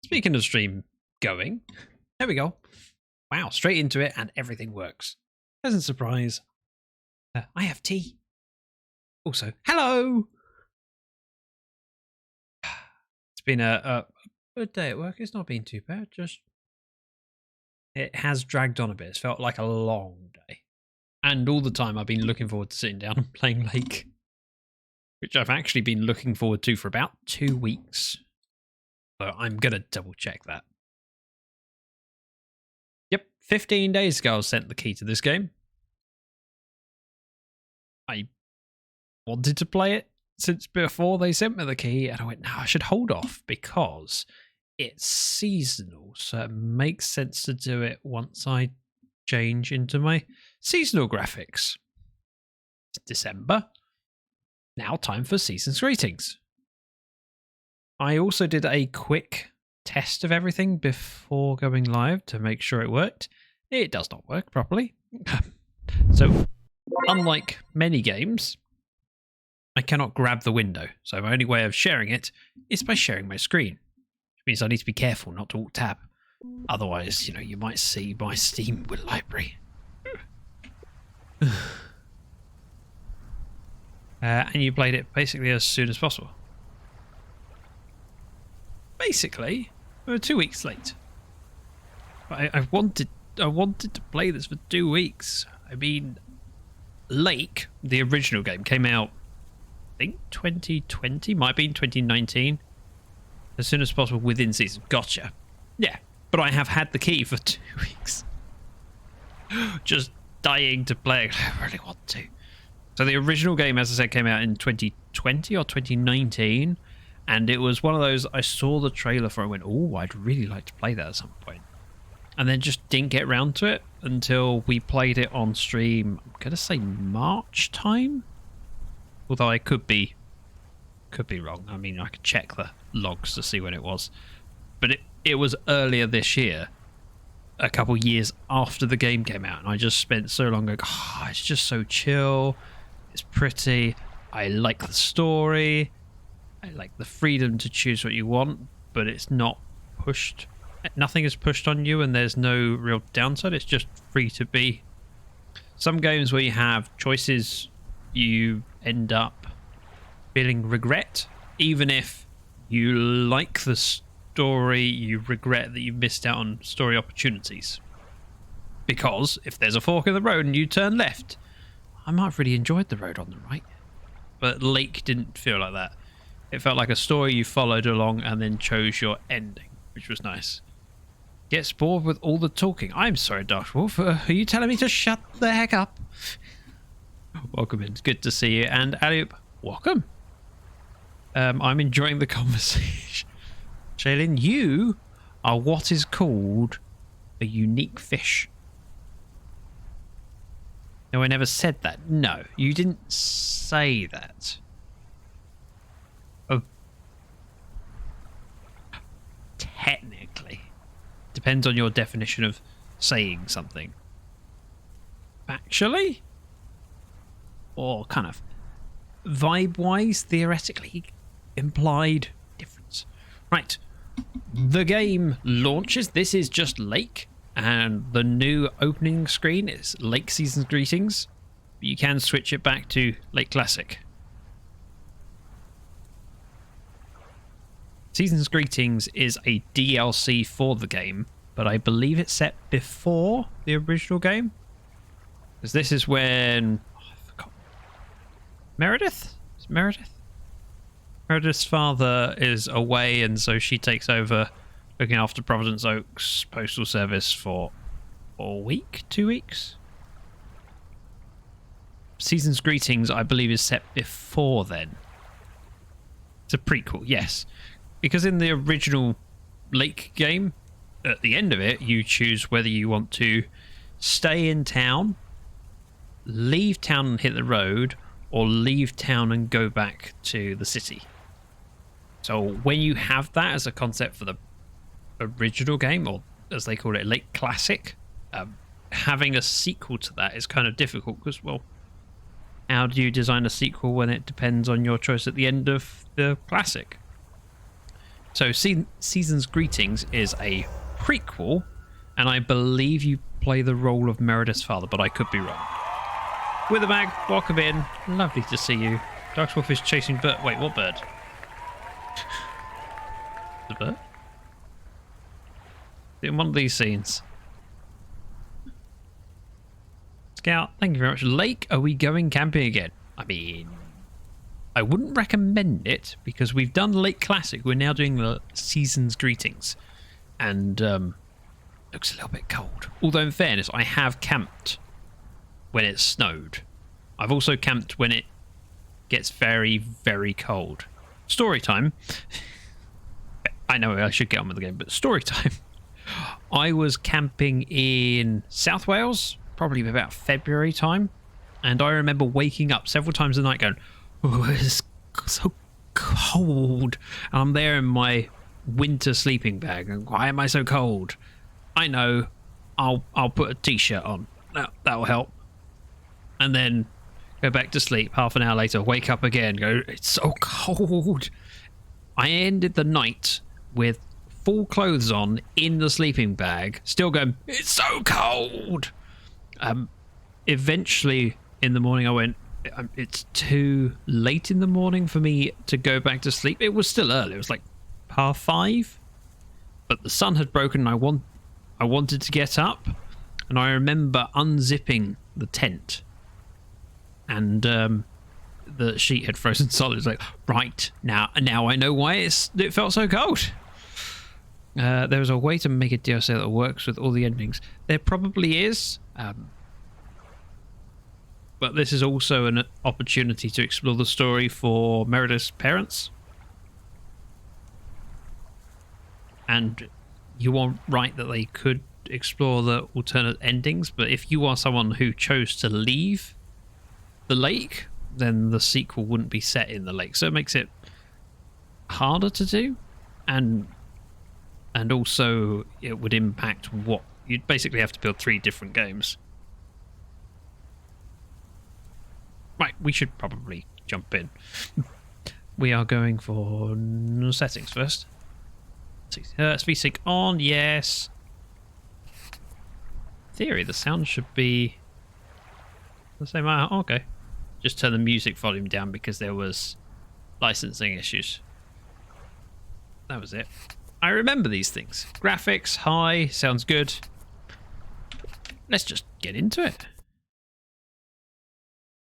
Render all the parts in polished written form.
Speaking of stream going, there we go. Wow, straight into it and everything works. Pleasant surprise. I have tea. Also, hello! It's been a good day at work. It's not been too bad. Just it has dragged on a bit. It's felt like a long day. And all the time I've been looking forward to sitting down and playing Lake, which I've actually been looking forward to for about 2 weeks. So I'm going to double check that. Yep, 15 days ago I was sent the key to this game. I wanted to play it since before they sent me the key, and I went, no, I should hold off because it's seasonal, so it makes sense to do it once I change into my seasonal graphics. It's December. Now time for Season's Greetings. I also did a quick test of everything before going live to make sure it worked. It does not work properly. So, unlike many games, I cannot grab the window. So my only way of sharing it is by sharing my screen. Which means I need to be careful not to alt-tab. Otherwise, you might see my Steam library. And you played it basically as soon as possible. Basically, we were 2 weeks late. But I wanted to play this for 2 weeks. I mean, Lake, the original game, came out, I think 2020, might have been 2019. As soon as possible within season. Gotcha. Yeah, but I have had the key for 2 weeks. Just dying to play. I really want to. So the original game, as I said, came out in 2020 or 2019. And it was one of those, I saw the trailer for it and went, oh, I'd really like to play that at some point. And then just didn't get around to it until we played it on stream, I'm going to say March time? Although I could be wrong. I mean, I could check the logs to see when it was. But it was earlier this year, a couple years after the game came out. And I just spent so long going, oh, it's just so chill. It's pretty. I like the story. I like the freedom to choose what you want, but it's not pushed. Nothing is pushed on you and there's no real downside. It's just free to be. Some games where you have choices, you end up feeling regret. Even if you like the story, you regret that you've missed out on story opportunities. Because if there's a fork in the road and you turn left, I might have really enjoyed the road on the right. But Lake didn't feel like that. It felt like a story you followed along and then chose your ending, which was nice. Gets bored with all the talking. I'm sorry, Dark Wolf. Are you telling me to shut the heck up? Welcome in. It's good to see you. And Aliup, welcome. I'm enjoying the conversation. Shaylin, you are what is called a unique fish. No, I never said that. No, you didn't say that. Technically. Depends on your definition of saying something. Factually? Or kind of vibe-wise, theoretically implied difference. Right. The game launches. This is just Lake. And the new opening screen is Lake Season's Greetings. You can switch it back to Lake Classic. Season's Greetings is a DLC for the game, but I believe it's set before the original game. Because this is when... Oh, I forgot. Meredith? Is it Meredith? Meredith's father is away, and so she takes over looking after Providence Oaks postal service for a week? 2 weeks? Season's Greetings, I believe, is set before then. It's a prequel, yes. Because in the original Lake game, at the end of it, you choose whether you want to stay in town, leave town and hit the road, or leave town and go back to the city. So when you have that as a concept for the original game, or as they call it, Lake Classic, having a sequel to that is kind of difficult because, well, how do you design a sequel when it depends on your choice at the end of the Classic? So Season's Greetings is a prequel, and I believe you play the role of Meredith's father, but I could be wrong. Witherbag, welcome in. Lovely to see you. Darkswolf is chasing bird. Wait, what bird? The bird? In one of these scenes. Scout, thank you very much. Lake, are we going camping again? I mean, I wouldn't recommend it because we've done Lake Classic. We're now doing the Season's Greetings. And looks a little bit cold. Although in fairness, I have camped when it snowed. I've also camped when it gets very, very cold. Story time. I know I should get on with the game, but story time. I was camping in South Wales, probably about February time, and I remember waking up several times a night going, oh, it's so cold. And I'm there in my winter sleeping bag, and why am I so cold? I know, I'll put a t-shirt on. That'll help. And then go back to sleep. Half an hour later, wake up again, go, it's so cold. I ended the night with full clothes on in the sleeping bag, still going, it's so cold. Eventually in the morning I went, it's too late in the morning for me to go back to sleep. It was still early, it was like 5:30, but the sun had broken and I wanted to get up, and I remember unzipping the tent and the sheet had frozen solid. It's like, right, now I know why it felt so cold. There was a way to make a DLC that works with all the endings. There probably is, but this is also an opportunity to explore the story for Meredith's parents. And you are right that they could explore the alternate endings, but if you are someone who chose to leave the lake, then the sequel wouldn't be set in the lake. So it makes it harder to do, and also it would impact what you'd basically have to build 3 different games. Right, we should probably jump in. We are going for settings first. Speed sync on, yes. Theory, the sound should be the same. Okay. Just turn the music volume down because there was licensing issues. That was it. I remember these things. Graphics, high, sounds good. Let's just get into it.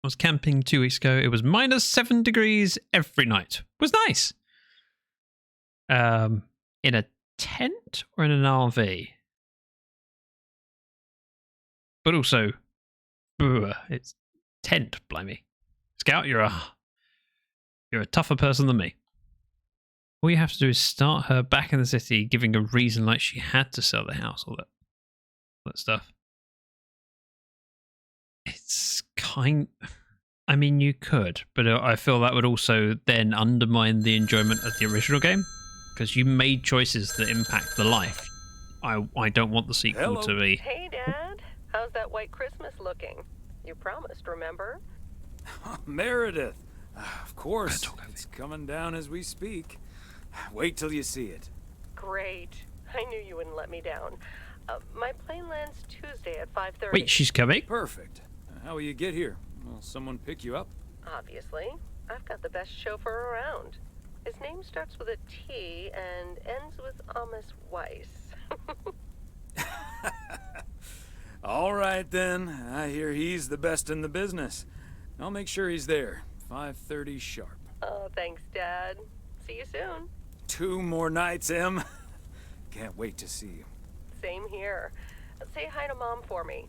I was camping 2 weeks ago. It was -7 degrees every night. It was nice. In a tent or in an RV? But also, it's tent, blimey. Scout, you're a tougher person than me. All you have to do is start her back in the city, giving a reason like she had to sell the house, all that stuff. It's I mean, you could, but I feel that would also then undermine the enjoyment of the original game, because you made choices that impact the life. I don't want the sequel to be... Hey, Dad. How's that white Christmas looking? You promised, remember? Meredith. Of course. It's coming down as we speak. Wait till you see it. Great. I knew you wouldn't let me down. My plane lands Tuesday at 5:30. Wait, she's coming? Perfect. How will you get here? Will someone pick you up? Obviously. I've got the best chauffeur around. His name starts with a T and ends with Amos Weiss. All right, then. I hear he's the best in the business. I'll make sure he's there. 5:30 sharp. Oh, thanks, Dad. See you soon. 2 more nights, Em. Can't wait to see you. Same here. Say hi to Mom for me.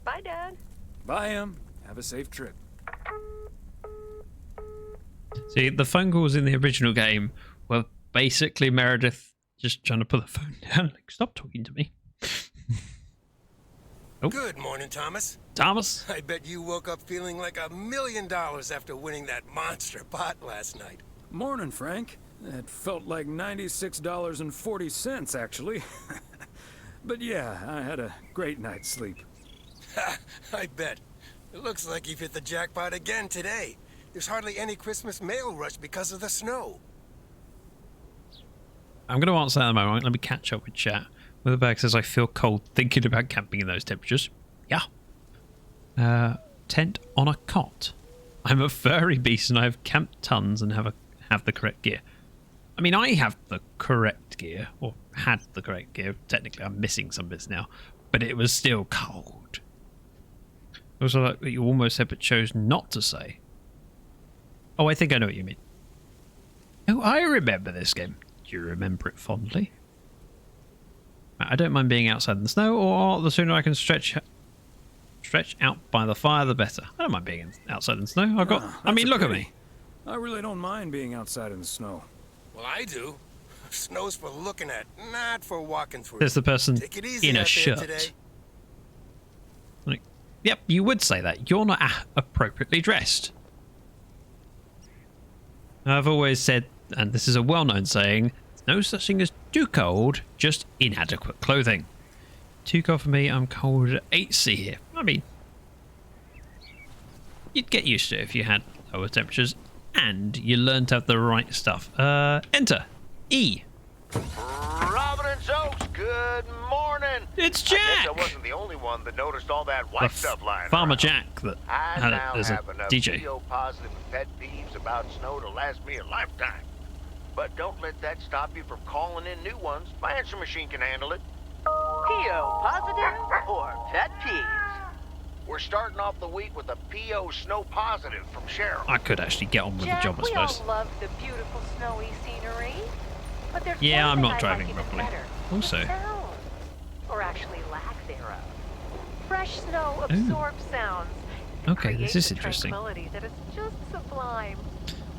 Bye, Dad. Bye, Em. Have a safe trip. See, the phone calls in the original game were basically Meredith just trying to put the phone down. Like, stop talking to me. Oh. Good morning, Thomas. Thomas? I bet you woke up feeling like $1 million after winning that monster pot last night. Morning, Frank. It felt like $96.40, actually. But yeah, I had a great night's sleep. I bet. It looks like you've hit the jackpot again today. There's hardly any Christmas mail rush because of the snow. I'm going to answer that in a moment. Let me catch up with chat. Witherberg says, I feel cold thinking about camping in those temperatures. Yeah. Tent on a cot. I'm a furry beast and I have camped tons and have the correct gear. I mean, I have the correct gear, or had the correct gear. Technically, I'm missing some bits now, but it was still cold. Also, like what you almost said but chose not to say. Oh, I think I know what you mean. Oh, I remember this game. Do you remember it fondly? I don't mind being outside in the snow, or the sooner I can stretch out by the fire, the better. I don't mind being outside in the snow. I mean, look at me. I really don't mind being outside in the snow. Well, I do. Snow's for looking at, not for walking through. There's the person Take it easy in a out there shirt. today. Like, yep, you would say that. You're not appropriately dressed. I've always said, and this is a well-known saying, no such thing as too cold, just inadequate clothing. Too cold for me, I'm cold at 8C here. I mean, you'd get used to it if you had lower temperatures and you learned to have the right stuff. Enter. E. Providence Oaks, good morning. It's Jack! I guess I wasn't the only one that noticed all that white stuff lying Farmer around. Jack that I now there's a have enough DJ. PO-positive pet peeves about snow to last me a lifetime. But don't let that stop you from calling in new ones. My answer machine can handle it. PO positive or pet peeves? We're starting off the week with a PO snow positive from Cheryl. I could actually get on with the job, I we all suppose. love the beautiful snowy scenery, but there's Yeah, one I'm thing not I driving like even properly. better. Also. The sound, or actually lack thereof. Fresh snow absorbs sounds. and Okay, this creates is a interesting. tranquility that is just sublime.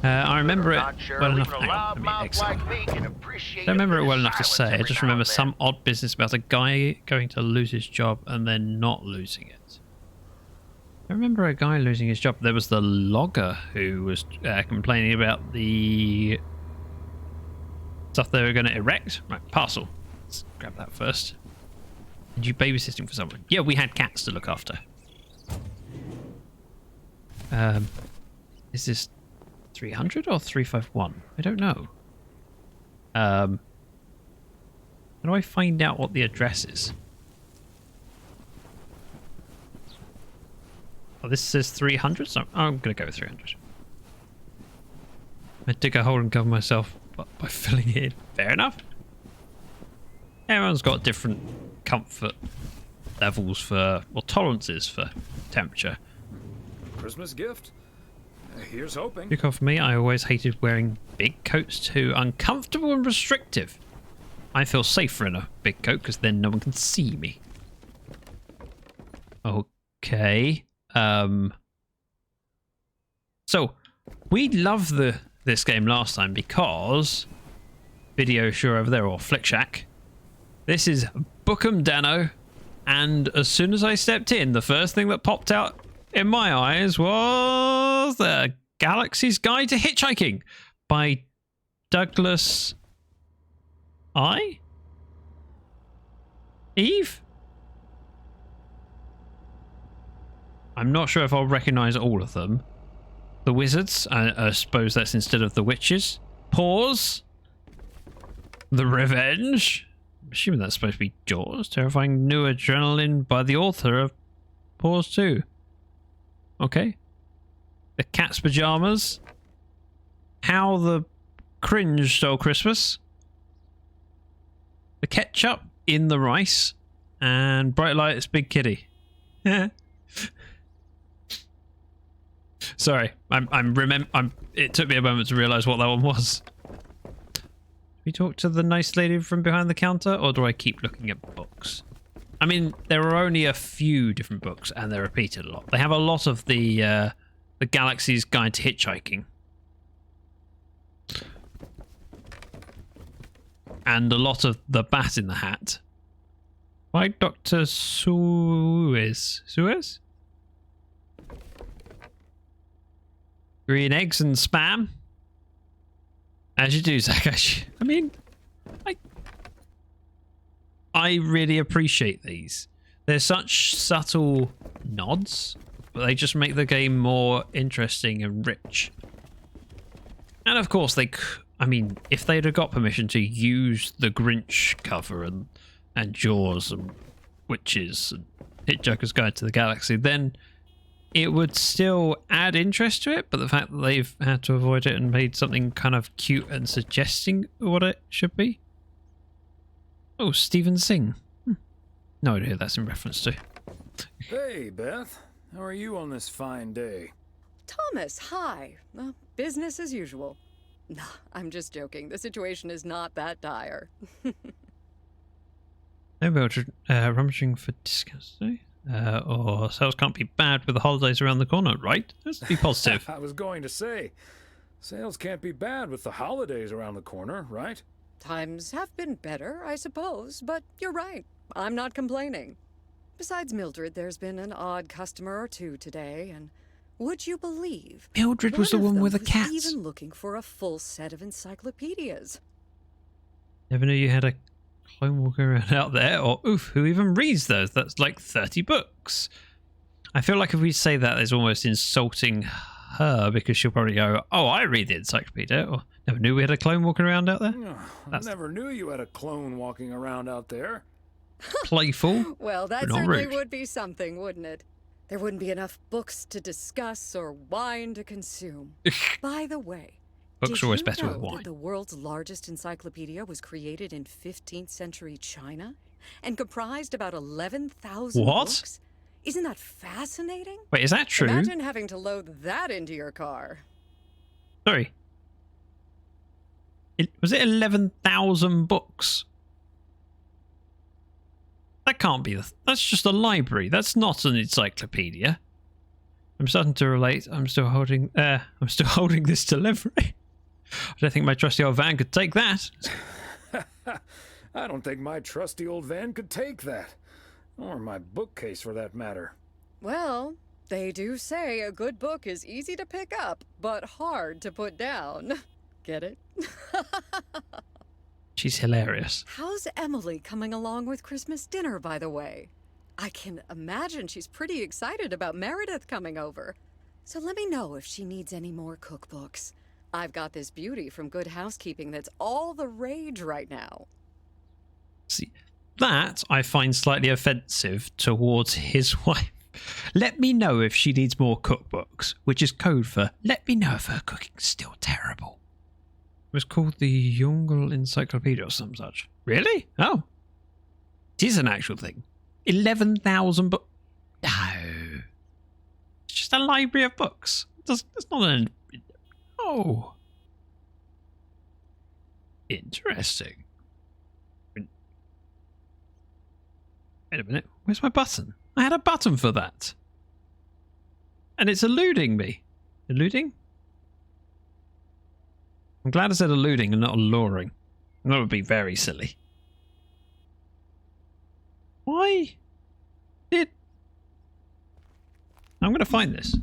I remember it Not Cheryl, well enough. even a Hang on, let me loudmouth exit. like me can appreciate Don't remember it well enough to silence say. I every just now remember and some then. odd business about a guy going to lose his job and then not losing it. I remember a guy losing his job. There was the logger who was complaining about the stuff they were going to erect. Right, parcel. Let's grab that first. Did you babysitting for someone? Yeah, we had cats to look after. Is this 300 or 351? I don't know. How do I find out what the address is? Oh, this says 300, so I'm going to go with 300. I dig a hole and cover myself by filling it in. Fair enough. Everyone's got different comfort levels for, or tolerances for temperature. Christmas gift? Here's hoping. Look off me, I always hated wearing big coats, too uncomfortable and restrictive. I feel safer in a big coat because then no one can see me. Okay. So we loved this game last time because Video Sure over there, or Flick Shack. This is Bookham Dano, and as soon as I stepped in, the first thing that popped out in my eyes was the Galaxy's Guide to Hitchhiking by Douglas Eve? I'm not sure if I'll recognize all of them. The Wizards, I suppose that's instead of the Witches. Pause. The Revenge. I'm assuming that's supposed to be Jaws. Terrifying New Adrenaline by the author of Pause 2. Okay. The Cat's Pajamas. How the Cringe Stole Christmas. The Ketchup in the Rice. And Bright Lights Big Kitty. Sorry, it took me a moment to realise what that one was. Do we talk to the nice lady from behind the counter, or do I keep looking at books? I mean, there are only a few different books, and they're repeated a lot. They have a lot of the Galaxy's Guide to Hitchhiking, and a lot of the Bat in the Hat. By Dr. Suez. Suez? Green eggs and spam. As you do, Zach. I mean, I really appreciate these. They're such subtle nods, but they just make the game more interesting and rich. And of course, they I mean, if they'd have got permission to use the Grinch cover and Jaws and Witches and Hitchhiker's Guide to the Galaxy, then it would still add interest to it. But the fact that they've had to avoid it and made something kind of cute and suggesting what it should be. Oh, Stephen Singh. No idea who that's in reference to. Hey, Beth. How are you on this fine day? Thomas, hi. Business as usual. No, I'm just joking. The situation is not that dire. No, Mildred, rummaging for discounts today? Or sales can't be bad with the holidays around the corner, right? Let's be positive. I was going to say, sales can't be bad with the holidays around the corner, right? Times have been better, I suppose, but you're right. I'm not complaining. Besides Mildred, there's been an odd customer or two today, and would you believe Mildred was the one with the cats. Even looking for a full set of encyclopedias. Never knew you had a clone walking around out there, or oof, who even reads those? That's like 30 books. I feel like if we say that, it's almost insulting her, because she'll probably go, oh, I read the encyclopedia, or never knew we had a clone walking around out there. I never knew you had a clone walking around out there. Playful. Well, that but not certainly rude. would be something, wouldn't it? There wouldn't be enough books to discuss or wine to consume. By the way, Books did are always you better know with wine. that the world's largest encyclopedia was created in 15th century China and comprised about 11,000 What? books? Isn't that fascinating? Wait, is that true? Imagine having to load that into your car. Sorry. Was it 11,000 books? That can't be. That's just a library. That's not an encyclopedia. I'm starting to relate. I'm still holding this delivery. I don't think my trusty old van could take that. I don't think my trusty old van could take that. Or my bookcase, for that matter. Well, they do say a good book is easy to pick up, but hard to put down. Get it? She's hilarious. How's Emily coming along with Christmas dinner, by the way? I can imagine she's pretty excited about Meredith coming over. So let me know if she needs any more cookbooks. I've got this beauty from Good Housekeeping that's all the rage right now. See, that I find slightly offensive towards his wife. Let me know if she needs more cookbooks, which is code for let me know if her cooking's still terrible. It was called the Yongle Encyclopedia or some such. Really? Oh. It is an actual thing. 11,000 books. No. It's just a library of books. It's not an... Oh. Interesting. Wait a minute. Where's my button? I had a button for that. And it's eluding me. Eluding? I'm glad I said eluding and not alluring. That would be very silly. Why did... I'm going to find this.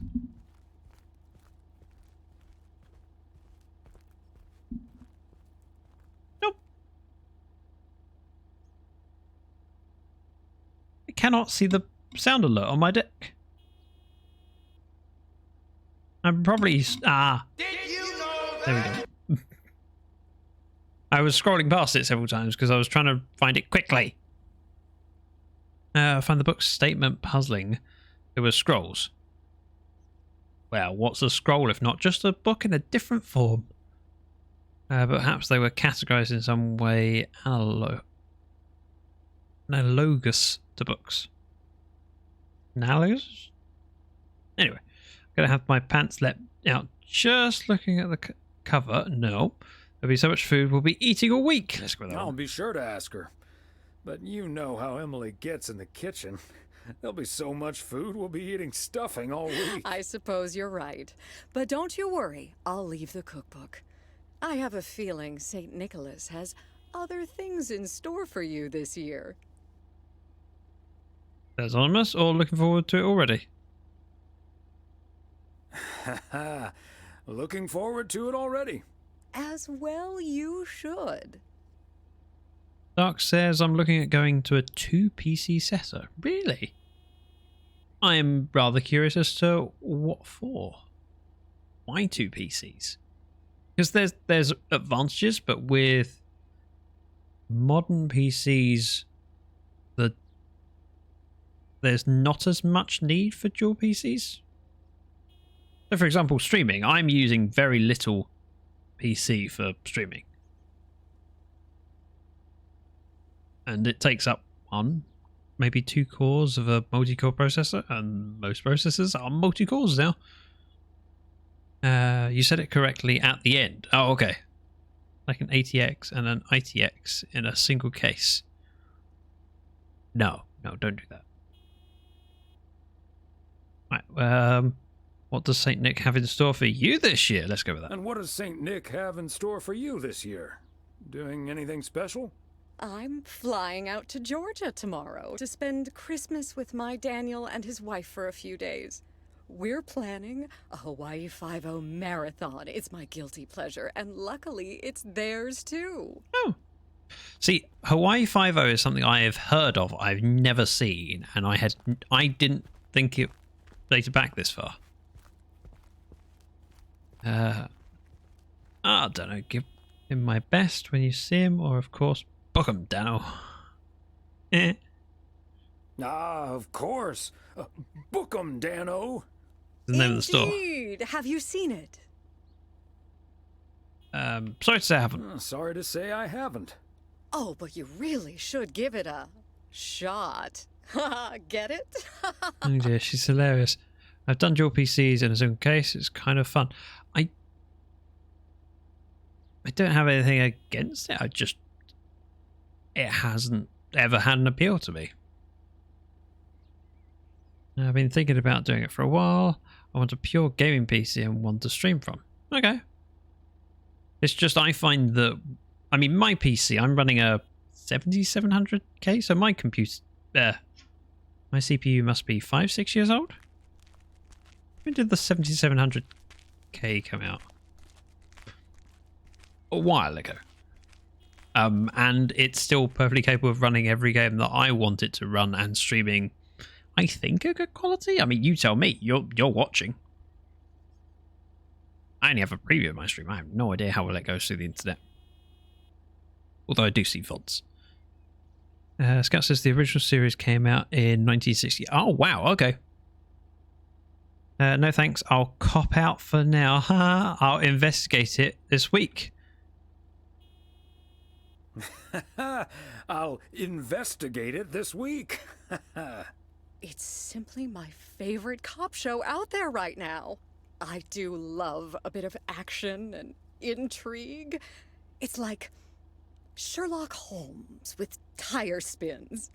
Nope. I cannot see the sound alert on my deck. I'm probably... Did you know that? There we go. I was scrolling past it several times because I was trying to find it quickly. I find the book's statement puzzling. There were scrolls. Well, what's a scroll if not just a book in a different form? But perhaps they were categorized in some way analogous to books. Analogous? Anyway, I'm going to have my pants let out just looking at the cover. No. There'll be so much food we'll be eating all week. Let's go with that I'll one. be sure to ask her. But you know how Emily gets in the kitchen. There'll be so much food we'll be eating stuffing all week. I suppose you're right. But don't you worry, I'll leave the cookbook. I have a feeling St. Nicholas has other things in store for you this year. There's Anonymous, or looking forward to it already? Looking forward to it already. As well you should. Dark says I'm looking at going to a 2-PC setter. Really? I am rather curious as to what for. Why 2 PCs? Because there's advantages, but with modern PCs, there's not as much need for dual PCs. So, for example, streaming. I'm using very little PC for streaming. And it takes up maybe 2 cores of a multi-core processor, and most processors are multi-cores now. You said it correctly at the end. Oh, okay. Like an ATX and an ITX in a single case. No, don't do that. Right, what does St. Nick have in store for you this year? Let's go with that. And what does St. Nick have in store for you this year? Doing anything special? I'm flying out to Georgia tomorrow to spend Christmas with my Daniel and his wife for a few days. We're planning a Hawaii 5-0 marathon. It's my guilty pleasure, and luckily it's theirs too. Oh. See, Hawaii 5-0 is something I have heard of, I've never seen, and I didn't think it dated back this far. I don't know, give him my best when you see him, or of course, book him, Dano. Ah, of course. Book 'em, Dano. The name of the store. Indeed. Have you seen it? Sorry to say I haven't. Sorry to say I haven't. Oh, but you really should give it a shot. Get it? Oh dear, she's hilarious. I've done dual PCs in a single case. It's kind of fun. I don't have anything against it. It hasn't ever had an appeal to me. I've been thinking about doing it for a while. I want a pure gaming PC and one to stream from. Okay. It's just I find that, I mean, my PC, I'm running a 7700K, so my computer, my CPU must be 5-6 years old. When did the 7700K come out? A while ago. And it's still perfectly capable of running every game that I want it to run and streaming, I think, a good quality. I mean, you tell me. You're watching. I only have a preview of my stream. I have no idea how well it goes through the internet. Although I do see VODs. Scout says the original series came out in 1960. Oh, wow. Okay. No thanks. I'll cop out for now. I'll investigate it this week. I'll investigate it this week. It's simply my favorite cop show out there right now. I do love a bit of action and intrigue. It's like Sherlock Holmes with tire spins.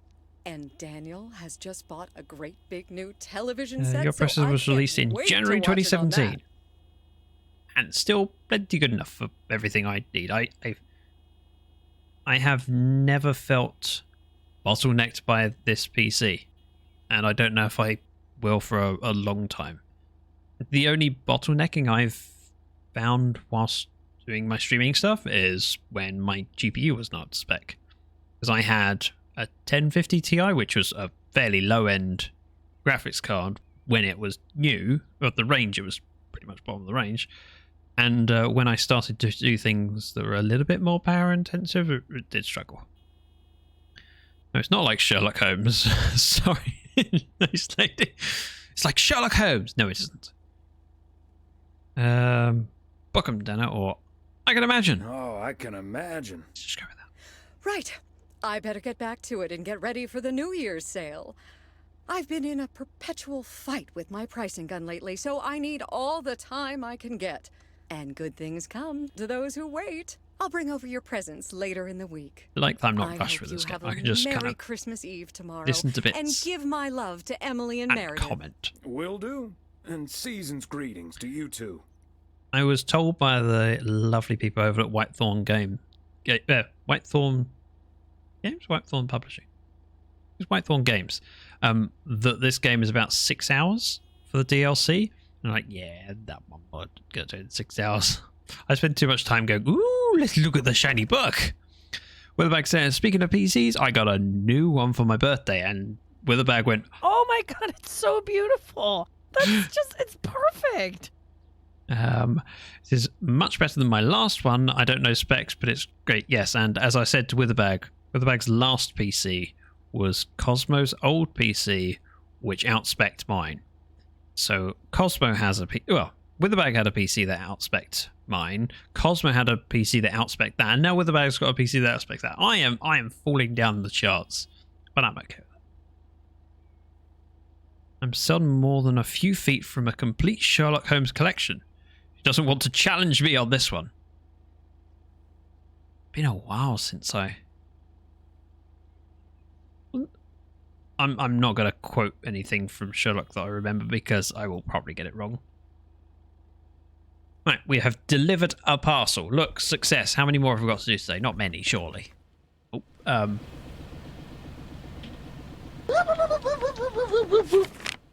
And Daniel has just bought a great big new television set. Your processor was released in January 2017. And still plenty good enough for everything I need. I have never felt bottlenecked by this PC. And I don't know if I will for a long time. The only bottlenecking I've found whilst doing my streaming stuff is when my GPU was not up to spec. Because I had a 1050 Ti, which was a fairly low-end graphics card when it was new. Of the range, it was pretty much bottom of the range. And when I started to do things that were a little bit more power-intensive, it did struggle. No, it's not like Sherlock Holmes. Sorry. Nice lady. It's like Sherlock Holmes. No, it isn't. Book 'em, Dana, or I can imagine. Oh, I can imagine. Let's just go with that. Right. I better get back to it and get ready for the New Year's sale. I've been in a perpetual fight with my pricing gun lately, so I need all the time I can get. And good things come to those who wait. I'll bring over your presents later in the week. Like I'm not I rushed hope with you this have game. a I can just Merry kind of Christmas Eve tomorrow. listen to bits and give my love to Emily and and Meredith. comment. Will do. And season's greetings to you two. I was told by the lovely people over at Whitethorn Whitethorn Games? Whitethorn Publishing. It's Whitethorn Games. That this game is about 6 hours for the DLC. And I'm like, yeah, that one would go to 6 hours. I spent too much time going, ooh, let's look at the shiny book. Witherbag says, speaking of PCs, I got a new one for my birthday. And Witherbag went, Oh my god, it's so beautiful. That's just, it's perfect. This is much better than my last one. I don't know specs, but it's great. Yes, and as I said to Witherbag's last PC was Cosmo's old PC, which outspec'd mine. So Cosmo has Witherbag had a PC that outspec'd mine. Cosmo had a PC that outspec'd that, and now Witherbag's got a PC that outspec'd that. I am falling down the charts, but I'm okay. I'm seldom more than a few feet from a complete Sherlock Holmes collection. She doesn't want to challenge me on this one. Been a while since I'm not going to quote anything from Sherlock that I remember because I will probably get it wrong. Right, we have delivered a parcel. Look, success. How many more have we got to do today? Not many, surely. Oh,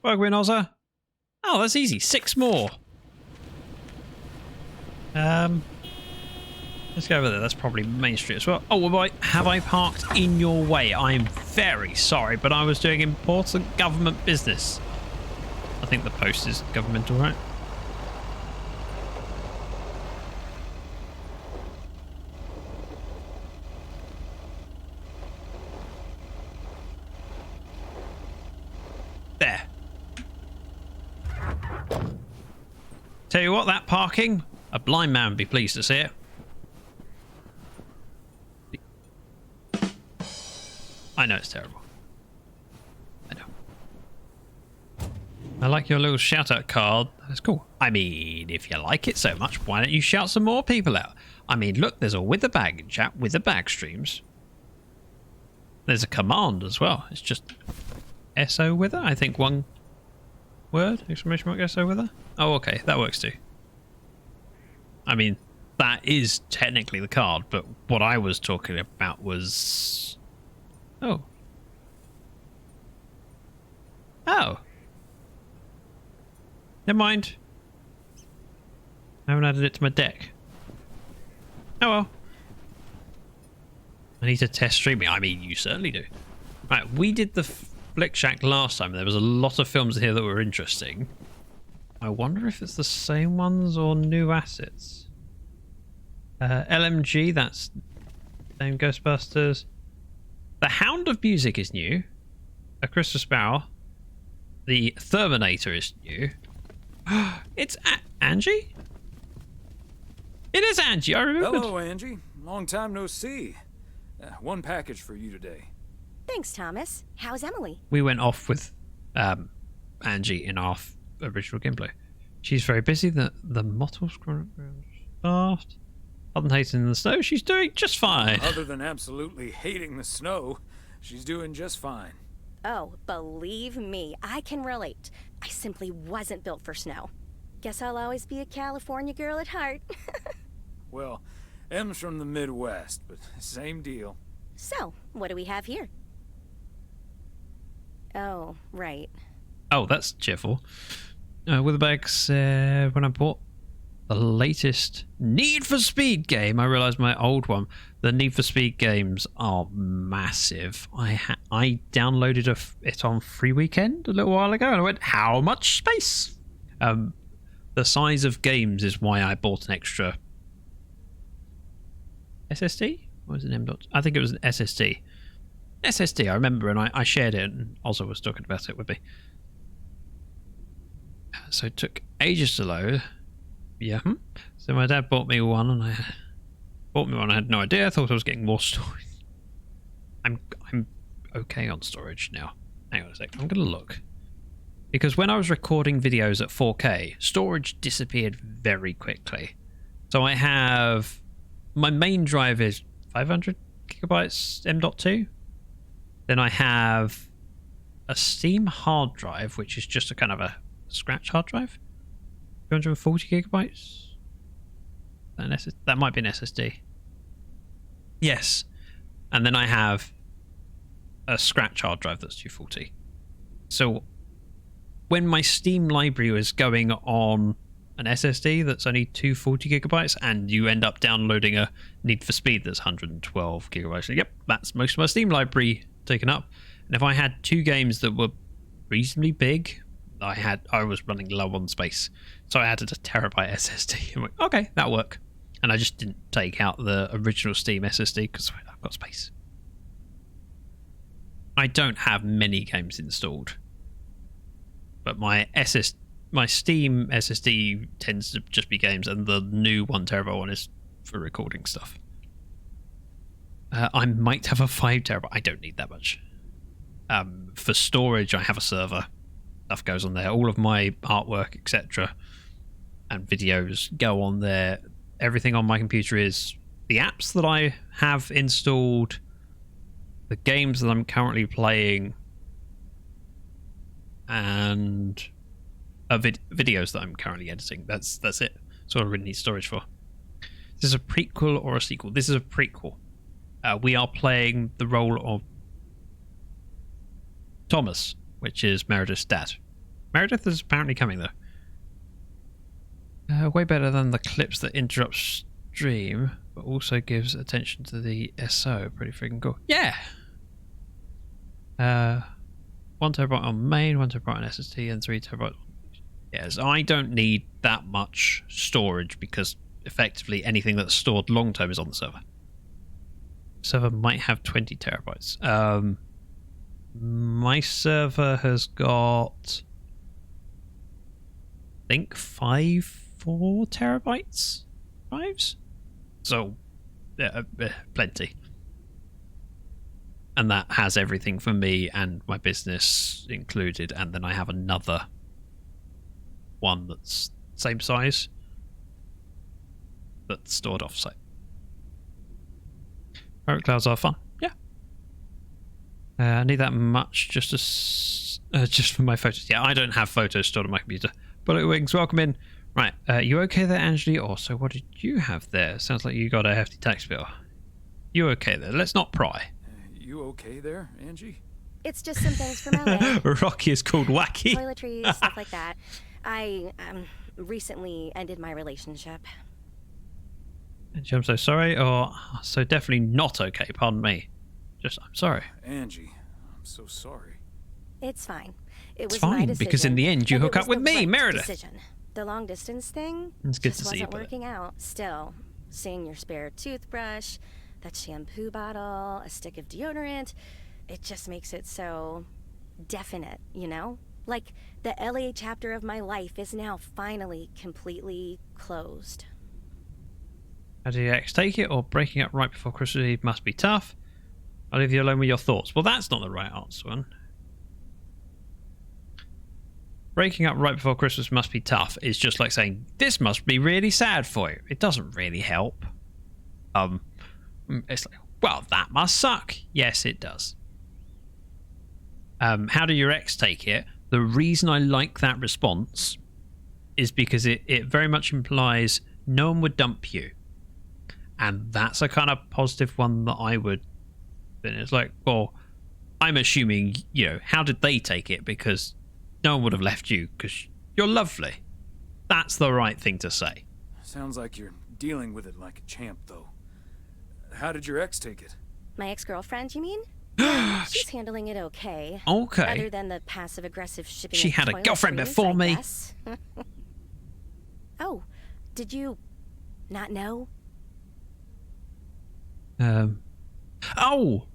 Bergwin Ozza. Oh, that's easy. 6 more. Let's go over there. That's probably Main Street as well. Oh, have I parked in your way? I am very sorry, but I was doing important government business. I think the post is governmental, right? There. Tell you what, that parking, a blind man would be pleased to see it. I know it's terrible. I know. I like your little shout out card. That's cool. I mean, if you like it so much, why don't you shout some more people out? I mean, look, there's a Witherbag in chat. Witherbag streams. There's a command as well. It's just SO Wither. I think one word. Exclamation mark SO Wither. Oh, okay. That works too. I mean, that is technically the card, but what I was talking about was... Oh. Oh. Never mind. I haven't added it to my deck. Oh well. I need to test streaming. I mean, you certainly do. Right, we did the Flick Shack last time. There was a lot of films here that were interesting. I wonder if it's the same ones or new assets. LMG, that's same Ghostbusters. The Hound of Music is new. A Christmas Barrel. The Terminator is new. It's Angie? It is Angie, I remembered. Hello, Angie. Long time no see. One package for you today. Thanks, Thomas. How's Emily? We went off with Angie in our original gameplay. She's very busy. The mottle's staffed. Other than hating the snow, she's doing just fine. Other than absolutely hating the snow, she's doing just fine. Oh, believe me, I can relate. I simply wasn't built for snow. Guess I'll always be a California girl at heart. Well, Em's from the Midwest, but same deal. So, what do we have here? Oh, right. Oh, that's cheerful. Witherbag said, when I bought the latest Need for Speed game, I realised my old one. The Need for Speed games are massive. I downloaded it on free weekend a little while ago, and I went, how much space? The size of games is why I bought an extra SSD? Or was it an M. I think it was an SSD. SSD, I remember, and I shared it, and Ozzo was talking about it with me. So it took ages to load. Yeah. So my dad bought me one, and I had no idea. I thought I was getting more storage. I'm okay on storage now. Hang on a sec. I'm gonna look, because when I was recording videos at 4K, storage disappeared very quickly. So I have my main drive is 500 gigabytes M.2. Then I have a Steam hard drive, which is just a kind of a scratch hard drive. 240 gigabytes. That might be an SSD. Yes. And then I have a scratch hard drive that's 240. So when my Steam library was going on an SSD that's only 240 gigabytes, and you end up downloading a Need for Speed that's 112 gigabytes. Yep, that's most of my Steam library taken up. And if I had two games that were reasonably big, I was running low on space, so I added a terabyte SSD. I'm like, okay, that'll work. And I just didn't take out the original Steam SSD because I've got space. I don't have many games installed, but my Steam SSD tends to just be games, and the new 1 terabyte one is for recording stuff. I might have a 5 terabyte. I don't need that much. For storage, I have a server. Stuff goes on there. All of my artwork, etc., and videos go on there. Everything on my computer is the apps that I have installed, the games that I'm currently playing, and videos that I'm currently editing. That's it. That's all I really need storage for. Is this a prequel or a sequel? This is a prequel. We are playing the role of Thomas, which is Meredith's dad. Meredith is apparently coming, though. Way better than the clips that interrupt stream, but also gives attention to the SO. Pretty freaking cool. Yeah! 1 terabyte on main, 1 terabyte on SSD, and 3 terabyte. Yes, I don't need that much storage because effectively anything that's stored long term is on the server. Server might have 20 terabytes. My server has got, I think, 4 terabytes? 5s? So, plenty. And that has everything for me and my business included. And then I have another one that's same size, that's stored offsite. Private clouds are fun. Yeah. I need that much just for my photos. Yeah, I don't have photos stored on my computer. Bullet Wings, welcome in. Right, you okay there, Angeli? Also, what did you have there? Sounds like you got a hefty tax bill. You okay there? Let's not pry. You okay there, Angie? It's just some things from LA. Rocky is called wacky. Toiletries, stuff like that. I recently ended my relationship. Angie, I'm so sorry, or so definitely not okay, pardon me. Just, I'm sorry. Angie, I'm so sorry. It's fine. It was It's fine, my decision, because in the end you and hook it up was with the me, right Meredith. Decision. The long distance thing It's good just to see you, wasn't but working out. Still, seeing your spare toothbrush, that shampoo bottle, a stick of deodorant, it just makes it so definite, you know? Like the LA chapter of my life is now finally completely closed. How do your ex take it, or breaking up right before Christmas Eve must be tough? I'll leave you alone with your thoughts. Well, that's not the right answer, one. Breaking up right before Christmas must be tough is just like saying, this must be really sad for you. It doesn't really help. It's like, well, that must suck. Yes, it does. How do your ex take it? The reason I like that response is because it very much implies no one would dump you. And that's a kind of positive one that I would. Then it's like, well, I'm assuming, you know, how did they take it? Because no one would have left you because you're lovely. That's the right thing to say. Sounds like you're dealing with it like a champ, though. How did your ex take it? My ex-girlfriend, you mean? Yeah, she's handling it okay. Okay. Other than the passive-aggressive shipping. She of had a girlfriend before me. I guess. Oh, did you not know? Oh,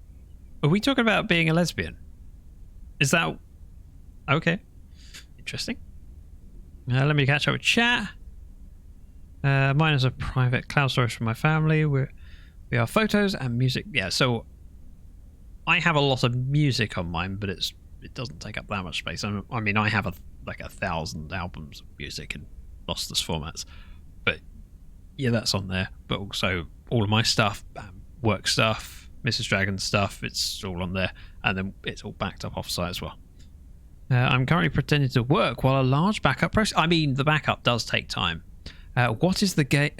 are we talking about being a lesbian? Is that okay? Interesting. Let me catch up with chat. Mine is a private cloud storage for my family. We are photos and music. Yeah, so I have a lot of music on mine, but it doesn't take up that much space. I mean, I have like 1,000 albums of music in lossless formats, but yeah, that's on there. But also all of my stuff, work stuff, Mrs. Dragon stuff, it's all on there, and then it's all backed up offsite as well. I'm currently pretending to work while a large backup process. I mean, the backup does take time. What is the game?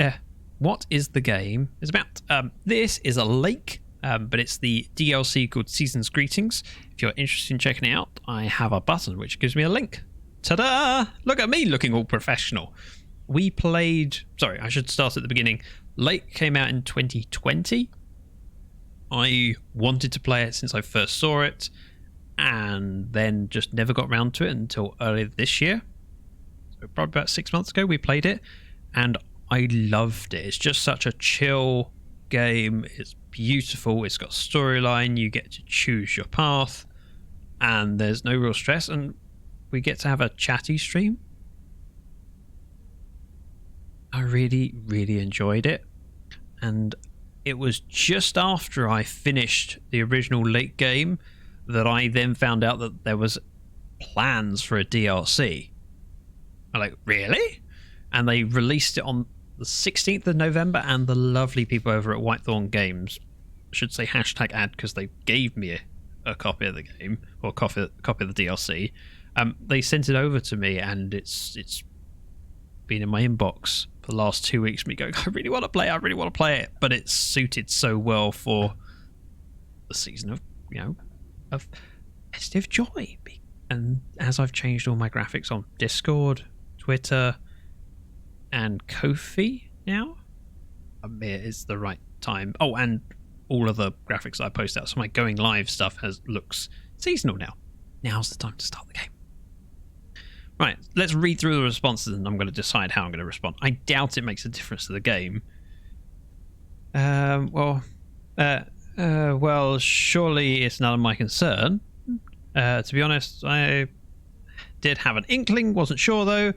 What is the game is about? This is a lake, but it's the DLC called Season's Greetings. If you're interested in checking it out, I have a button which gives me a link. Ta-da! Look at me looking all professional. We played. Sorry, I should start at the beginning. Lake came out in 2020. I wanted to play it since I first saw it, and then just never got around to it until earlier this year. So probably about 6 months ago we played it, and I loved it. It's just such a chill game. It's beautiful. It's got storyline. You get to choose your path, and there's no real stress, and we get to have a chatty stream. I really, really enjoyed it, and it was just after I finished the original late game that I then found out that there was plans for a DLC. I'm like, really? And they released it on the 16th of November, and the lovely people over at Whitethorn Games, I should say hashtag ad because they gave me a copy of the game, or a copy of the DLC. They sent it over to me, and it's been in my inbox for the last 2 weeks, me going, I really want to play it, but it's suited so well for the season of, of festive joy. And as I've changed all my graphics on Discord, Twitter, and Ko-fi now, it is the right time. Oh, and all of the graphics I post out, so my going live stuff looks seasonal now. Now's the time to start the game. Right, let's read through the responses, and I'm going to decide how I'm going to respond. I doubt it makes a difference to the game. Well, surely it's none of my concern. To be honest, I did have an inkling, wasn't sure though.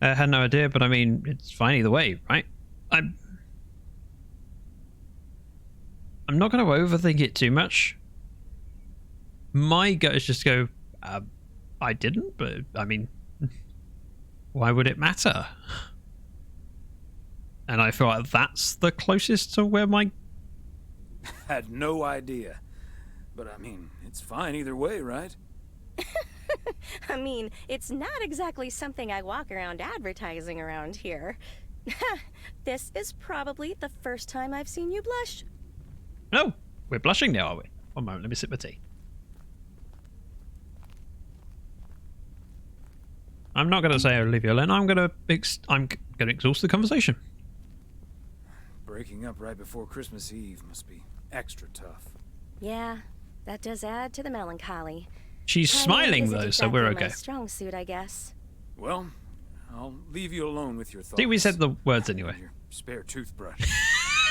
Had no idea, but I mean, it's fine either way, right? I'm not going to overthink it too much. My gut is just to go, I didn't, but I mean, why would it matter? And I feel like that's the closest to where my... Had no idea. But I mean, it's fine either way, right? I mean, it's not exactly something I walk around advertising around here. This is probably the first time I've seen you blush. No, we're blushing now, are we? One moment, let me sip my tea. I'm not going to say I'll leave you alone. I'm going to exhaust the conversation. Breaking up right before Christmas Eve must be extra tough. Yeah, that does add to the melancholy. She's smiling though, so we're okay. My strong suit, I guess. Well, I'll leave you alone with your thoughts. See, we said the words anyway. Your spare toothbrush.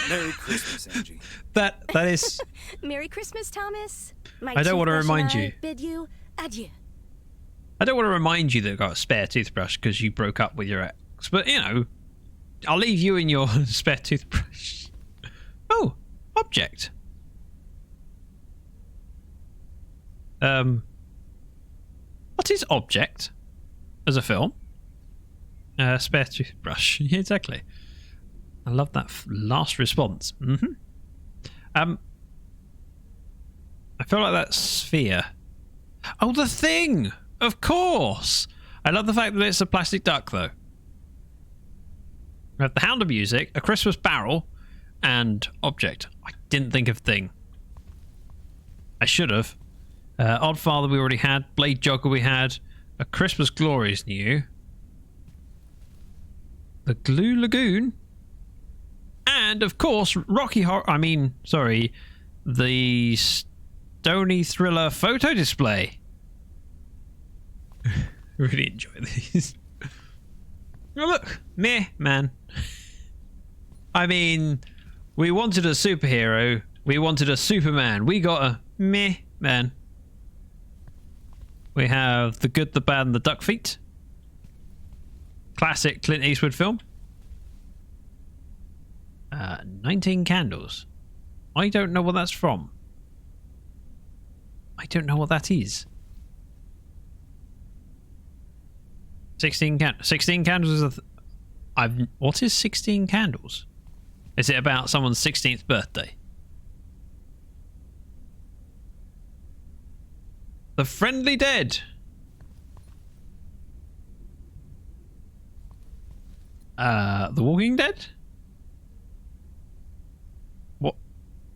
Merry Christmas, Angie. That is. Merry Christmas, Thomas. I don't want to remind you. Bid you adieu. I don't want to remind you that you got a spare toothbrush because you broke up with your ex, but I'll leave you and your spare toothbrush. Oh, object. What is Object as a film? Spare toothbrush. Yeah, exactly. I love that last response. I feel like that sphere. Oh, the Thing! Of course! I love the fact that it's a plastic duck, though. We have the Hound of Music, a Christmas Barrel, and Object. I didn't think of Thing. I should have. Oddfather we already had. Blade Jogger we had. A Christmas Glory is new. The Glue Lagoon. And, of course, the Stony Thriller photo display. Really enjoy these. Oh, look. Meh, man. I mean, we wanted a superhero. We wanted a Superman. We got a meh, man. We have The Good, the Bad, and the Duck Feet. Classic Clint Eastwood film. 19 Candles. I don't know what that's from. I don't know what that is. 16 Candles is what is 16 Candles? Is it about someone's 16th birthday? The Friendly Dead. The Walking Dead?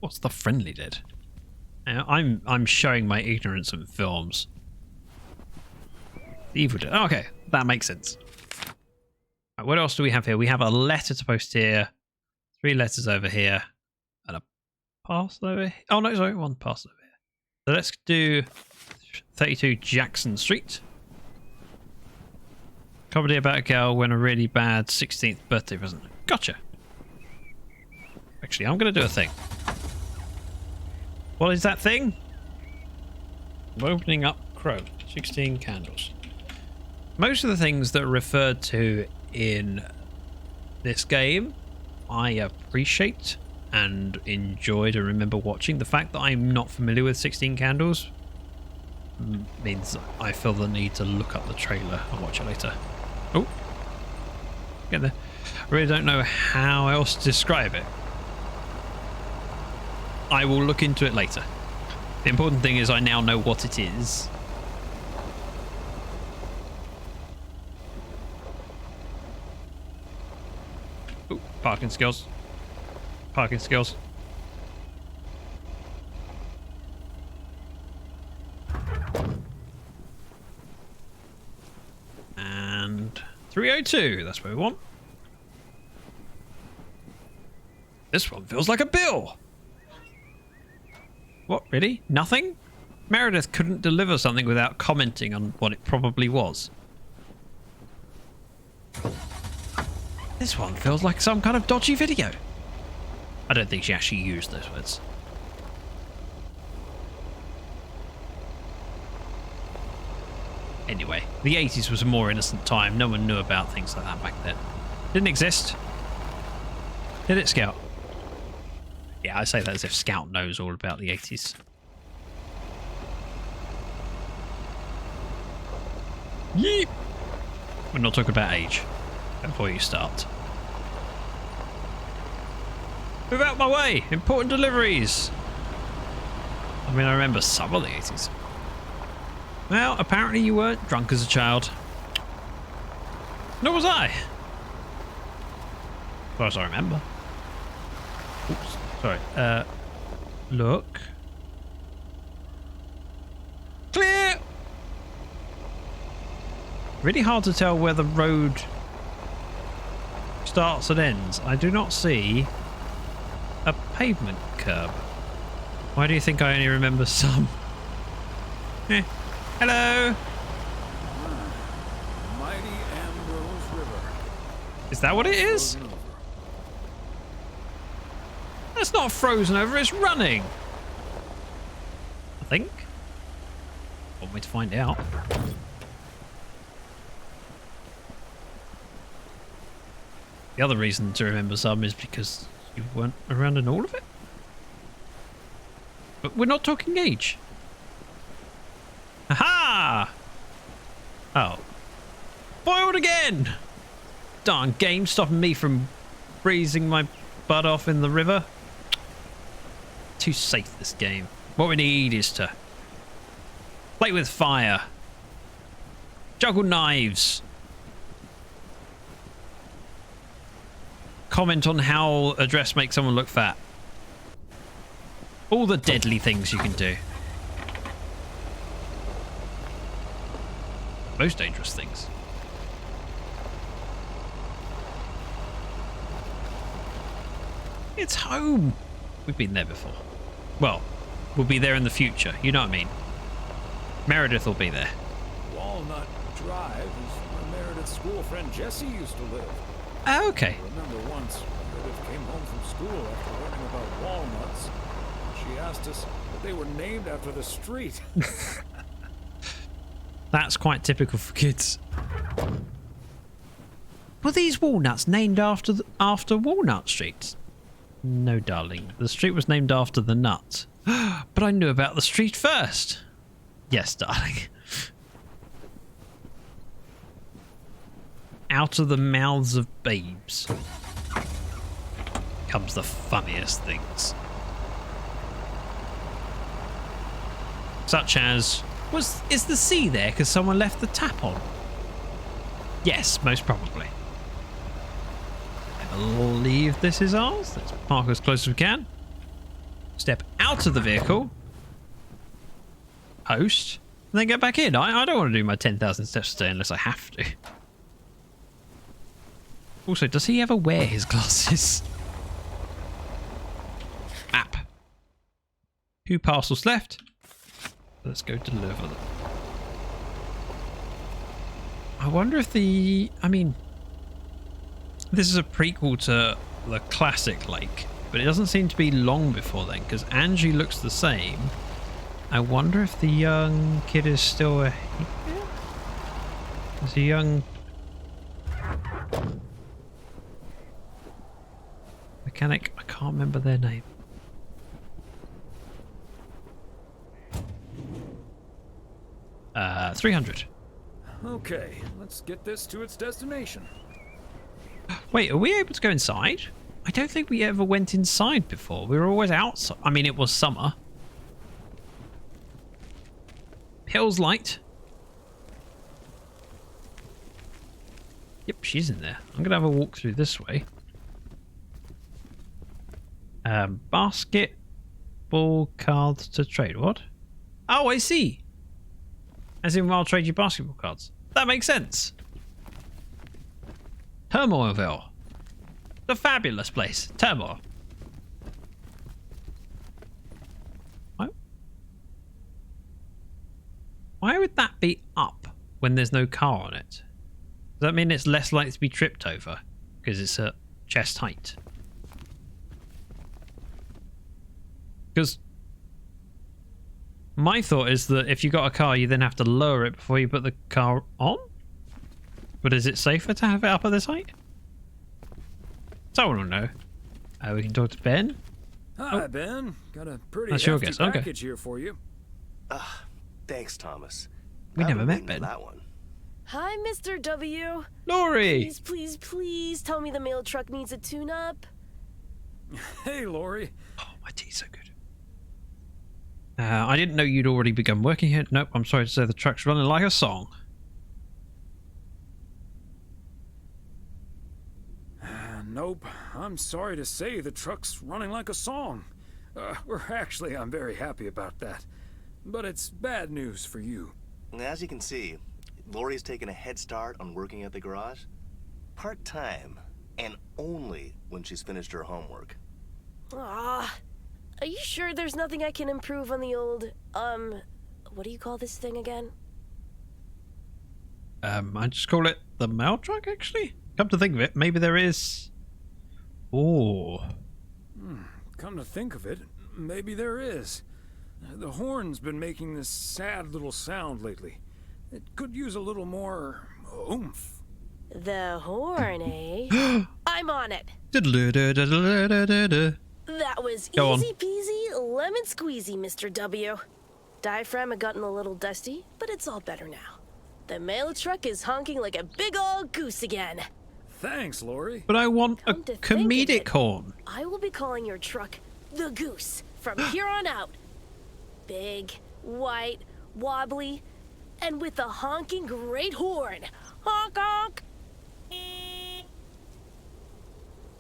What's The Friendly Dead? I'm showing my ignorance in films. The Evil Dead. Oh, okay, that makes sense. Right, what else do we have here? We have a letter to post here. 3 letters over here. And a parcel over here. Oh, no, sorry, 1 parcel over here. So let's do 32 Jackson Street. Comedy about a girl when a really bad 16th birthday present. Gotcha. Actually, I'm going to do a thing. What is that thing? I'm opening up Chrome. 16 candles. Most of the things that are referred to in this game, I appreciate and enjoyed and remember watching. The fact that I'm not familiar with 16 candles means I feel the need to look up the trailer and watch it later. Oh, get there. I really don't know how else to describe it. I will look into it later. The important thing is I now know what it is. Ooh, parking skills. Parking skills. And 302, that's what we want. This one feels like a bill. What, really? Nothing? Meredith couldn't deliver something without commenting on what it probably was. This one feels like some kind of dodgy video. I don't think she actually used those words. Anyway, the 80s was a more innocent time. No one knew about things like that back then. Didn't exist. Did it, Scout? Yeah, I say that as if Scout knows all about the 80s. Yeep. We're not talking about age before you start. Move out my way! Important deliveries! I mean, I remember some of the 80s. Well, apparently you weren't drunk as a child. Nor was I. As far as I remember. Oops. Sorry. Look. Clear! Really hard to tell where the road starts and ends. I do not see a pavement curb. Why do you think I only remember some? Eh. Hello! Mighty Ambrose River. Is that what it is? That's not frozen over, it's running. I think. Want me to find out. The other reason to remember some is because you weren't around in all of it. But we're not talking age. Aha! Oh. Foiled again! Darn game stopping me from freezing my butt off in the river. Too safe, this game. What we need is to play with fire. Juggle knives. Comment on how a dress makes someone look fat. All the deadly things you can do. Most dangerous things. It's home. We've been there before. Well, we'll be there in the future. You know what I mean. Meredith will be there. Walnut Drive is where Meredith's school friend Jessie used to live. Oh, okay. I remember once Meredith came home from school after learning about walnuts. She asked us if they were named after the street. That's quite typical for kids. Were these walnuts named after Walnut Street? No, darling. The street was named after the nut. But I knew about the street first. Yes, darling. Out of the mouths of babes comes the funniest things. Such as, is the sea there because someone left the tap on? Yes, most probably. I believe this is ours. Let's park as close as we can. Step out of the vehicle. Post. And then get back in. I don't want to do my 10,000 steps today unless I have to. Also, does he ever wear his glasses? Map. 2 parcels left. Let's go deliver them. I wonder if the... I mean, this is a prequel to the classic lake, but it doesn't seem to be long before then, because Angie looks the same. I wonder if the young kid is still a... Is a young... mechanic? I can't remember their name. Uh, 300. Okay, let's get this to its destination. Wait, are we able to go inside? I don't think we ever went inside before. We were always outside. I mean, it was summer. Hills light. Yep, she's in there. I'm going to have a walk through this way. Basketball cards to trade. What? Oh, I see. As in, I'll trade you basketball cards. That makes sense. Turmoilville. The fabulous place. Turmoil. What? Why would that be up when there's no car on it? Does that mean it's less likely to be tripped over? Because it's at chest height. Because my thought is that if you got a car, you then have to lower it before you put the car on? But is it safer to have it up at this height? Someone will know. We can talk to Ben. Hi, Ben. Got a pretty That's your hefty guess. Okay. package here for you. Thanks, Thomas. We I've never been met waiting for Ben. that one. Hi, Mr. W. Laurie! Please, please, please tell me the mail truck needs a tune-up. Hey, Lori. Oh, my tea's so good. I didn't know you'd already begun working here. Nope, I'm sorry to say the truck's running like a song. Nope. I'm sorry to say the truck's running like a song. I'm very happy about that. But it's bad news for you. As you can see, Lori's taken a head start on working at the garage. Part-time, and only when she's finished her homework. Ah, are you sure there's nothing I can improve on the old, what do you call this thing again? I just call it the mail truck, actually. Come to think of it, maybe there is... Oh. Come to think of it, maybe there is. The horn's been making this sad little sound lately. It could use a little more oomph. The horn, eh? I'm on it. That was Go on. easy peasy, lemon squeezy, Mr. W. Diaphragm had gotten a little dusty, but it's all better now. The mail truck is honking like a big old goose again. Thanks, Lori. But I want a Come to think of comedic it, horn. I will be calling your truck the Goose from here on out. Big, white, wobbly, and with a honking great horn. Honk honk!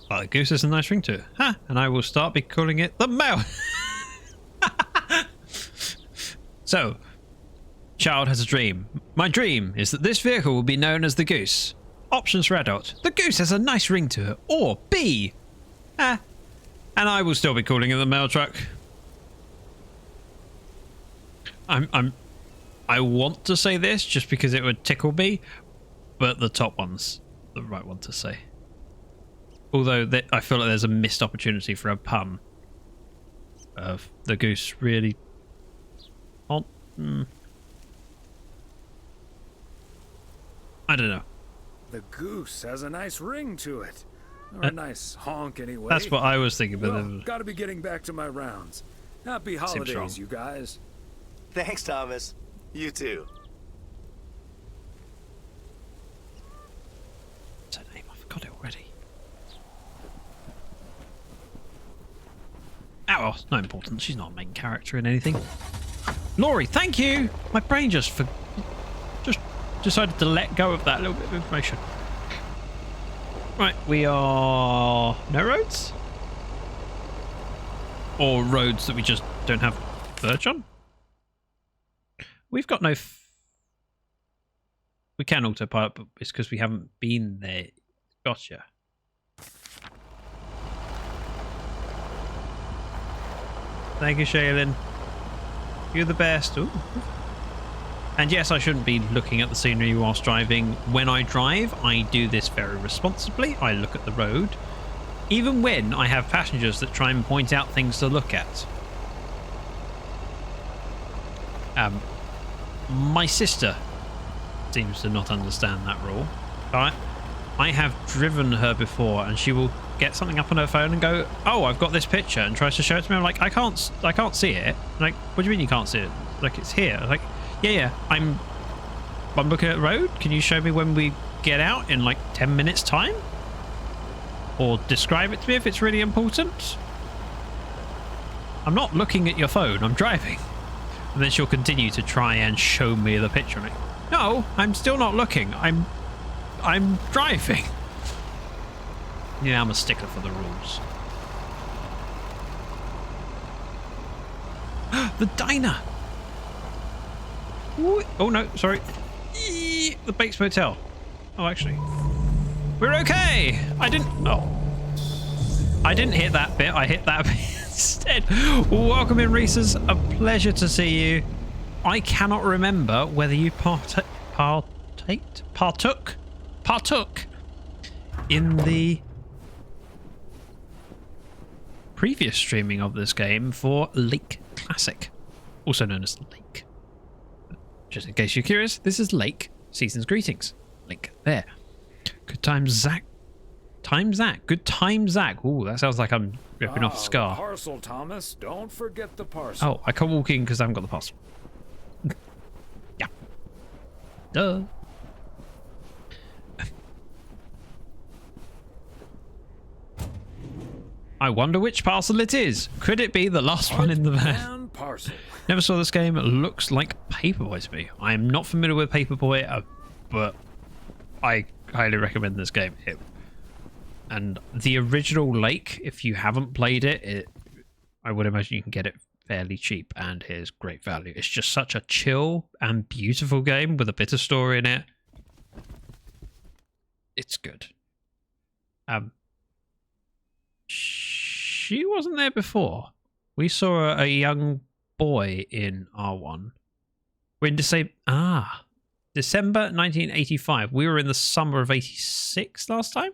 Well, the goose has a nice ring to it. Huh? And I will start by calling it the mail. So, child has a dream. My dream is that this vehicle will be known as the Goose. Options for adult. The Goose has a nice ring to it. Or B. And I will still be calling it the mail truck. I want to say this just because it would tickle me, but the top one's the right one to say. Although I feel like there's a missed opportunity for a pun of the goose really. I don't know. The Goose has a nice ring to it. Or a nice honk, anyway. That's what I was thinking. But Well, gotta be getting back to my rounds. Happy wrong. holidays, you guys. Thanks, Thomas. You too. what's her name? I forgot it already. Oh, well, it's not important. She's not a main character in anything. Laurie, thank you. My brain just decided to let go of that little bit of information. Right, we are no roads, or roads that we just don't have verge on. We've got no. We can autopilot, but it's because we haven't been there. Gotcha. Thank you, Shaylin. You're the best. Ooh. And yes, I shouldn't be looking at the scenery whilst driving. When I drive, I do this very responsibly. I look at the road, even when I have passengers that try and point out things to look at. My sister seems to not understand that rule. But I have driven her before, and she will get something up on her phone and go, "Oh, I've got this picture," and tries to show it to me. I'm like, I can't see it. Like, what do you mean you can't see it? Like, it's here. Like, yeah, I'm looking at the road. Can you show me when we get out in like 10 minutes time? Or describe it to me if it's really important. I'm not looking at your phone, I'm driving. And then she'll continue to try and show me the picture. I'm like, no, I'm still not looking. I'm driving. Yeah, I'm a stickler for the rules. The diner. Ooh, oh no, sorry. The Bates Motel. Oh, actually, we're okay. I didn't hit that bit. I hit that bit instead. Welcome in, Reese's. A pleasure to see you. I cannot remember whether you partook in the previous streaming of this game for Lake Classic, also known as Lake. Just in case you're curious, this is Lake. Season's greetings. Link there. Good times, Zach. Good time, Zach. Ooh, that sounds like I'm ripping off Scar. Parcel, Thomas. Don't forget the parcel. Oh, I can't walk in because I haven't got the parcel. Yeah. Duh. I wonder which parcel it is. Could it be the last one in the van? Parcel. Never saw this game. It looks like Paperboy to me. I am not familiar with Paperboy, but I highly recommend this game. And the original Lake, if you haven't played it, I would imagine you can get it fairly cheap, and it is great value. It's just such a chill and beautiful game with a bit of story in it. It's good. She wasn't there before. We saw a young boy in R1. We're in December 1985. We were in the summer of 86 last time.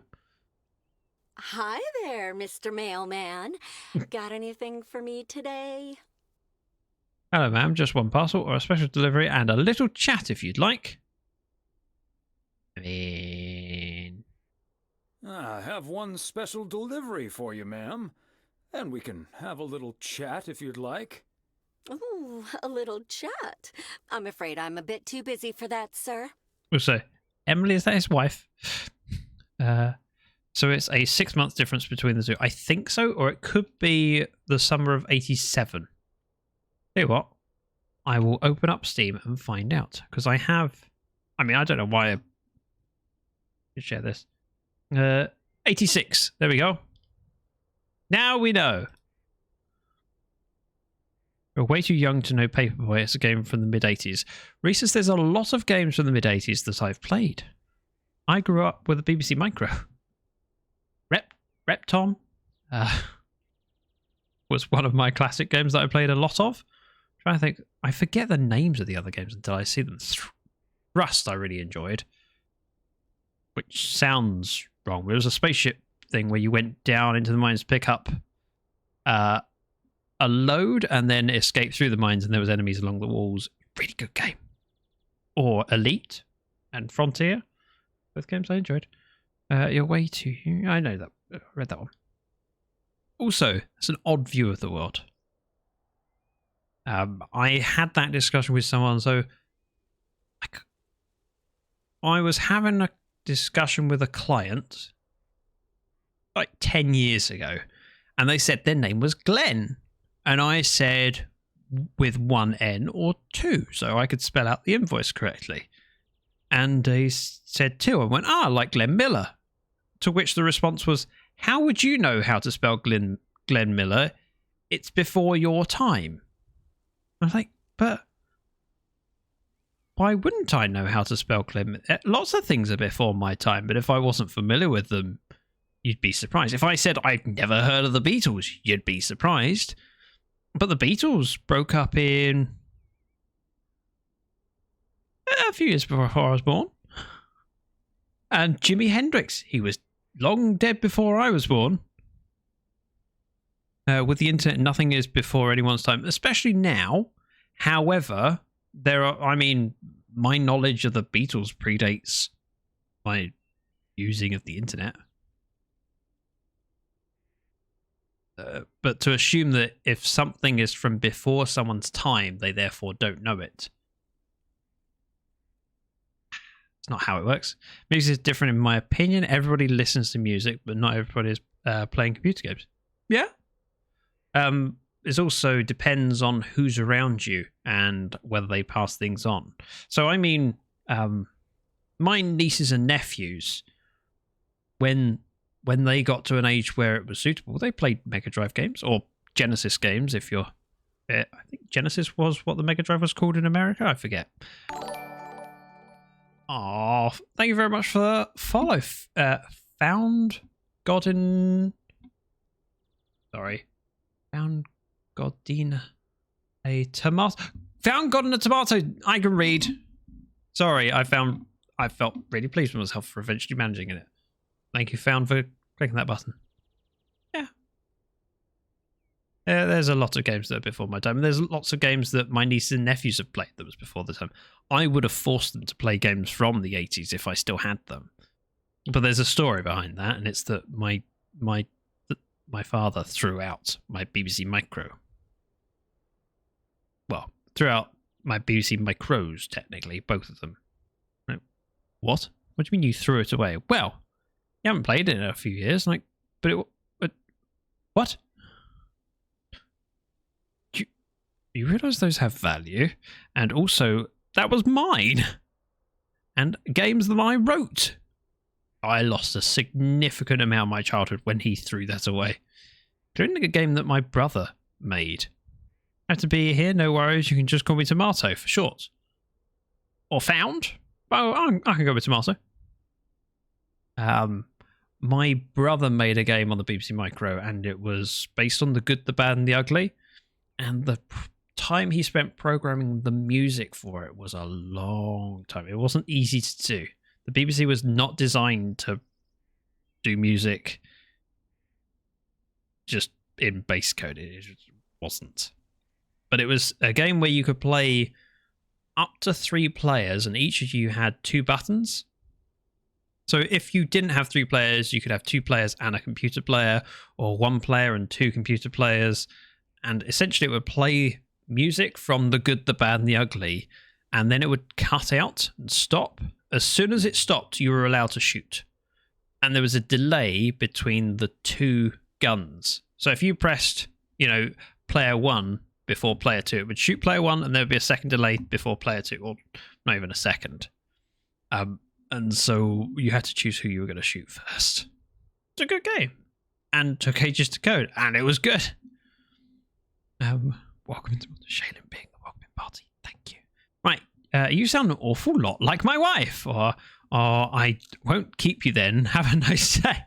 Hi there, Mr. Mailman. Got anything for me today? Hello, ma'am. Just one parcel or a special delivery and a little chat if you'd like. I have one special delivery for you, ma'am. And we can have a little chat if you'd like. Ooh, a little chat. I'm afraid I'm a bit too busy for that, sir. We'll say, Emily, is that his wife? So it's a 6 month difference between the two. I think so, or it could be the summer of 87. Tell you what, I will open up Steam and find out. Because I don't know why I should share this. 86. There we go. Now we know. We're way too young to know Paperboy. It's a game from the mid-80s. Reese says there's a lot of games from the mid-80s that I've played. I grew up with a BBC Micro. Reptom was one of my classic games that I played a lot of. I'm trying to think. I forget the names of the other games until I see them. Rust I really enjoyed. Which sounds wrong. But it was a spaceship thing where you went down into the mines to pick up a load and then escape through the mines, and there was enemies along the walls. Really good game. Or Elite and Frontier. Both games I enjoyed. You're way too... I know that. I read that one. Also, it's an odd view of the world. I had that discussion with someone, so... I was having a discussion with a client like 10 years ago, and they said their name was Glenn. And I said with one N or two, so I could spell out the invoice correctly. And they said two. I went, like Glenn Miller. To which the response was, how would you know how to spell Glenn Miller? It's before your time. I was like, but why wouldn't I know how to spell Glenn? Lots of things are before my time, but if I wasn't familiar with them, you'd be surprised. If I said I'd never heard of the Beatles, you'd be surprised. But the Beatles broke up in a few years before I was born. And Jimi Hendrix, he was long dead before I was born. With the internet, nothing is before anyone's time, especially now. However, my knowledge of the Beatles predates my using of the internet. But to assume that if something is from before someone's time, they therefore don't know it. It's not how it works. Music is different in my opinion. Everybody listens to music, but not everybody is playing computer games. Yeah. It also depends on who's around you and whether they pass things on. So, I mean, my nieces and nephews, when they got to an age where it was suitable, they played Mega Drive games or Genesis games. If you're, I think Genesis was what the Mega Drive was called in America. I forget. Oh, thank you very much for the follow. Found Godin. Sorry. Found Godin a tomato. Found God in a tomato. I can read. Sorry, I felt really pleased with myself for eventually managing it. Thank you, Found, for clicking that button. Yeah. There's a lot of games that are before my time. There's lots of games that my nieces and nephews have played that was before the time. I would have forced them to play games from the 80s if I still had them. But there's a story behind that, and it's that my father threw out my BBC Micro. Well, threw out my BBC Micros, technically, both of them. What? What do you mean you threw it away? Well, you haven't played it in a few years. What? You realise those have value, and also, that was mine! And games that I wrote. I lost a significant amount of my childhood when he threw that away. Including a game that my brother made. Have to be here, no worries, you can just call me Tomato for short. Or Found. Oh, I can go with Tomato. My brother made a game on the BBC Micro, and it was based on The Good, the Bad, and the Ugly. And the time he spent programming the music for it was a long time. It wasn't easy to do. The BBC was not designed to do music just in base code. It just wasn't. But it was a game where you could play up to 3 players, and each of you had 2 buttons. So if you didn't have 3 players, you could have 2 players and a computer player, or 1 player and 2 computer players. And essentially it would play music from The Good, the Bad, and the Ugly, and then it would cut out and stop. As soon as it stopped, you were allowed to shoot. And there was a delay between the 2 guns. So if you pressed, player 1 before player 2, it would shoot player 1, and there would be a second delay before player 2, or not even a second. And so you had to choose who you were going to shoot first. It's a good game. And took ages to code, and it was good. Welcome to Shaylin being the welcoming party. Thank you. Right, you sound an awful lot like my wife, or I won't keep you then. Have a nice day.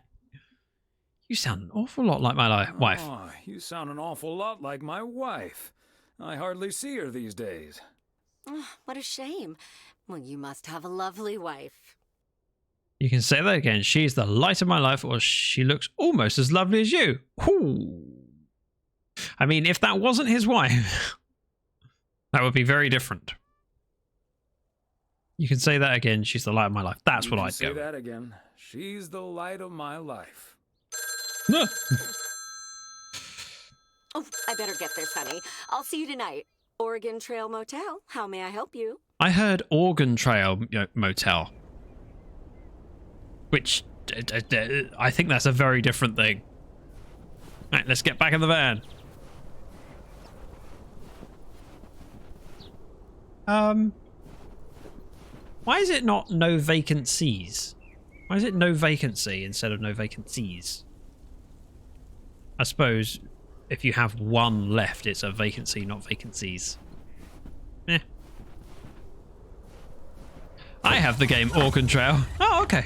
You sound an awful lot like my wife. Oh, you sound an awful lot like my wife. I hardly see her these days. Oh, what a shame. Well, you must have a lovely wife. You can say that again. She's the light of my life, or she looks almost as lovely as you. Ooh. I mean, if that wasn't his wife, that would be very different. You can say that again. She's the light of my life. That's what I'd go. Say that again. She's the light of my life. No. Oh, I better get this, honey. I'll see you tonight. Oregon Trail Motel. How may I help you? I heard Oregon Trail Motel, which I think that's a very different thing. All right, let's get back in the van. Why is it not no vacancies? Why is it no vacancy instead of no vacancies? I suppose if you have 1 left, it's a vacancy, not vacancies. Eh. I have the game Oregon Trail. Oh, okay.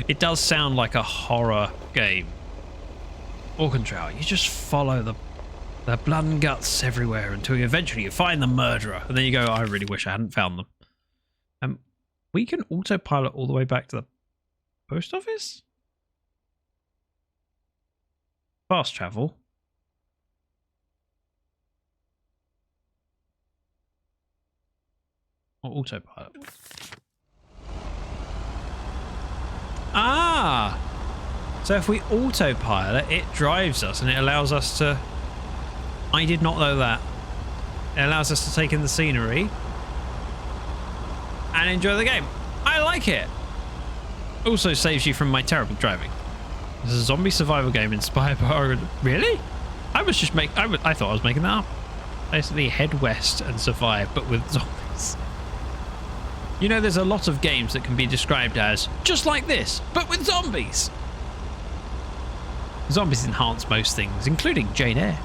It does sound like a horror game. Oregon Trail. You just follow the blood and guts everywhere until eventually you find the murderer. And then you go, I really wish I hadn't found them. We can autopilot all the way back to the post office? Fast travel. Or autopilot. Ah! So if we autopilot, it drives us and it allows us to... I did not know that. It allows us to take in the scenery and enjoy the game. I like it. Also saves you from my terrible driving. This is a zombie survival game inspired by... Really? I was just I thought I was making that up. Basically head west and survive, but with zombies. You know, there's a lot of games that can be described as just like this, but with zombies. Zombies enhance most things, including Jane Eyre.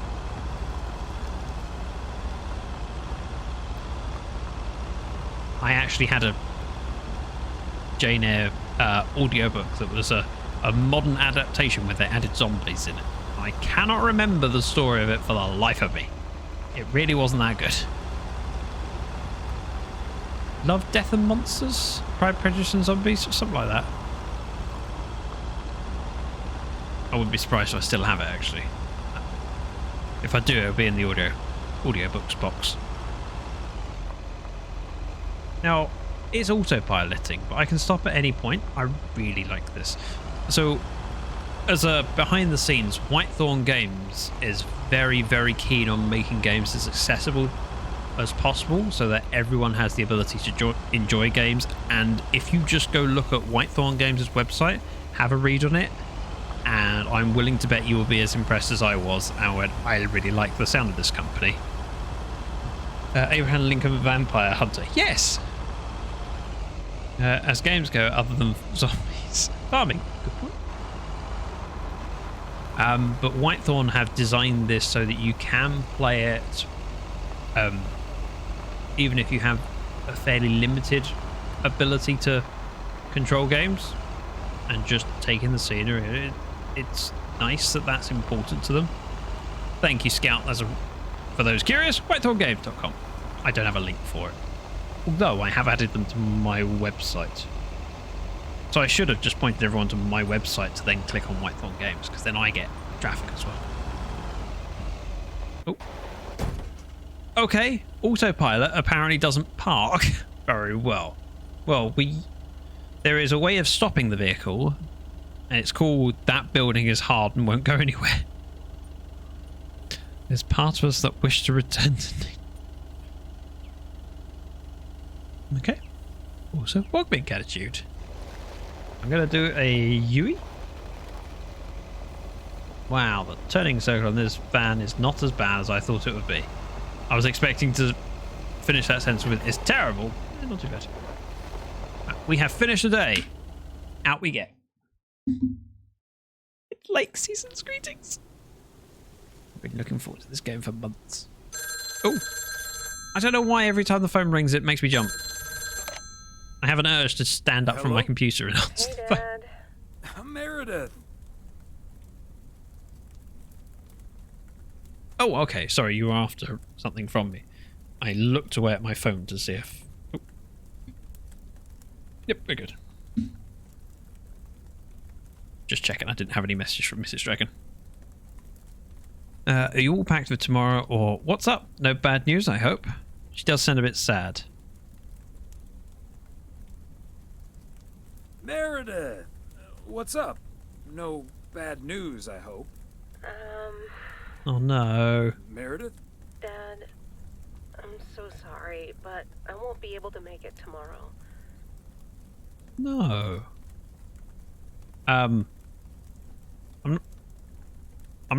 I actually had a Jane Eyre audiobook that was a modern adaptation where they added zombies in it. I cannot remember the story of it for the life of me. It really wasn't that good. Love, Death and Monsters? Pride, Prejudice and Zombies? Something like that. I wouldn't be surprised if I still have it, actually. If I do, it'll be in the audiobooks box. Now, it's autopiloting, but I can stop at any point. I really like this. So, as a behind the scenes, Whitethorn Games is very, very keen on making games as accessible as possible so that everyone has the ability to enjoy games. And if you just go look at Whitethorn Games' website, have a read on it, and I'm willing to bet you will be as impressed as I was. And I really like the sound of this company. Abraham Lincoln Vampire Hunter. Yes! As games go, other than zombies. Farming. Good point. But Whitethorn have designed this so that you can play it even if you have a fairly limited ability to control games and just take in the scenery. It's nice that that's important to them. Thank you, Scout. For those curious, whitethorngames.com. I don't have a link for it, although I have added them to my website. So I should have just pointed everyone to my website to then click on Whitethorn Games, because then I get traffic as well. Oh. Okay, autopilot apparently doesn't park very well. Well, there is a way of stopping the vehicle, and it's called "That building is hard and won't go anywhere." There's part of us that wish to return to... Okay. Also, Wogmink attitude. I'm going to do a Yui. Wow, the turning circle on this van is not as bad as I thought it would be. I was expecting to finish that sentence with, "It's terrible." Not too bad. We have finished the day. Out we get. It's lake season's greetings. I've been looking forward to this game for months. Oh, I don't know why every time the phone rings it makes me jump. I have an urge to stand up from my computer and answer the phone. Dad. Meredith. Oh, okay. Sorry, you were after something from me. I looked away at my phone to see if... Oh. Yep, we're good. Just checking I didn't have any message from Mrs. Dragon. Are you all packed for tomorrow, or what's up? No bad news, I hope. She does sound a bit sad. Meredith! What's up? No bad news, I hope. Oh no. Meredith? Dad, I'm so sorry, but I won't be able to make it tomorrow. No. I'm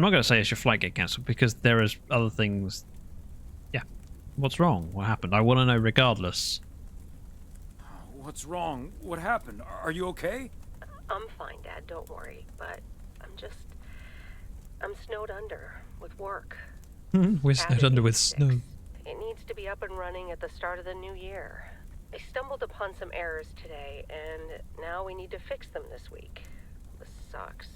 not going to say it's your flight get cancelled because there is other things. Yeah. What's wrong? What happened? I want to know regardless. What's wrong? What happened? Are you okay? I'm fine, Dad, don't worry, but I'm snowed under with work. We're snowed under with snow. It needs to be up and running at the start of the new year. I stumbled upon some errors today, and now we need to fix them this week. This sucks.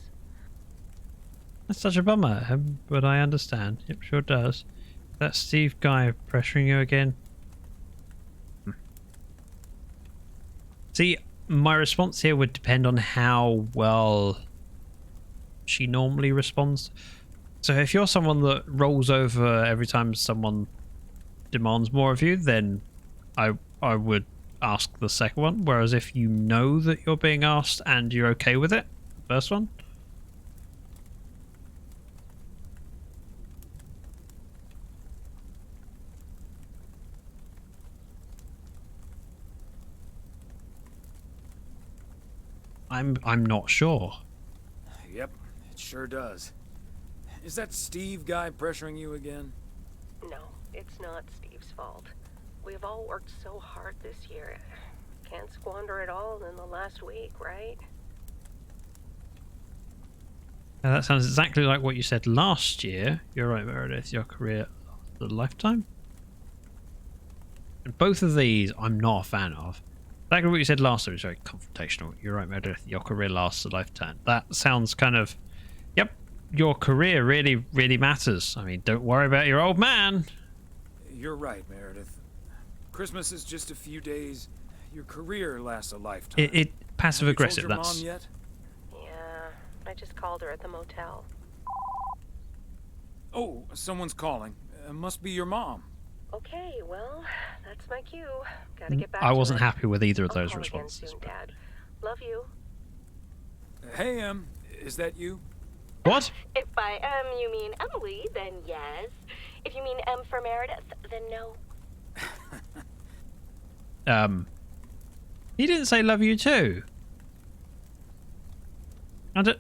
That's such a bummer, but I understand. It sure does. That Steve guy pressuring you again? See, my response here would depend on how well she normally responds. So if you're someone that rolls over every time someone demands more of you, then I would ask the second one. Whereas if you know that you're being asked and you're okay with it, the first one. I'm not sure. Yep, it sure does. Is that Steve guy pressuring you again? No, it's not Steve's fault. We've all worked so hard this year. Can't squander it all in the last week, right? Now, that sounds exactly like what you said last year. You're right, Meredith. Your career the lifetime. And both of these I'm not a fan of. Exactly what you said last time is very confrontational. You're right, Meredith. Your career lasts a lifetime. That sounds kind of, yep, your career really, really matters. I mean, don't worry about your old man. You're right, Meredith. Christmas is just a few days. Your career lasts a lifetime. It passive aggressive. Have you told That's. your mom yet? Yeah, I just called her at the motel. Oh, someone's calling. Must be your mom. Okay, well, that's my cue. Gotta get back I to wasn't it. happy with either of I'll those call again responses. soon, Dad. Love you. Hey, is that you? What? If by M you mean Emily, then yes. If you mean M for Meredith, then no. He didn't say love you too. And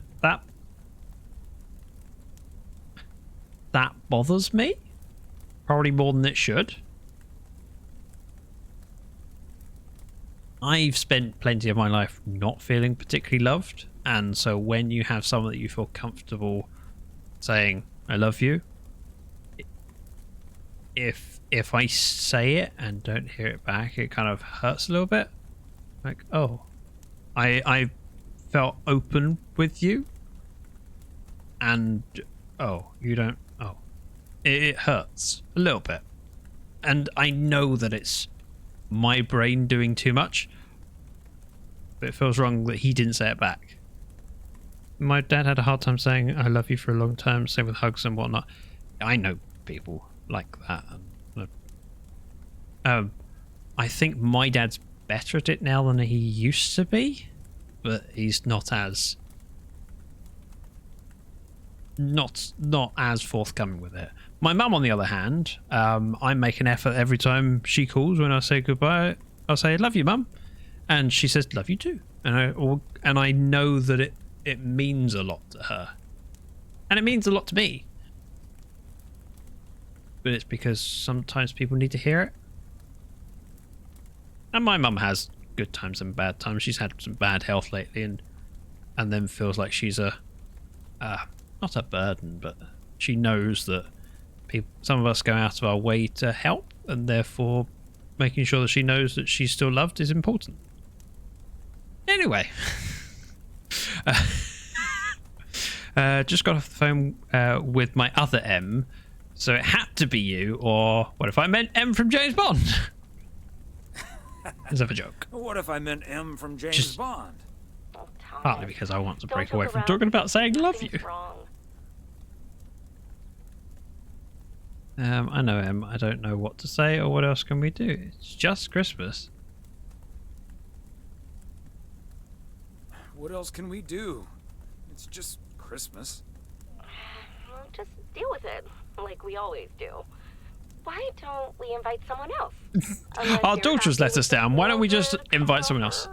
that bothers me. Probably more than it should. I've spent plenty of my life not feeling particularly loved, and so when you have someone that you feel comfortable saying I love you, if I say it and don't hear it back, it kind of hurts a little bit. Like, oh, I felt open with you, and oh, you don't. Oh, it hurts a little bit, and I know that it's my brain doing too much, but it feels wrong that he didn't say it back. My dad had a hard time saying I love you for a long time, same with hugs and whatnot. I know people like that. I think my dad's better at it now than he used to be, but he's not as forthcoming with it. My mum, on the other hand, I make an effort every time she calls. When I say goodbye, I'll say love you, mum, and she says love you too, and I know that it means a lot to her, and it means a lot to me, but it's because sometimes people need to hear it. And my mum has good times and bad times. She's had some bad health lately, and then feels like she's not a burden, but she knows that some of us go out of our way to help, and therefore making sure that she knows that she's still loved is important. Anyway, just got off the phone with my other M, so it had to be you, or what if I meant M from James Bond? Is that a joke? What if I meant M from James Bond? Oh, Thomas. Partly because I want to Don't break joke away from around. talking about saying love you. Nothing's wrong. I know, Em. I don't know what to say, or what else can we do? It's just Christmas. What else can we do? It's just Christmas. Well, just deal with it, like we always do. Why don't we invite someone else? Our daughters let us down. Why don't we just invite someone else?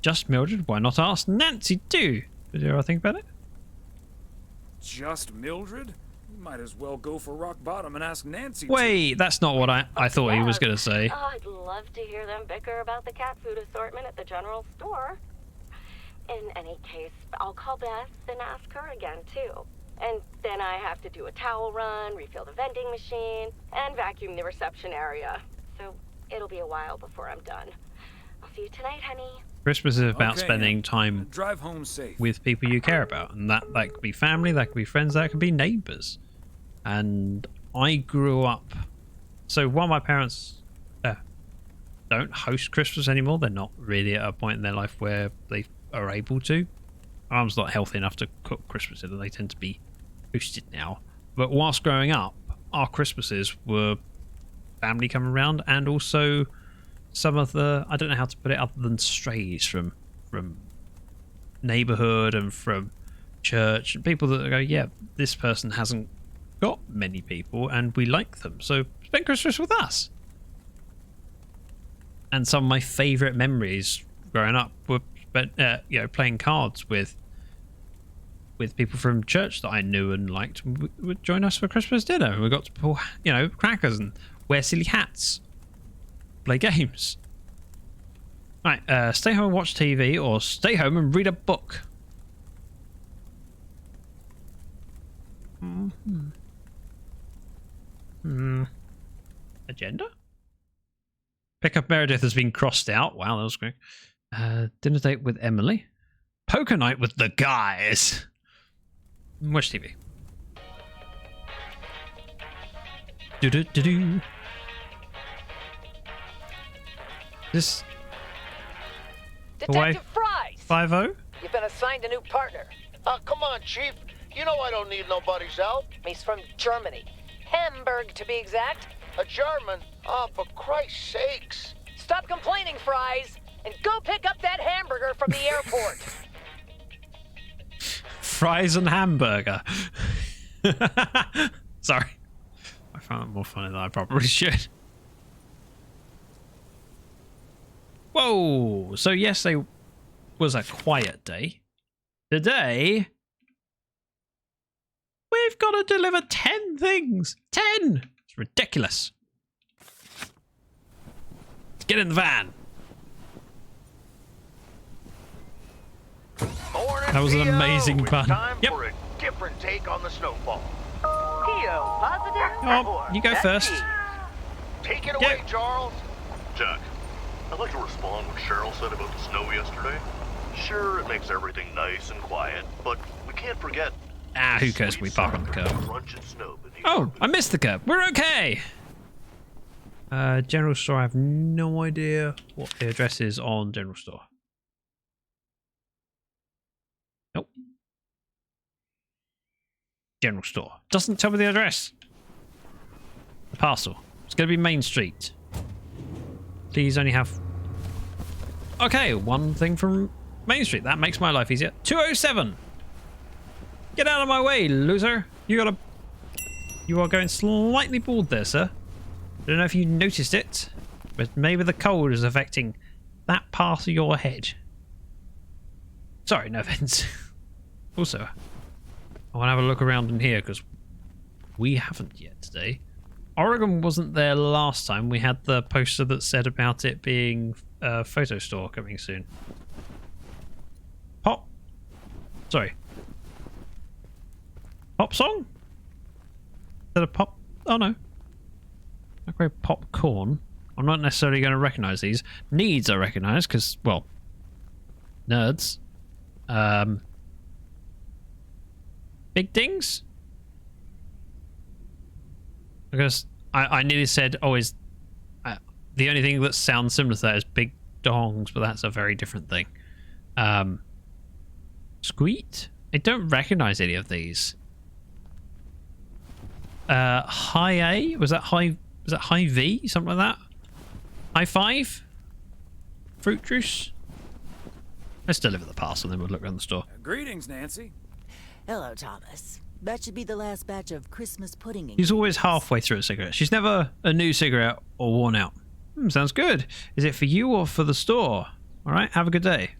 Just Mildred? Why not ask Nancy too? Did you ever think about it? Just Mildred? You might as well go for rock bottom and ask Nancy. Wait, that's not what I thought he was going to say. Oh, I'd love to hear them bicker about the cat food assortment at the general store. In any case, I'll call Beth and ask her again, too. And then I have to do a towel run, refill the vending machine, and vacuum the reception area. So it'll be a while before I'm done. I'll see you tonight, honey. Christmas is about Okay, spending time drive home safe. with people you care about, and that could be family, that could be friends, that could be neighbours. And I grew up, so while my parents don't host Christmas anymore. They're not really at a point in their life where they are able to. My mum's not healthy enough to cook Christmas dinner. They tend to be hosted now. But whilst growing up, our Christmases were family coming around, and also some of the, I don't know how to put it other than strays from neighborhood and from church, and people that go, yeah, this person hasn't got many people and we like them, so spend Christmas with us. And some of my favorite memories growing up were playing cards with people from church that I knew and liked, would join us for Christmas dinner. We got to pull, crackers and wear silly hats, play games. Right, stay home and watch TV, or stay home and read a book. Agenda? Pick up Meredith has been crossed out. Wow, that was quick. Dinner date with Emily. Poker night with the guys. Watch TV. Do. This. Detective Fries! 5-0? You've been assigned a new partner. Come on, Chief. You know I don't need nobody's help. He's from Germany. Hamburg, to be exact. A German? Oh, for Christ's sakes. Stop complaining, Fries, and go pick up that hamburger from the airport. Fries and hamburger. Sorry. I found it more funny than I probably should. Whoa! So yesterday was a quiet day. Today, we've got to deliver 10 things. 10! It's ridiculous. Let's get in the van. Morning, That was an Theo. amazing It's pun. Time Yep. for a different take on the snowfall. Theo, positive? Oh, you go first. Take it away, Yep. Charles. Jack, I'd like to respond what Cheryl said about the snow yesterday. Sure, it makes everything nice and quiet, but we can't forget. Who cares? We park on the curb. Crunch and snow beneath Oh, I missed the curb. We're okay. General store. I have no idea what the address is on general store. Nope. General store. Doesn't tell me the address. The parcel. It's going to be Main Street. Please only have... Okay, one thing from Main Street. That makes my life easier. 207. Get out of my way, loser. You are going slightly bald there, sir. I don't know if you noticed it, but maybe the cold is affecting that part of your head. Sorry, no offense. Also, I want to have a look around in here because we haven't yet today. Oregon wasn't there last time. We had the poster that said about it being a photo store coming soon. Pop. Sorry. Pop song? Is that a pop? Oh no. Okay, popcorn. I'm not necessarily going to recognize these. Needs I recognize because, well, nerds. Big Dings? Because I nearly said, the only thing that sounds similar to that is Big Dongs, but that's a very different thing. Squeet? I don't recognize any of these. High A? Was that High V? Something like that? High Five? Fruit juice? Let's deliver the parcel, then we'll look around the store. Greetings, Nancy. Hello, Thomas. That should be the last batch of Christmas pudding. She's always halfway through a cigarette. She's never a new cigarette or worn out. Sounds good. Is it for you or for the store? All right, have a good day.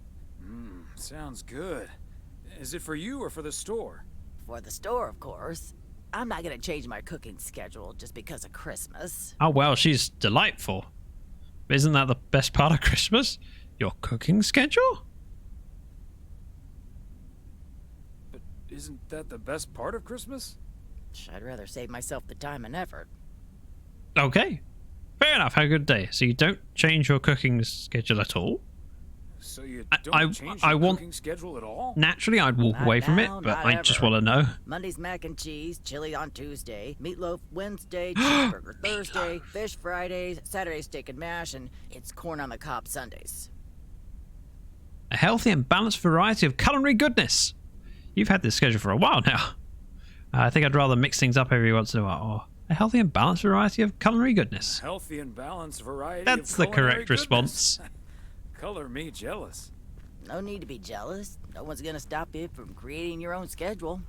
Sounds good. Is it for you or for the store? For the store, of course. I'm not gonna change my cooking schedule just because of Christmas. Oh, well, she's delightful. Isn't that the best part of Christmas? Your cooking schedule? But isn't that the best part of Christmas? I'd rather save myself the time and effort. Okay. Fair enough. Have a good day. So you don't change your cooking schedule at all? So you I don't change your want- cooking schedule at all? Naturally, I'd walk Not away from it, now, but not I just ever. want to know. Monday's mac and cheese, chili on Tuesday, meatloaf Wednesday, cheeseburger Thursday, fish Fridays, Saturday steak and mash, and it's corn on the cob Sundays. A healthy and balanced variety of culinary goodness. You've had this schedule for a while now. I think I'd rather mix things up every once in a while. Or a healthy and balanced variety of culinary goodness. Healthy and balanced variety. That's of the culinary correct goodness. response. Color me jealous. No need to be jealous. No one's gonna stop you from creating your own schedule.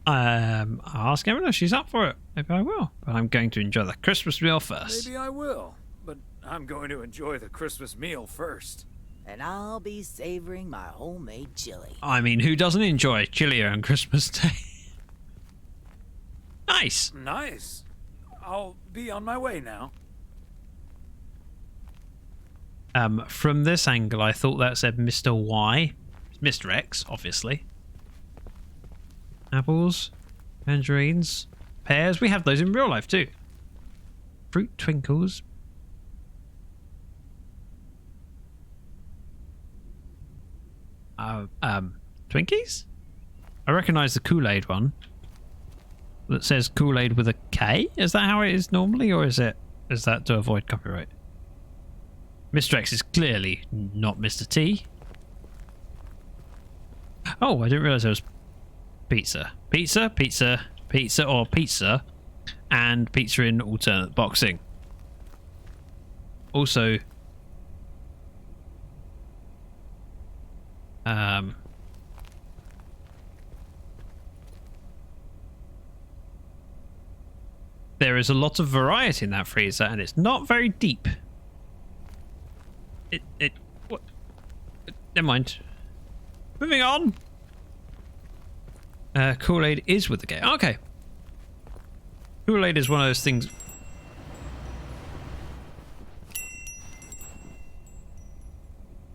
I'll ask Emma if she's up for it. Maybe I will. But I'm going to enjoy the Christmas meal first. Maybe I will, but I'm going to enjoy the Christmas meal first. And I'll be savoring my homemade chili. I mean, who doesn't enjoy chili on Christmas Day? Nice. Nice. I'll be on my way now. From this angle, I thought that said Mr. Y. Mr. X, obviously. Apples, tangerines, pears. We have those in real life too. Fruit twinkles. Twinkies? I recognize the Kool-Aid one. That says Kool-Aid with a K? Is that how it is normally, or is that to avoid copyright? Mr. X is clearly not Mr. T. Oh, I didn't realize there was pizza. Pizza, pizza, pizza, or pizza, and pizza in alternate boxing. Also, there is a lot of variety in that freezer, and it's not very deep. What? Never mind. Moving on. Kool-Aid is with the game. Okay. Kool-Aid is one of those things.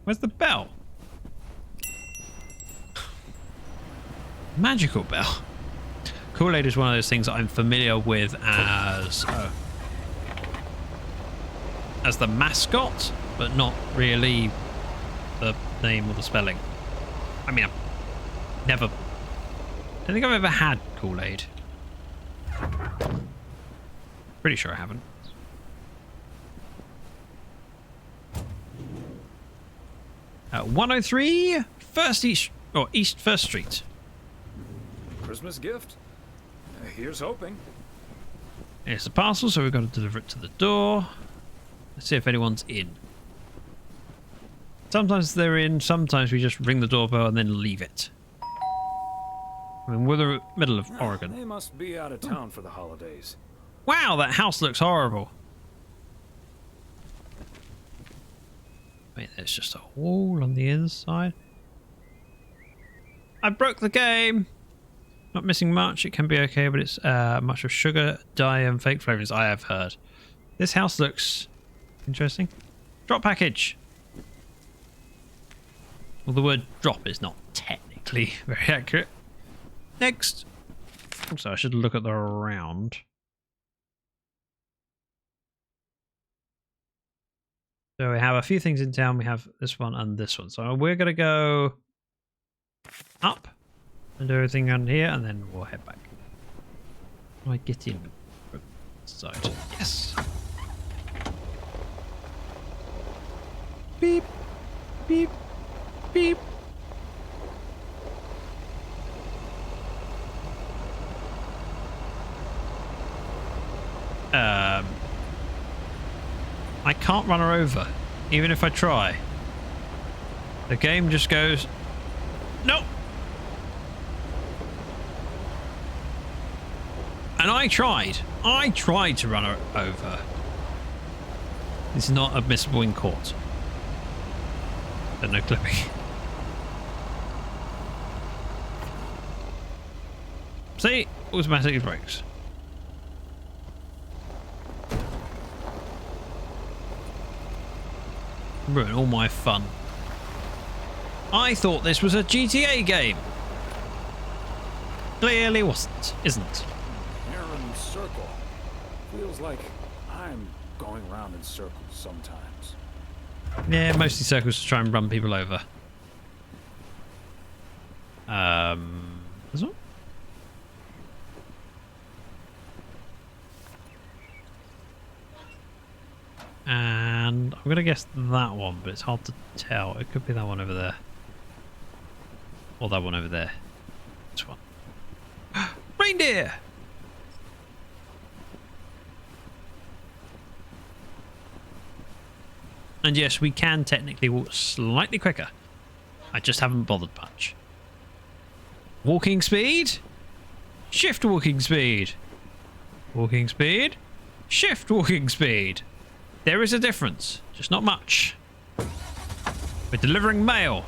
Where's the bell? Magical bell. Kool-Aid is one of those things I'm familiar with as the mascot, but not really the name or the spelling. I mean, I don't think I've ever had Kool-Aid. Pretty sure I haven't. 103 East First Street. Christmas gift? Here's hoping. Here's the parcel, so we've got to deliver it to the door. Let's see if anyone's in. Sometimes they're in, sometimes we just ring the doorbell and then leave it. I mean, we're the middle of Oregon. They must be out of town for the holidays. Wow, that house looks horrible. Wait, there's just a wall on the inside. I broke the game. Not missing much. It can be okay, but it's much of sugar, dye, and fake flavorings. I have heard. This house looks interesting. Drop package. Well, the word drop is not technically very accurate. Next. Also, I should look at the round. So we have a few things in town. We have this one and this one. So we're going to go up and do everything on here, and then we'll head back. How do I get in from this side? Yes. Beep. Beep. Beep. I can't run her over, even if I try. The game just goes, no. And I tried to run her over. It's not admissible in court. But no clipping. See, automatically brakes. Ruin all my fun. I thought this was a GTA game. Clearly wasn't, isn't. Heron Circle. Feels like I'm going round in circles sometimes. Yeah, mostly circles to try and run people over. This one? And I'm going to guess that one, but it's hard to tell. It could be that one over there. Or that one over there. This one. Reindeer! And yes, we can technically walk slightly quicker. I just haven't bothered much. Walking speed. Shift walking speed. Walking speed. Shift walking speed. There is a difference, just not much. We're delivering mail.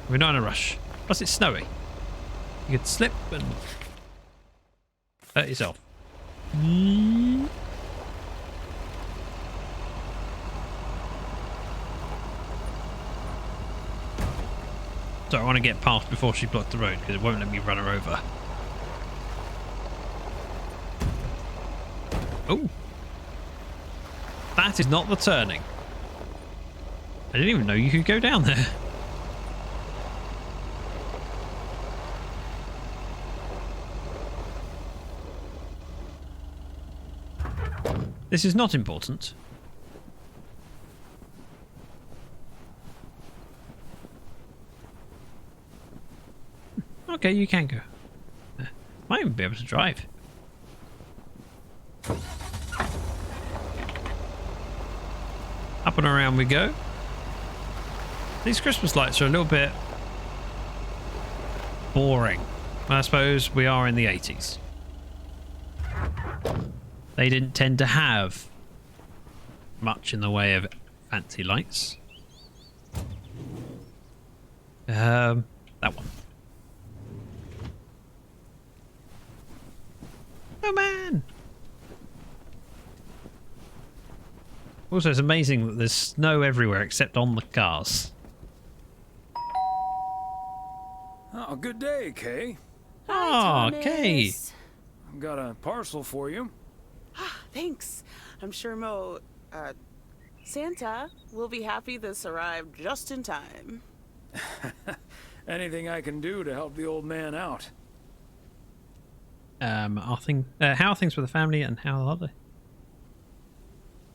We're not in a rush. Plus it's snowy. You could slip and hurt yourself. So I want to get past before she blocked the road because it won't let me run her over. Oh. That is not the turning. I didn't even know you could go down there. This is not important. Okay, you can go. Might even be able to drive. Up and around we go. These Christmas lights are a little bit boring. I suppose we are in the 80s. They didn't tend to have much in the way of fancy lights. That one. Oh man! Also, it's amazing that there's snow everywhere except on the cars. Oh, good day, Kay. Oh, Kay. I've got a parcel for you. Thanks. I'm sure Santa will be happy this arrived just in time. Anything I can do to help the old man out. How are things with the family and how are they?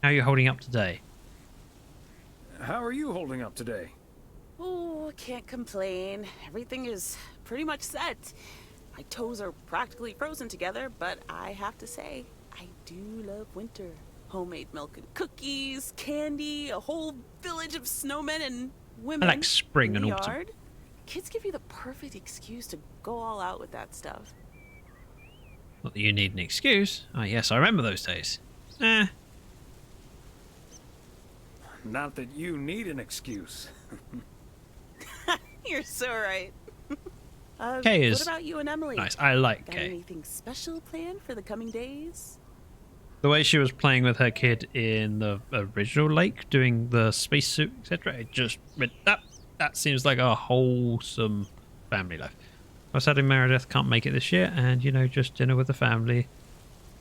How are you holding up today? How are you holding up today? Oh, can't complain. Everything is pretty much set. My toes are practically frozen together, but I have to say, I do love winter. Homemade milk and cookies, candy, a whole village of snowmen and women. I like spring and in the autumn. yard. Kids give you the perfect excuse to go all out with that stuff. Not that you need an excuse. Ah, yes, I remember those days. Not that you need an excuse. You're so right. Kay is what about you and Emily? nice. I like Got Kay. anything special planned for the coming days? The way she was playing with her kid in the original Lake, doing the spacesuit, etc. It just that seems like a wholesome family life. Well, sadly, Meredith can't make it this year, and just dinner with the family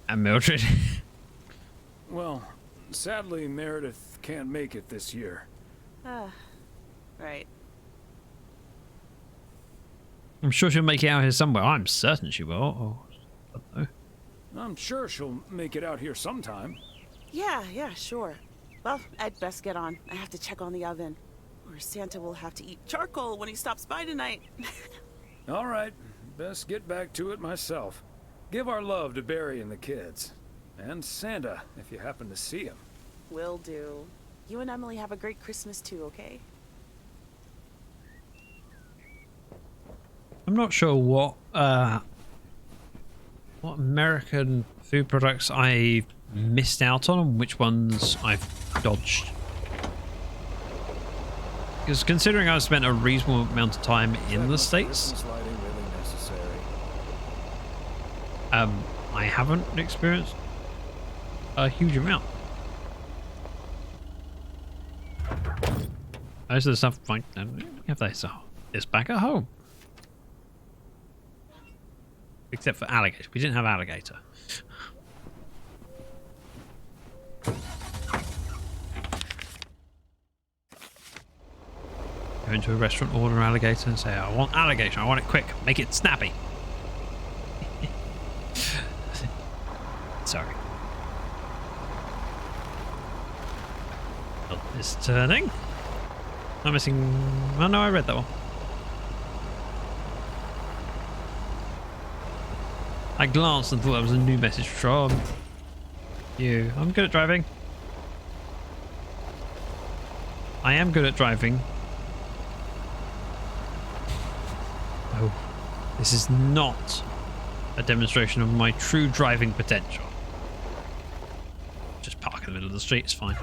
and Mildred. Well, sadly, Meredith can't make it this year. Right. I'm sure she'll make it out here somewhere. I'm certain she will. Oh, I don't know. I'm sure she'll make it out here sometime. Yeah, sure. Well, I'd best get on. I have to check on the oven. Or Santa will have to eat charcoal when he stops by tonight. All right, best get back to it myself. Give our love to Barry and the kids. And Santa, if you happen to see him. Will do. You and Emily have a great Christmas too, okay? I'm not sure what American food products I missed out on and which ones I've dodged. Because considering I've spent a reasonable amount of time in the States, I haven't experienced a huge amount. Most of the stuff, we have this back at home. Except for alligator. We didn't have alligator. Go into a restaurant, order an alligator, and say, I want alligator. I want it quick. Make it snappy. Sorry. Is turning. I'm missing. Oh no, I read that one. I glanced and thought that was a new message from you. I'm good at driving. I am good at driving. Oh, this is not a demonstration of my true driving potential. Just park in the middle of the street, it's fine.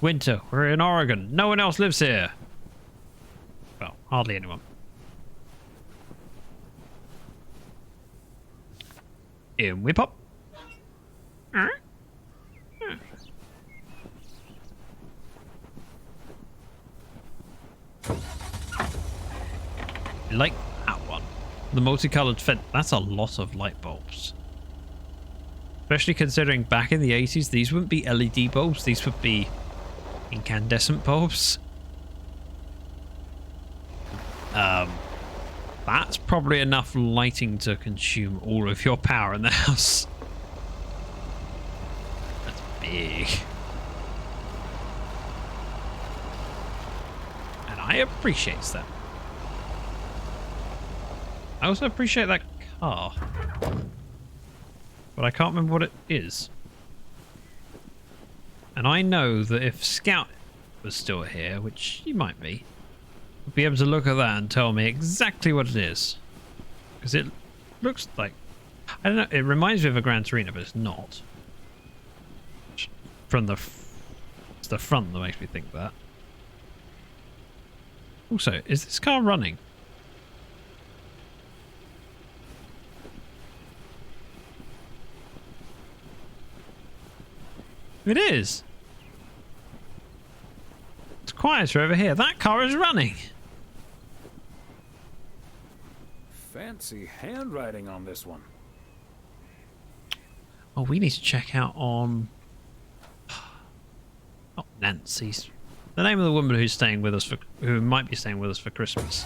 Winter, we're in Oregon. No one else lives here. Well, hardly anyone. In we pop. I like that one. The multicolored fence. That's a lot of light bulbs. Especially considering back in the 80s, these wouldn't be LED bulbs. These would be incandescent bulbs. That's probably enough lighting to consume all of your power in the house. That's big. And I appreciate that. I also appreciate that car. But I can't remember what it is. And I know that if Scout was still here, which he might be, would be able to look at that and tell me exactly what it is. Because it looks like... I don't know, it reminds me of a Gran Torino, but it's not. From the... It's the front that makes me think that. Also, is this car running? It is. It's quieter over here. That car is running. Fancy handwriting on this one. Oh, we need to check out on... Oh, Nancy's. The name of the woman who's staying with us for... Who might be staying with us for Christmas.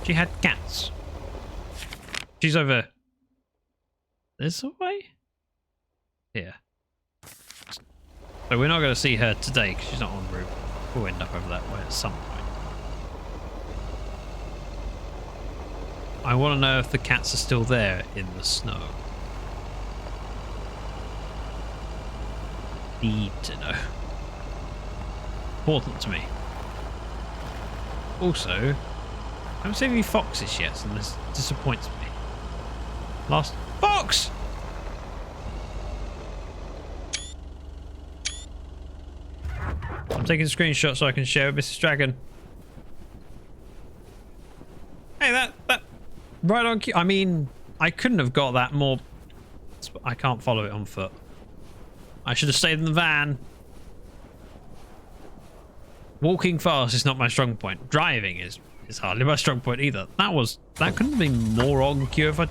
She had cats. She's over... This way? Here. So we're not going to see her today because she's not en route. We'll end up over that way at some point. I want to know if the cats are still there in the snow. Need to know. Important to me. Also, I haven't seen any foxes yet, and this disappoints me. Last fox! I'm taking a screenshot so I can share with Mrs. Dragon. Hey, that right on cue. I mean, I couldn't have got that more. I can't follow it on foot. I should have stayed in the van. Walking fast is not my strong point. Driving is hardly my strong point either. That couldn't have been more on cue if I...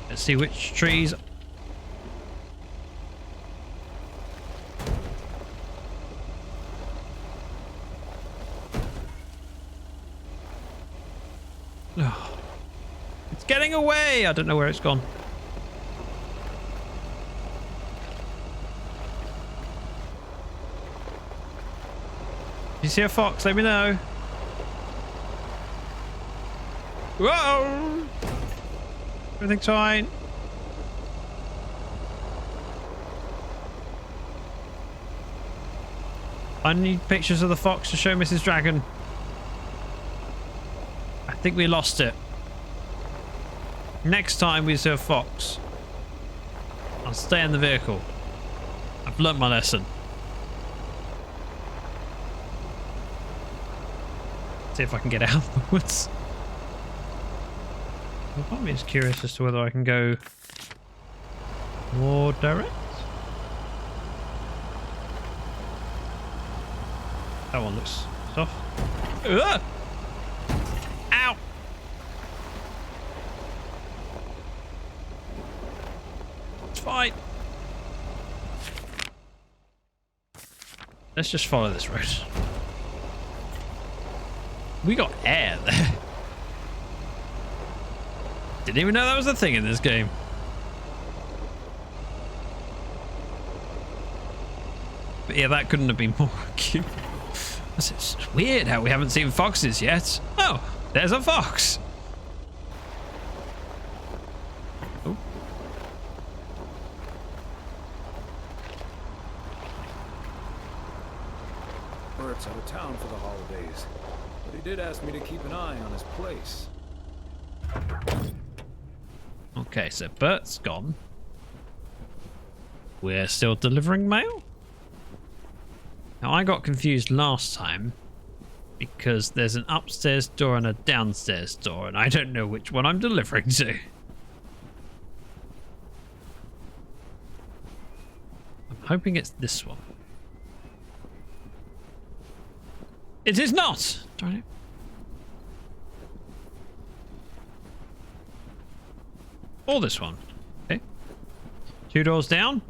Let's see which trees... Oh, it's getting away! I don't know where it's gone. If you see a fox, let me know. Whoa! Everything's fine. I need pictures of the fox to show Mrs. Dragon. I think we lost it. Next time we see a fox, I'll stay in the vehicle. I've learnt my lesson. See if I can get out of the woods. The part of me is curious as to whether I can go more direct. That one looks soft. Ugh! Ow! It's fine. Let's just follow this road. We got air there. Didn't even know that was a thing in this game. But yeah, that couldn't have been more cute. It's weird how we haven't seen foxes yet. Oh, there's a fox. Oh. Bert's out of town for the holidays, but he did ask me to keep an eye on his place. Okay, so Bert's gone. We're still delivering mail? Now, I got confused last time because there's an upstairs door and a downstairs door, and I don't know which one I'm delivering to. I'm hoping it's this one. It is not! Darn it. Or this one. Okay. 2 doors down.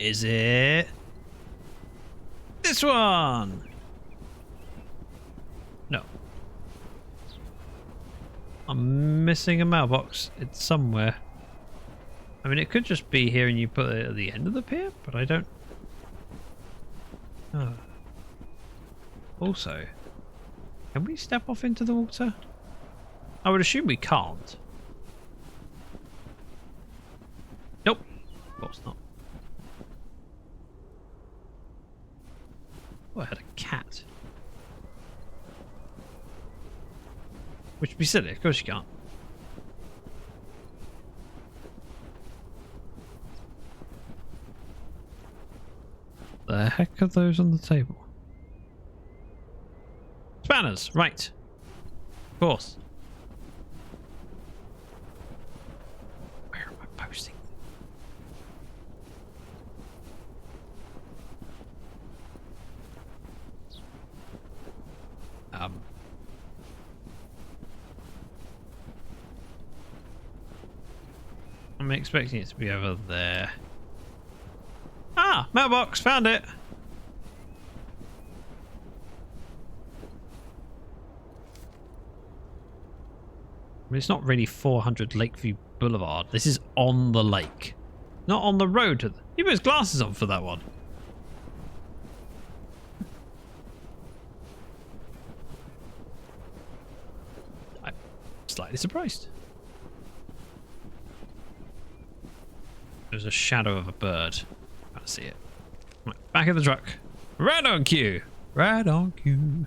Is it this one? No. I'm missing a mailbox. It's somewhere. I mean, it could just be here and you put it at the end of the pier, but I don't... Oh. Also, can we step off into the water? I would assume we can't. Nope. Of course not. Oh, I had a cat. Which would be silly. Of course you can't. The heck are those on the table? Spanners, right. Of course. Where am I posting? I'm expecting it to be over there. Ah, mailbox, found it. I mean, it's not really 400 Lakeview Boulevard. This is on the lake, not on the road. He put his glasses on for that one. I'm slightly surprised. There's a shadow of a bird. I can't see it. Right, back in the truck. Right on cue. Right on cue.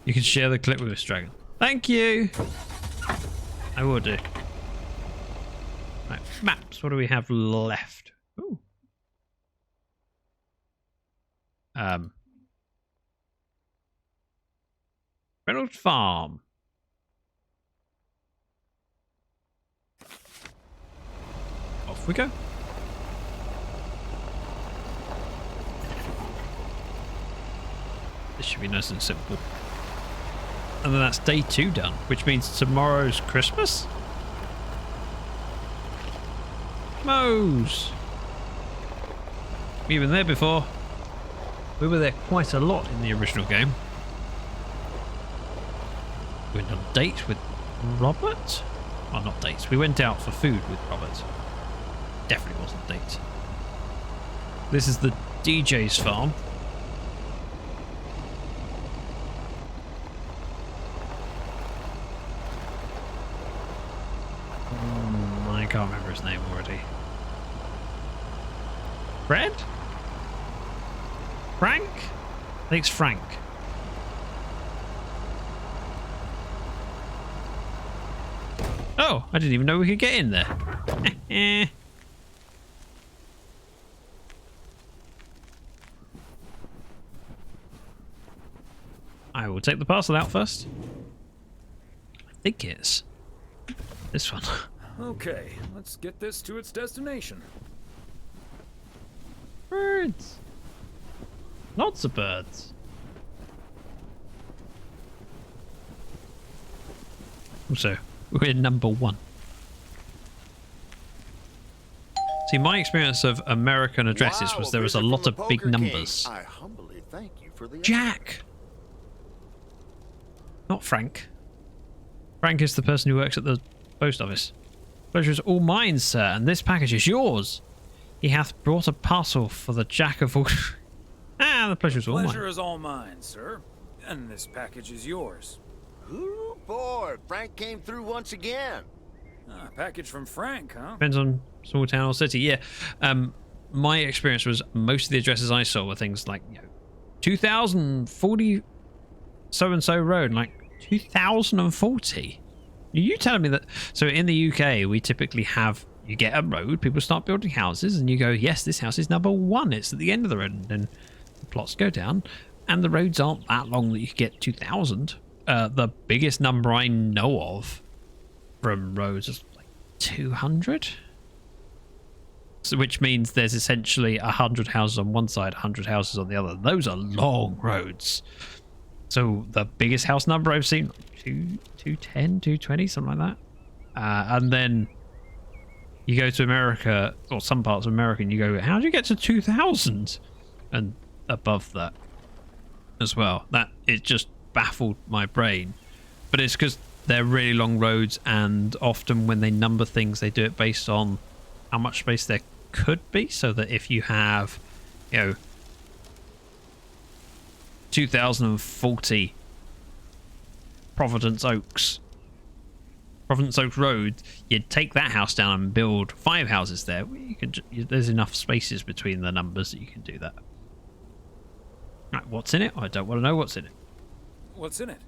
You can share the clip with us, Dragon. Thank you. I will do. Right, maps. What do we have left? Ooh. Reynolds Farm. Off we go. This should be nice and simple. And then that's day 2 done, which means tomorrow's Christmas? Moe's! We've been there before. We were there quite a lot in the original game. We went on a date with Robert? Well, not dates. We went out for food with Robert. Definitely wasn't a date. This is the DJ's farm. I can't remember his name already. Fred? Frank? I think it's Frank. Oh, I didn't even know we could get in there. I will take the parcel out first. I think it's this one. Okay, let's get this to its destination. Birds. Lots of birds. Also, we're number 1. See, my experience of American addresses was there was a lot of big numbers. I humbly thank you for the Jack! Not Frank. Frank is the person who works at the post office. Pleasure is all mine, sir, and this package is yours. He hath brought a parcel for the Jack of all... the pleasure is all mine. Pleasure is all mine, sir. And this package is yours. Ooh, boy, Frank came through once again. A package from Frank, huh? Depends on small town or city, yeah. My experience was most of the addresses I saw were things like, 2040 so-and-so road, like 2040. Are you telling me that? So in the UK, we typically have, you get a road, people start building houses, and you go, yes, this house is number 1. It's at the end of the road, and then the plots go down, and the roads aren't that long that you could get 2,000. The biggest number I know of from roads is like 200. So which means there's essentially 100 houses on one side, 100 houses on the other. Those are long roads. So the biggest house number I've seen, 210, 220, something like that. And then you go to America, or some parts of America, and you go, how do you get to 2,000? And above that as well. That, it just baffled my brain. But it's because they're really long roads, and often when they number things, they do it based on how much space there could be, so that if you have, 2040 Providence Oaks Road, you'd take that house down and build 5 houses there. You can, there's enough spaces between the numbers that you can do that. Right, what's in it? I don't want to know what's in it. What's in it?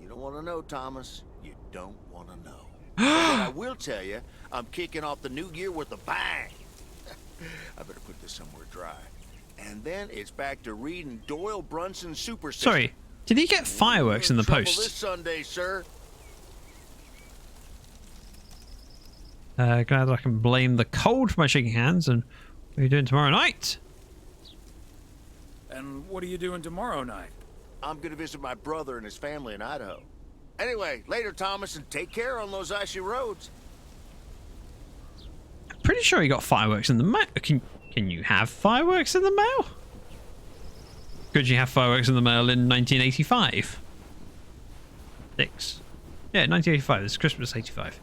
You don't want to know, Thomas. You don't want to know. But I will tell you, I'm kicking off the new year with a bang. I better put this somewhere dry. And then it's back to reading Doyle Brunson's Super System. Sorry, did he get fireworks in the post? This Sunday, sir. Glad I can blame the cold for my shaking hands. And what are you doing tomorrow night? And what are you doing tomorrow night? I'm gonna visit my brother and his family in Idaho. Anyway, later, Thomas, and take care on those icy roads. I'm pretty sure he got fireworks in the mail. Can you have fireworks in the mail? Could you have fireworks in the mail in 1985? 6. Yeah, 1985. This is Christmas 85.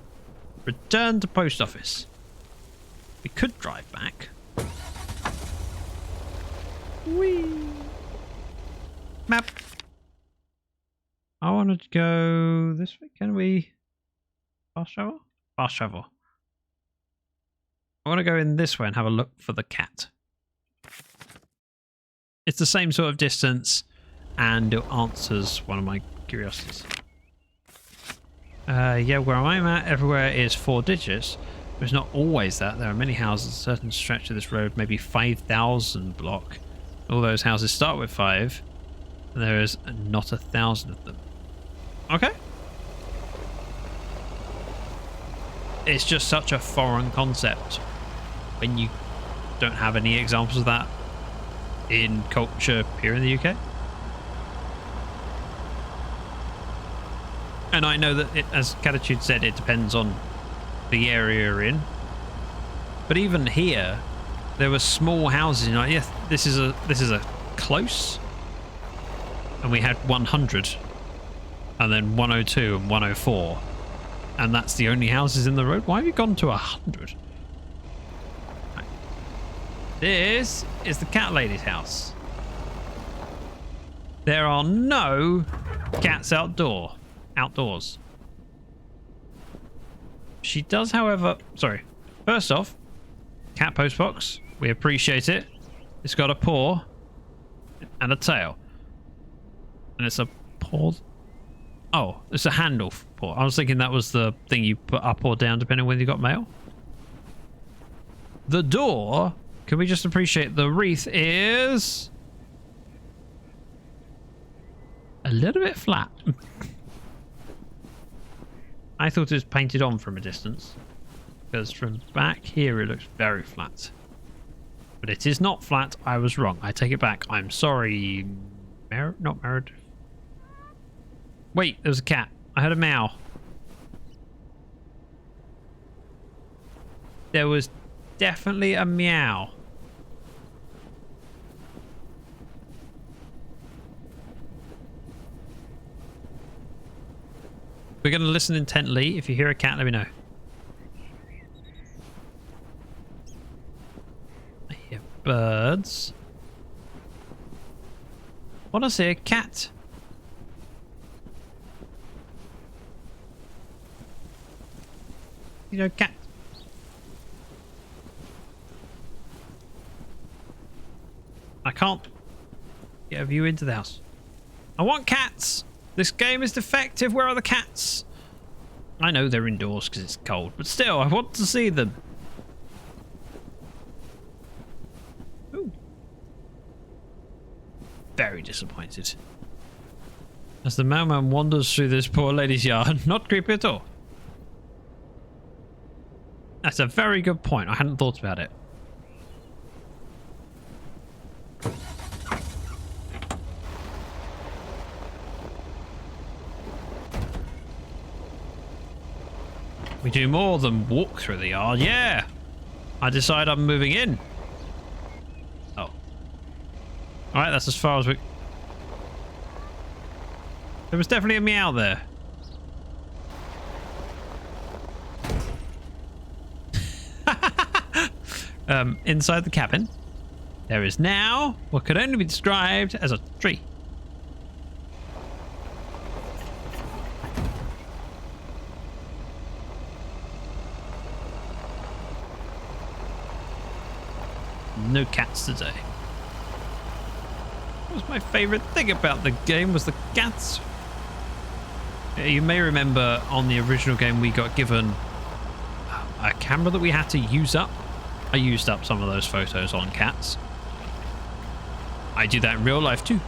Return to post office. We could drive back. Whee! Map. I wanted to go this way. Can we fast travel? Fast travel. I want to go in this way and have a look for the cat. It's the same sort of distance, and it answers one of my curiosities. Yeah, where I'm at, everywhere is 4 digits. But it's not always that. There are many houses, a certain stretch of this road, maybe 5,000 block. All those houses start with 5, and there is not 1,000 of them. Okay. It's just such a foreign concept when you don't have any examples of that in culture here in the UK. And I know that, as Catitude said, it depends on the area you're in. But even here, there were small houses. You know, yes, this is a close, and we had 100, and then 102 and 104, and that's the only houses in the road. Why have you gone to 100? Right. This is the cat lady's house. There are no cats outdoors. She does, however, sorry. First off, cat postbox. We appreciate it. It's got a paw and a tail. And it's a paw. Oh, it's a handle paw. I was thinking that was the thing you put up or down depending on whether you got mail. The door, can we just appreciate the wreath is a little bit flat. I thought it was painted on from a distance, because from back here it looks very flat. But it is not flat. I was wrong. I take it back. I'm sorry. Not Meredith. Wait, there was a cat. I heard a meow. There was definitely a meow. We're going to listen intently. If you hear a cat, let me know. I hear birds. What is it? A cat? You know, cat. I can't get a view into the house. I want cats. This game is defective. Where are the cats? I know they're indoors because it's cold, but still, I want to see them. Ooh. Very disappointed. As the mailman wanders through this poor lady's yard, not creepy at all. That's a very good point. I hadn't thought about it. We do more than walk through the yard. Yeah! I decide I'm moving in. Oh. Alright, that's as far as we... There was definitely a meow there. Inside the cabin, there is now what could only be described as a tree. No cats today. What was my favorite thing about the game was the cats. You may remember on the original game we got given a camera that we had to use up. I used up some of those photos on cats. I do that in real life too.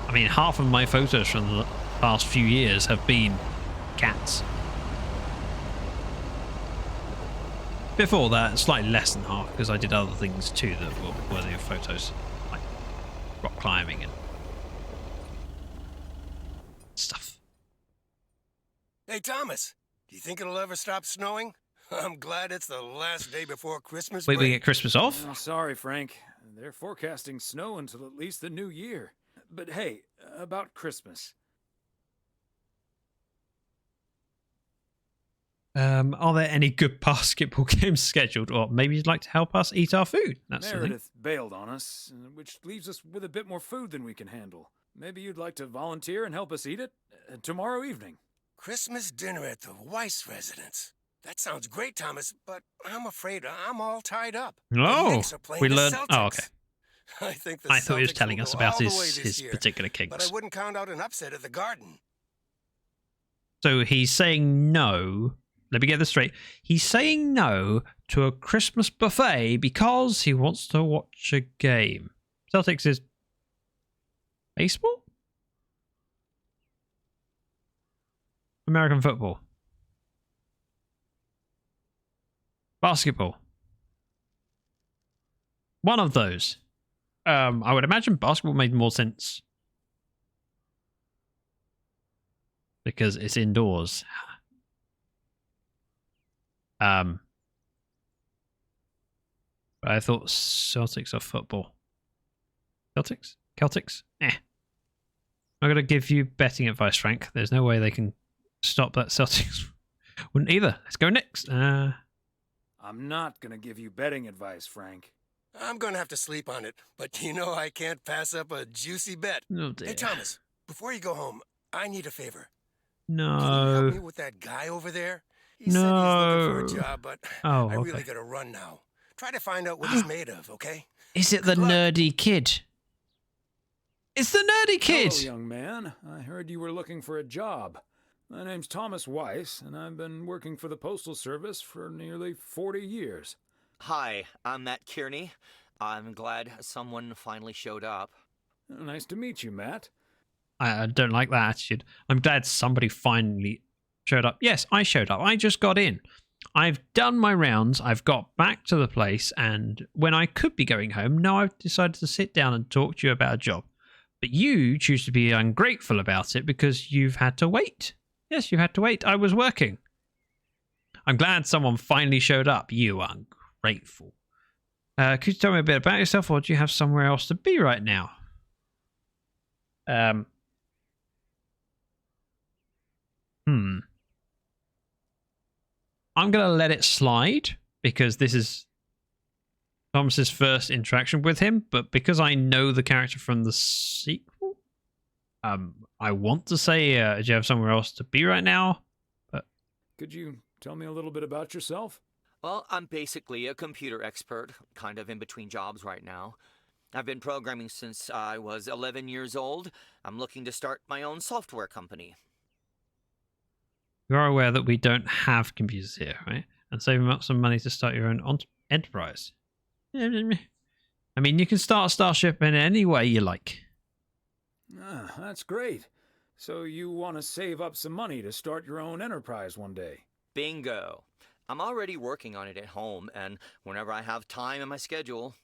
I mean, half of my photos from the past few years have been cats. Before that, slightly less than half, because I did other things too that were worthy of photos, like rock climbing and stuff. Hey, Thomas, do you think it'll ever stop snowing? I'm glad it's the last day before Christmas Wait, break. we get Christmas off? Oh, sorry, Frank. They're forecasting snow until at least the new year. But hey, about Christmas. Are there any good basketball games scheduled? Or maybe you'd like to help us eat our food? That's the thing. Meredith bailed on us, which leaves us with a bit more food than we can handle. Maybe you'd like to volunteer and help us eat it tomorrow evening. Christmas dinner at the Weiss residence. That sounds great, Thomas, but I'm afraid I'm all tied up. Oh, we learned. Oh, okay. I think I thought he was telling us about his particular kinks. But I wouldn't count out an upset at the Garden. So he's saying no. Let me get this straight. He's saying no to a Christmas buffet because he wants to watch a game. Celtics is baseball? American football. Basketball. One of those. I would imagine basketball made more sense. Because it's indoors. But I thought Celtics are football. Celtics? Eh. I'm going to give you betting advice, Frank. There's no way they can stop that. Celtics wouldn't either. Let's go next. I'm not going to give you betting advice, Frank. I'm going to have to sleep on it, but you know I can't pass up a juicy bet. Oh, dear. Hey, Thomas, before you go home, I need a favor. No. Can you help me with that guy over there? He said he's looking for a job, but I really got to run now. Try to find out what he's made of, okay? Is it the nerdy kid? It's the nerdy kid! Hello, young man. I heard you were looking for a job. My name's Thomas Weiss, and I've been working for the Postal Service for nearly 40 years. Hi, I'm Matt Kearney. I'm glad someone finally showed up. Nice to meet you, Matt. I don't like that attitude. I'm glad somebody finally showed up. Yes, I showed up. I just got in. I've done my rounds. I've got back to the place, and when I could be going home, now I've decided to sit down and talk to you about a job. But you choose to be ungrateful about it because you've had to wait. Yes, you had to wait. I was working. I'm glad someone finally showed up. You ungrateful. Could you tell me a bit about yourself, or do you have somewhere else to be right now? I'm gonna let it slide because this is Thomas's first interaction with him, but because I know the character from the sequel, I want to say, do you have somewhere else to be right now? But could you tell me a little bit about yourself? Well, I'm basically a computer expert, kind of in between jobs right now. I've been programming since I was 11 years old. I'm looking to start my own software company. You are aware that we don't have computers here, right? And saving up some money to start your own enterprise. I mean, you can start a starship in any way you like. Ah, that's great. So you want to save up some money to start your own enterprise one day? Bingo. I'm already working on it at home, and whenever I have time in my schedule.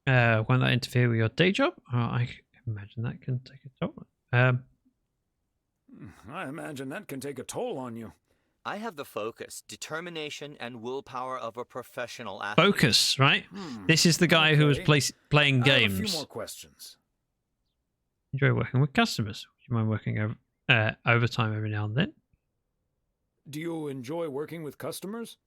Won't that interfere with your day job? I imagine that can take a toll. I imagine that can take a toll on you. I have the focus, determination, and willpower of a professional athlete. Focus, right? This is the guy who was playing games. I have a few more questions. Enjoy working with customers. Do you mind working overtime every now and then? Do you enjoy working with customers?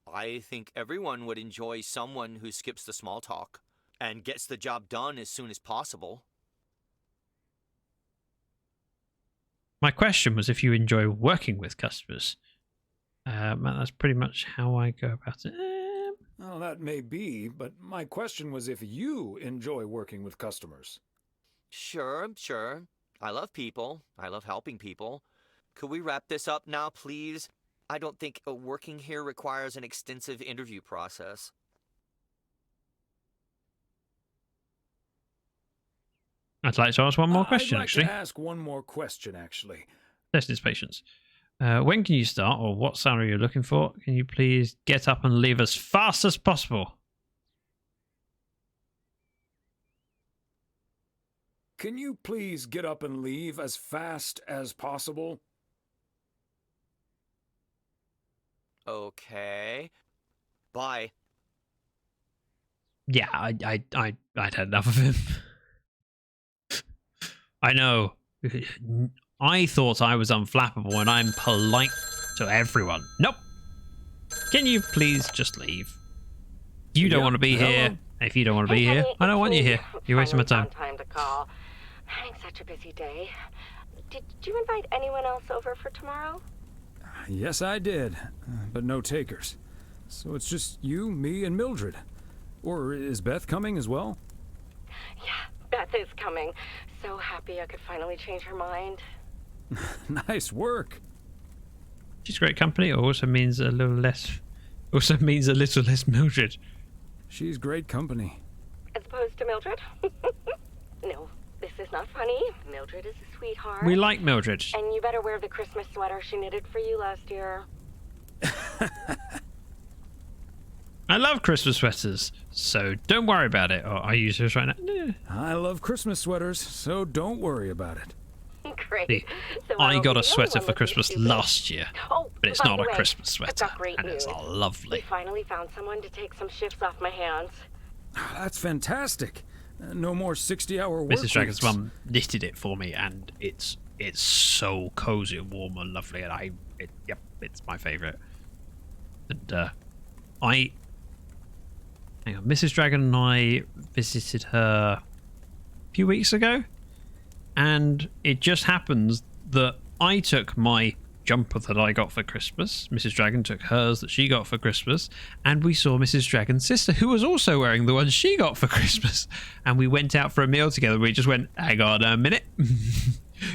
I think everyone would enjoy someone who skips the small talk and gets the job done as soon as possible. My question was if you enjoy working with customers. That's pretty much how I go about it. Well, that may be, but my question was if you enjoy working with customers. Sure. I love people. I love helping people. Could we wrap this up now, please? I don't think working here requires an extensive interview process. I'd like to ask one more question, actually. I'd like to ask one more question, actually. Test his patience. When can you start, or what salary you're looking for? Can you please get up and leave as fast as possible? Can you please get up and leave as fast as possible? Okay. Bye. Yeah, I'd had enough of him. I know. I thought I was unflappable and I'm polite to everyone. Nope. Can you please just leave? You don't want to be here. If you don't want to be here, I don't want you here. You're wasting my time. Time to call. Having such a busy day. Did you invite anyone else over for tomorrow? Yes, I did, but no takers. So it's just you, me, and Mildred. Or is Beth coming as well? Yeah, Beth is coming. So happy I could finally change her mind. Nice work. She's great company. Also means a little less. Also means a little less Mildred. She's great company. As opposed to Mildred? No, this is not funny. Mildred is a sweetheart. We like Mildred. And you better wear the Christmas sweater she knitted for you last year. I love Christmas sweaters, so don't worry about it. Or I use this right now. I love Christmas sweaters, so don't worry about it. Great. See, so I got a sweater for Christmas last year, but it's not a Christmas sweater, and it's lovely. We finally found someone to take some shifts off my hands. That's fantastic. No more 60-hour work Mrs. Dragon's weeks. mum knitted it for me, and it's so cozy and warm and lovely, and it's my favourite. And hang on, Mrs. Dragon and I visited her a few weeks ago, and it just happens that I took my jumper that I got for Christmas, Mrs. Dragon took hers that she got for Christmas, and we saw Mrs. Dragon's sister, who was also wearing the one she got for Christmas, and we went out for a meal together. We just went, hang on a minute.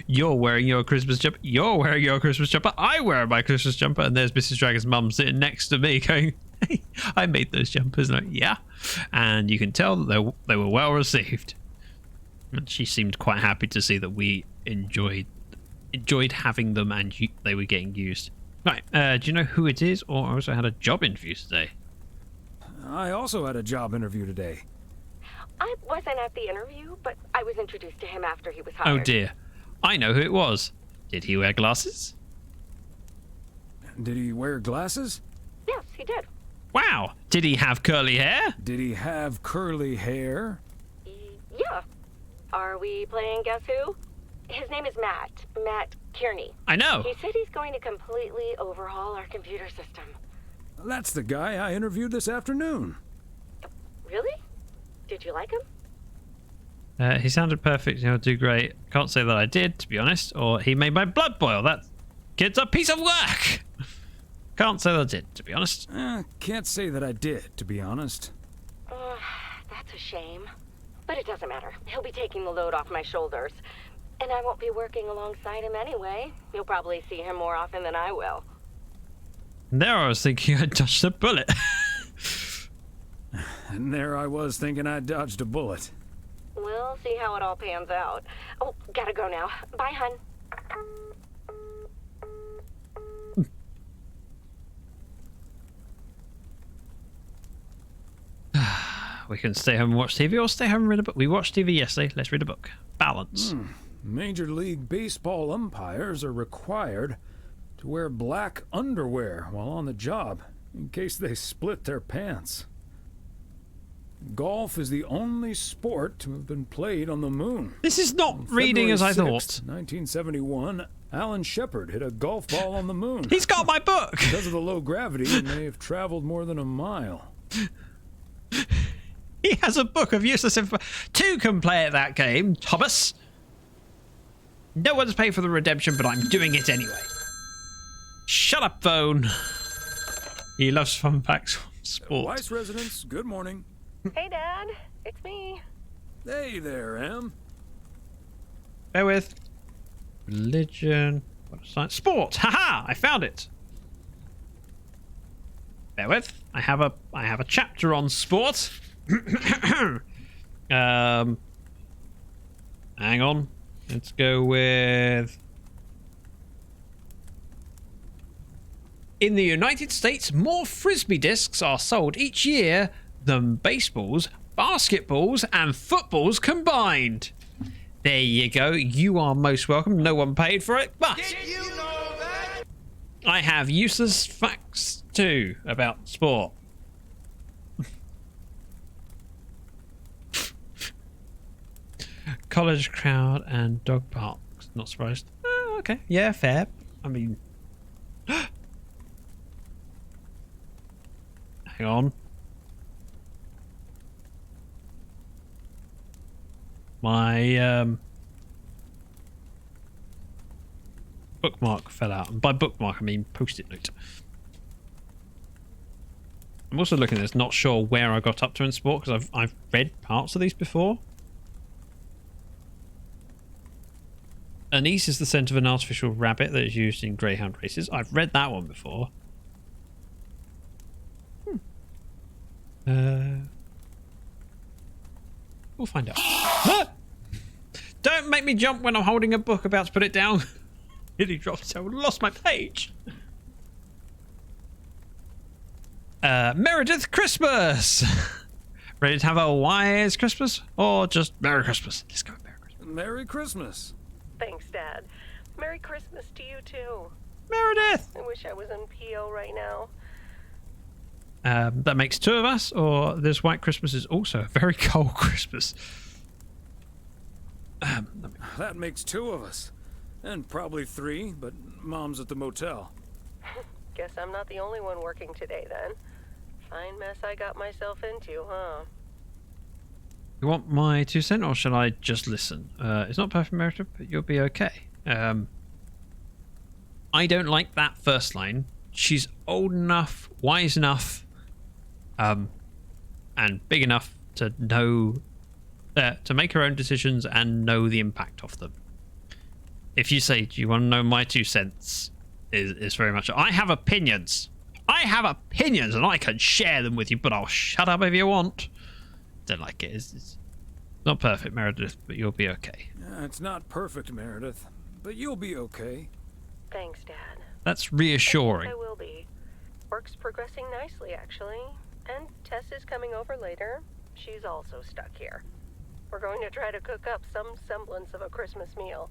You're wearing your Christmas jumper, you're wearing your Christmas jumper, I wear my Christmas jumper, and there's Mrs. Dragon's mum sitting next to me going, hey, I made those jumpers. And I'm like, yeah. And you can tell that they were well received. And she seemed quite happy to see that we enjoyed having them and they were getting used. Right, do you know who it is? Or I also had a job interview today. I also had a job interview today. I wasn't at the interview, but I was introduced to him after he was hired. Oh dear. I know who it was. Did he wear glasses? Did he wear glasses? Yes, he did. Wow. Did he have curly hair? Did he have curly hair? Yeah. Are we playing Guess Who? His name is Matt Kearney. I know. He said he's going to completely overhaul our computer system. That's the guy I interviewed this afternoon. Really? Did you like him? He sounded perfect. He'll do great. Can't say that I did, to be honest. Or he made my blood boil. That kid's a piece of work. Can't say that I did, to be honest. Can't say that I did, to be honest. That's a shame. But it doesn't matter. He'll be taking the load off my shoulders. And I won't be working alongside him anyway. You'll probably see him more often than I will. And there I was thinking I dodged a bullet. And there I was thinking I dodged a bullet. We'll see how it all pans out. Oh, gotta go now. Bye, hun. We can stay home and watch TV or stay home and read a book. We watched TV yesterday. Let's read a book. Balance. Major League Baseball umpires are required to wear black underwear while on the job in case they split their pants. Golf is the only sport to have been played on the moon. This is not reading as I thought. 1971, Alan Shepard hit a golf ball on the moon. He's got my book! Because of the low gravity, it may have traveled more than a mile. He has a book of useless info. Two can play at that game, Thomas. No one's paid for the redemption, but I'm doing it anyway. Shut up, phone. He loves fun facts from sport. Weiss residents, good morning. Hey, Dad. It's me. Hey there, Em. Bear with. Religion. What science? Sport. Haha! I found it. Bear with. I have a chapter on sport. Hang on. Let's go with. In the United States, more frisbee discs are sold each year than baseballs, basketballs, and footballs combined. There you go. You are most welcome. No one paid for it, but did you know that? I have useless facts too about sport. College crowd and dog parks. Not surprised. Oh, okay. Yeah, fair. I mean, hang on. My bookmark fell out. And by bookmark, I mean post-it note. I'm also looking at this, not sure where I got up to in sport because I've read parts of these before. Anise is the scent of an artificial rabbit that is used in greyhound races. I've read that one before. We'll find out. Don't make me jump when I'm holding a book about to put it down. Nearly dropped it. I lost my page. Meredith Christmas. Ready to have a wise Christmas or just Merry Christmas? Let's go Merry Christmas. Merry Christmas. Thanks, Dad. Merry Christmas to you, too. Meredith! I wish I was in PO right now. That makes two of us, or this white Christmas is also a very cold Christmas. That makes two of us. And probably three, but Mom's at the motel. Guess I'm not the only one working today, then. Fine mess I got myself into, huh? You want my 2 cents, or shall I just listen? It's not perfect, Meredith, but you'll be okay. I don't like that first line. She's old enough, wise enough, and big enough to know, to make her own decisions and know the impact of them. If you say, do you want to know my 2 cents? Is very much, I have opinions. I have opinions and I can share them with you, but I'll shut up if you want. Don't like it. It's not perfect, Meredith, but you'll be okay. It's not perfect, Meredith, but you'll be okay. Thanks, Dad. That's reassuring. I will be. Work's progressing nicely, actually. And Tess is coming over later. She's also stuck here. We're going to try to cook up some semblance of a Christmas meal.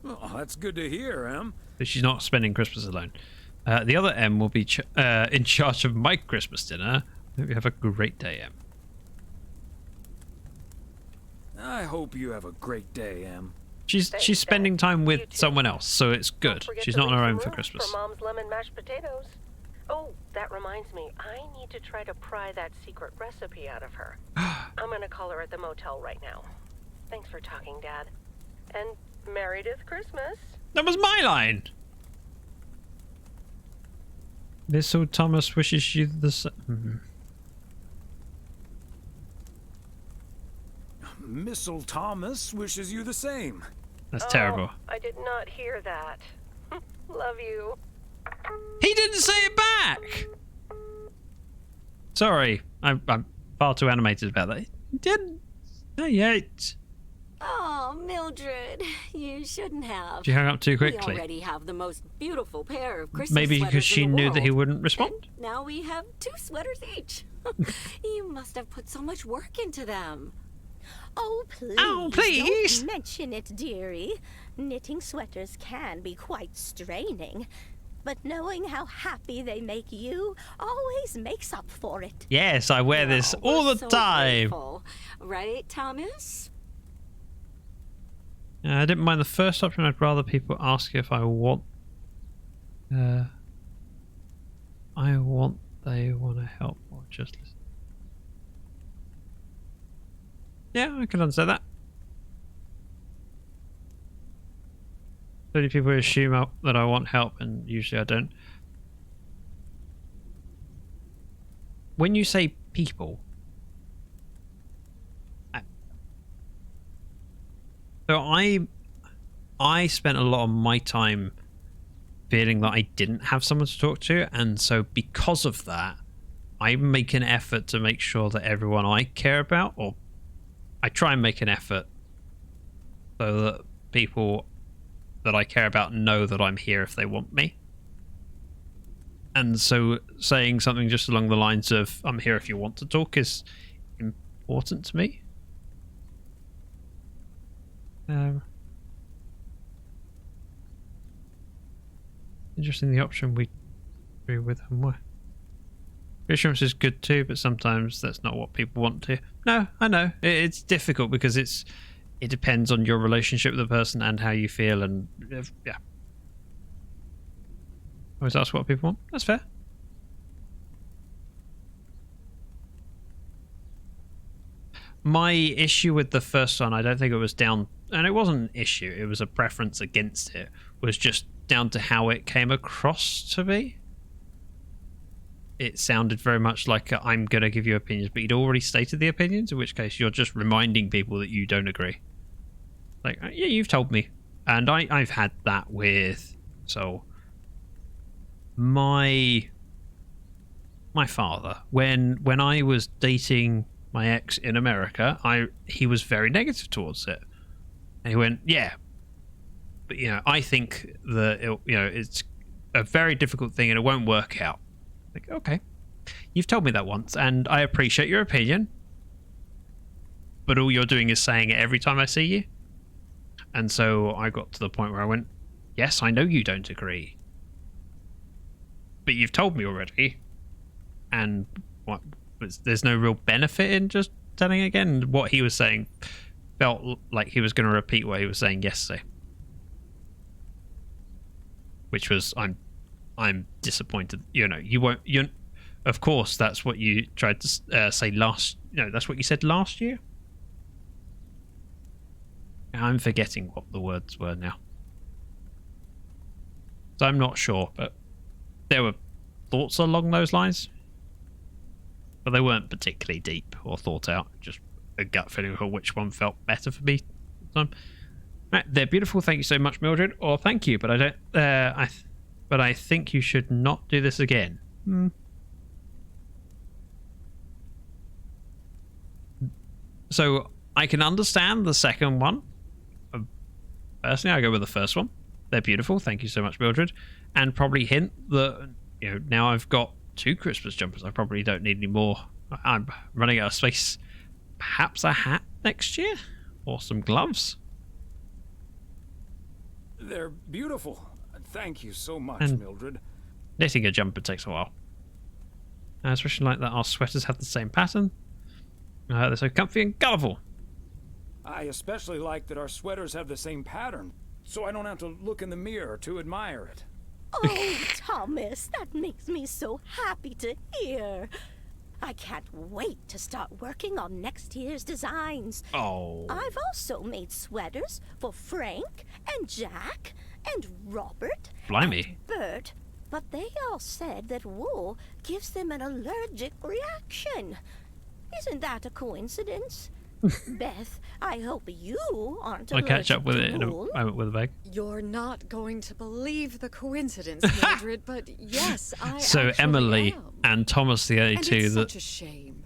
Well, that's good to hear, Em. But she's not spending Christmas alone. The other M will be in charge of my Christmas dinner. I hope you have a great day, M. I hope you have a great day, Em. She's spending time with someone else, so it's good. She's not on her own for Christmas. For Mom's lemon mashed potatoes. Oh, that reminds me. I need to try to pry that secret recipe out of her. I'm gonna call her at the motel right now. Thanks for talking, Dad. And Meredith Christmas. That was my line. Missile Thomas wishes you the same. Missile Thomas wishes you the same. That's terrible. I did not hear that. Love you. He didn't say it back. Sorry, I'm far too animated about that. He didn't say it. Oh, Mildred, you shouldn't have. She hung up too quickly. We already have the most beautiful pair of Christmas Maybe sweaters because she in the knew that he world. wouldn't respond. And now we have 2 sweaters each. You must have put so much work into them. Oh, please. Oh, please. Don't mention it, dearie. Knitting sweaters can be quite straining. But knowing how happy they make you always makes up for it. Yes, I wear this all the so time. grateful. Right, Thomas? I didn't mind the first option. I'd rather people ask if I want. They want to help or just listen. Yeah, I can understand that. So many people assume that I want help, and usually I don't. When you say people, so I spent a lot of my time feeling that I didn't have someone to talk to, and so because of that, I make an effort to make sure that everyone I care about, or I try and make an effort so that people that I care about know that I'm here if they want me. And so saying something just along the lines of I'm here if you want to talk is important to me. Interesting, the option we agree with and why. Reassurance is good too, but sometimes that's not what people want to. No, I know. It's difficult because it depends on your relationship with the person and how you feel, and yeah. Always ask what people want. That's fair. My issue with the first one, I don't think it was down, and it wasn't an issue, it was a preference against it, was just down to how it came across to me. It sounded very much like I'm going to give you opinions, but you'd already stated the opinions, in which case you're just reminding people that you don't agree. Like, yeah, you've told me. And I've had that with... So, my father, when I was dating my ex in America, he was very negative towards it. And he went, yeah, but, I think that, it's a very difficult thing and it won't work out. Like, okay, you've told me that once, and I appreciate your opinion, but all you're doing is saying it every time I see you. And so I got to the point where I went, yes, I know you don't agree, but you've told me already, and what? There's no real benefit in just telling again. What he was saying felt like he was going to repeat what he was saying yesterday, which was, I'm disappointed. You won't. Of course, that's what you tried to say last. That's what you said last year. I'm forgetting what the words were now, so I'm not sure. But there were thoughts along those lines, but they weren't particularly deep or thought out. Just a gut feeling for which one felt better for me. Right, they're beautiful. Thank you so much, Mildred. Or thank you, but I don't. But I think you should not do this again. So I can understand the second one. Personally, I go with the first one. They're beautiful. Thank you so much, Mildred. And probably hint that, now I've got 2 Christmas jumpers. I probably don't need any more. I'm running out of space. Perhaps a hat next year? Or some gloves? They're beautiful. Thank you so much, And Mildred. Knitting a jumper takes a while. I especially like that our sweaters have the same pattern. They're so comfy and colourful. I especially like that our sweaters have the same pattern, so I don't have to look in the mirror to admire it. Oh, Thomas, that makes me so happy to hear. I can't wait to start working on next year's designs. Oh. I've also made sweaters for Frank and Jack and Robert Blimey. and Bert, but they all said that wool gives them an allergic reaction. Isn't that a coincidence? Beth, I hope you aren't I'll catch up with allergic it to in a wool. moment with a bag. You're not going to believe the coincidence, Mildred, but yes, I So actually Emily am. and Thomas, the only And two it's that... such a shame.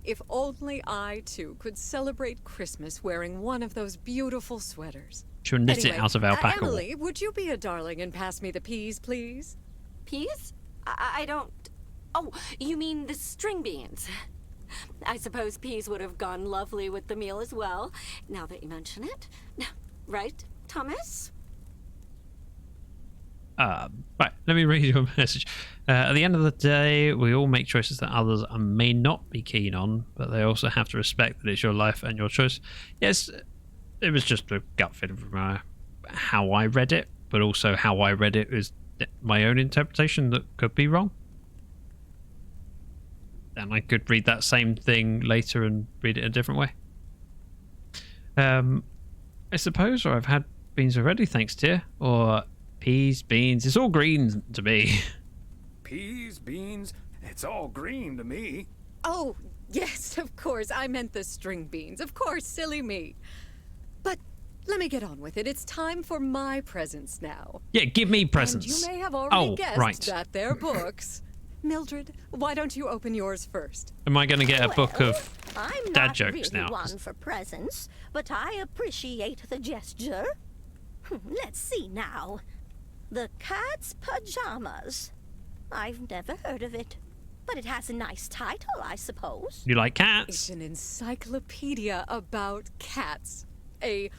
If only I, too, could celebrate Christmas wearing one of those beautiful sweaters. She'll knit it Anyway, out of alpaca wool. Emily, would you be a darling and pass me the peas, please? Peas? I don't... Oh, you mean the string beans. I suppose peas would have gone lovely with the meal as well, now that you mention it. Right, Thomas? Right, let me read your message. At the end of the day, we all make choices that others may not be keen on, but they also have to respect that it's your life and your choice. Yes, it was just a gut feeling from how I read it, but also how I read it is my own interpretation that could be wrong. And I could read that same thing later and read it a different way. I suppose, or I've had beans already, thanks, dear. Or peas, beans, it's all green to me. Peas, beans, it's all green to me. Oh, yes, of course. I meant the string beans. Of course, silly me. But let me get on with it. It's time for my presents now. Yeah, give me presents. And you may have already guessed right. that they're books. Mildred, why don't you open yours first? Am I going to get a book of I'm dad not jokes really now? one for presents, but I appreciate the gesture. Let's see now. The Cat's Pajamas. I've never heard of it, but it has a nice title, I suppose. You like cats? It's an encyclopedia about cats. A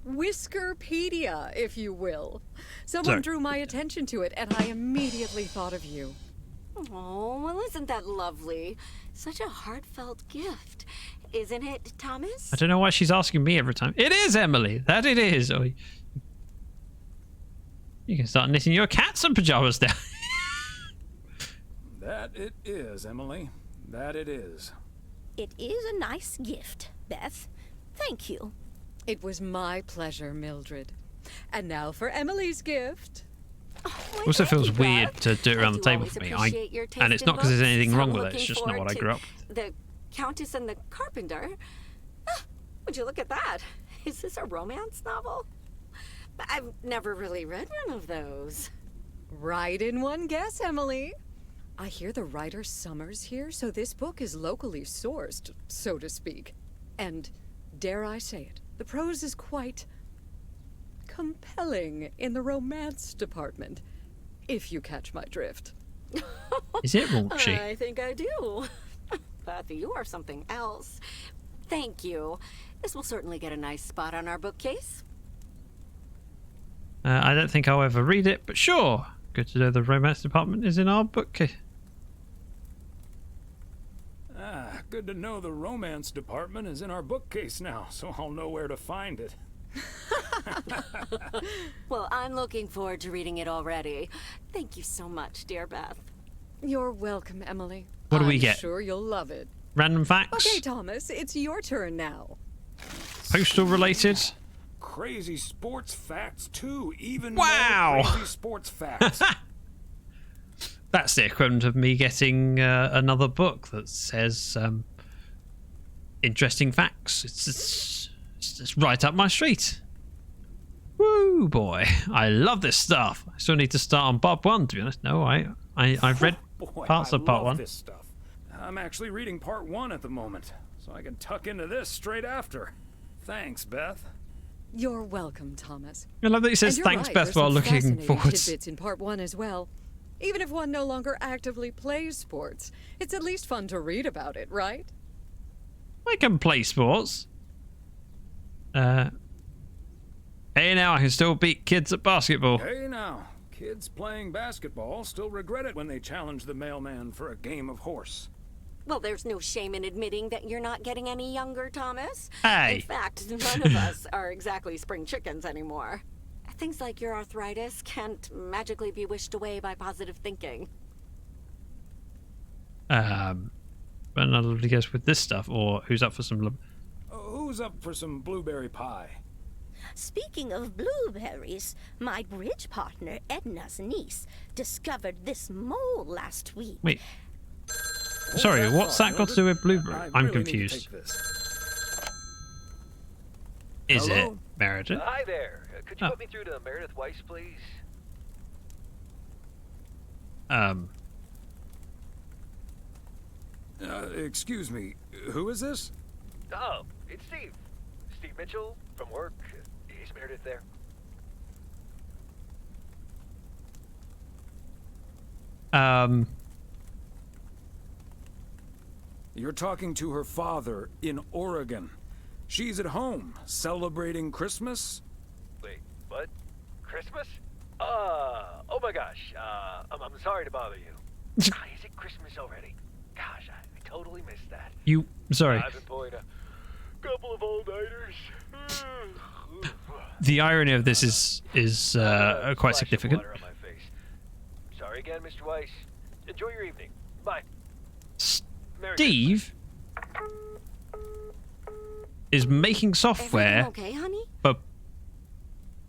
whiskerpedia, if you will. Someone drew my attention to it, and I immediately thought of you. Oh, well, isn't that lovely? Such a heartfelt gift. Isn't it, Thomas? I don't know why she's asking me every time. It is, Emily. That it is. Oh, you can start knitting your cats some pajamas down. That it is, Emily. That it is. It is a nice gift, Beth. Thank you. It was my pleasure, Mildred. And now for Emily's gift. Also feels weird to do it around the table for me. And it's not because there's anything wrong with it. It's just not what I grew up with. The Countess and the Carpenter. Would you look at that? Is this a romance novel? I've never really read one of those. Right in one guess, Emily. I hear the writer Summers here, so this book is locally sourced, so to speak. And, dare I say it, the prose is quite compelling in the romance department, if you catch my drift. Is it raunchy? I think I do. Beth, you are something else. Thank you. This will certainly get a nice spot on our bookcase. I don't think I'll ever read it, but sure. Good to know the romance department is in our bookcase. Good to know the romance department is in our bookcase now, so I'll know where to find it. Well, I'm looking forward to reading it already. Thank you so much, dear Beth. You're welcome, Emily. What do we I'm get? Sure you'll love it. Random facts? Okay, Thomas, it's your turn now. Postal related? Crazy sports facts, too. Even Wow. more crazy sports facts. That's the equivalent of me getting another book that says interesting facts. It's right up my street. Woo, boy. I love this stuff. I still need to start on part 1, to be honest. No, I've read parts of part 1. This stuff. I'm actually reading part 1 at the moment, so I can tuck into this straight after. Thanks, Beth. You're welcome, Thomas. I love that he says thanks, Beth, while looking forwards. Tidbits in part 1 as well. Even if one no longer actively plays sports, it's at least fun to read about it, right? I can play sports. Hey, now I can still beat kids at basketball. Hey now, Kids playing basketball still regret it when they challenge the mailman for a game of horse. Well, there's no shame in admitting that you're not getting any younger, Thomas. Hey. In fact, none of us are exactly spring chickens anymore. Things like your arthritis can't magically be wished away by positive thinking. But another lovely guess with this stuff, or who's up for some... Who's up for some blueberry pie? Speaking of blueberries, my bridge partner Edna's niece discovered this mole last week. Wait. Sorry, what's that got to do with blueberry? I'm confused. Is it Meredith? Hi there. Could you put me through to Meredith Weiss, please? Excuse me, who is this? Oh, it's Steve. Steve Mitchell from work. Is Meredith there? You're talking to her father in Oregon. She's at home, celebrating Christmas? Wait, what? Christmas? Oh my gosh. I'm sorry to bother you. Is it Christmas already? Gosh, I totally missed that. Sorry. I've been pulling a couple of all-nighters. The irony of this is quite significant. Water on my face. Sorry again, Mr. Weiss. Enjoy your evening. Bye. Steve is making software okay, honey? for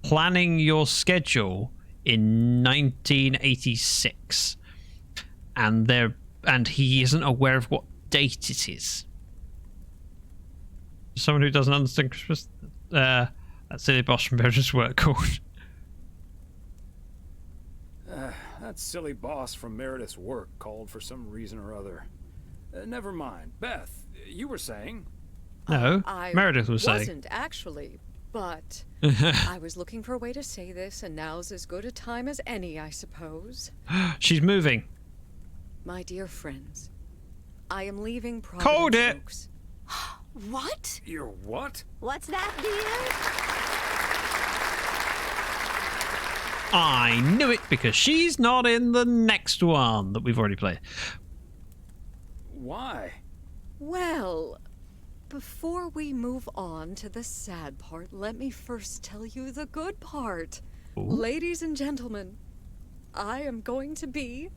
planning your schedule in 1986, and he isn't aware of what date it is. Someone who doesn't understand Christmas, that silly boss from Meredith's work called. That silly boss from Meredith's work called for some reason or other. Never mind. Beth, you were saying? No, Meredith was saying. I wasn't actually, but I was looking for a way to say this, and now's as good a time as any, I suppose. She's moving. My dear friends, I am leaving Providence Oaks. What? You're what? What's that, dear? I knew it because she's not in the next one that we've already played. Why? Well, before we move on to the sad part, let me first tell you the good part. Ooh. Ladies and gentlemen, I am going to be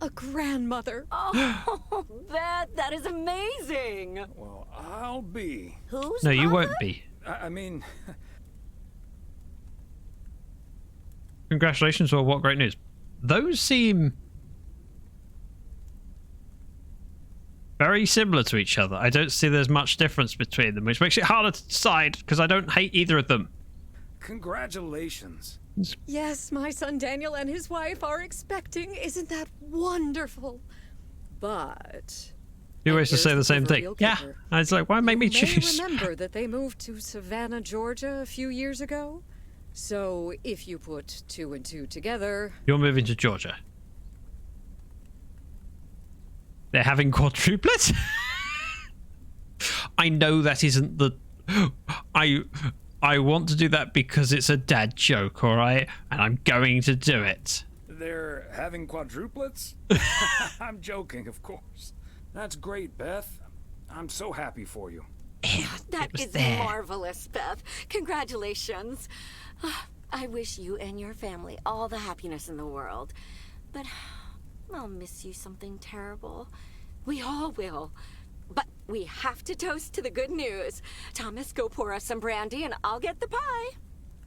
a grandmother. Oh, Beth, that is amazing. Well, I'll be. Who's No, you mother? won't be. I mean... Congratulations, or what great news. Those seem very similar to each other. I don't see there's much difference between them, which makes it harder to decide because I don't hate either of them. Congratulations. Yes, my son Daniel and his wife are expecting. Isn't that wonderful? But... You always to say the same thing. Yeah. I was like, why make me choose? You may remember that they moved to Savannah, Georgia a few years ago. So if you put 2 and 2 together... You're moving to Georgia. They're having quadruplets? I know that isn't the... I want to do that because it's a dad joke, alright? And I'm going to do it. They're having quadruplets? I'm joking, of course. That's great, Beth. I'm so happy for you. That is marvelous, Beth. Congratulations. I wish you and your family all the happiness in the world. But I'll miss you something terrible. We all will. But we have to toast to the good news. Thomas, go pour us some brandy and I'll get the pie.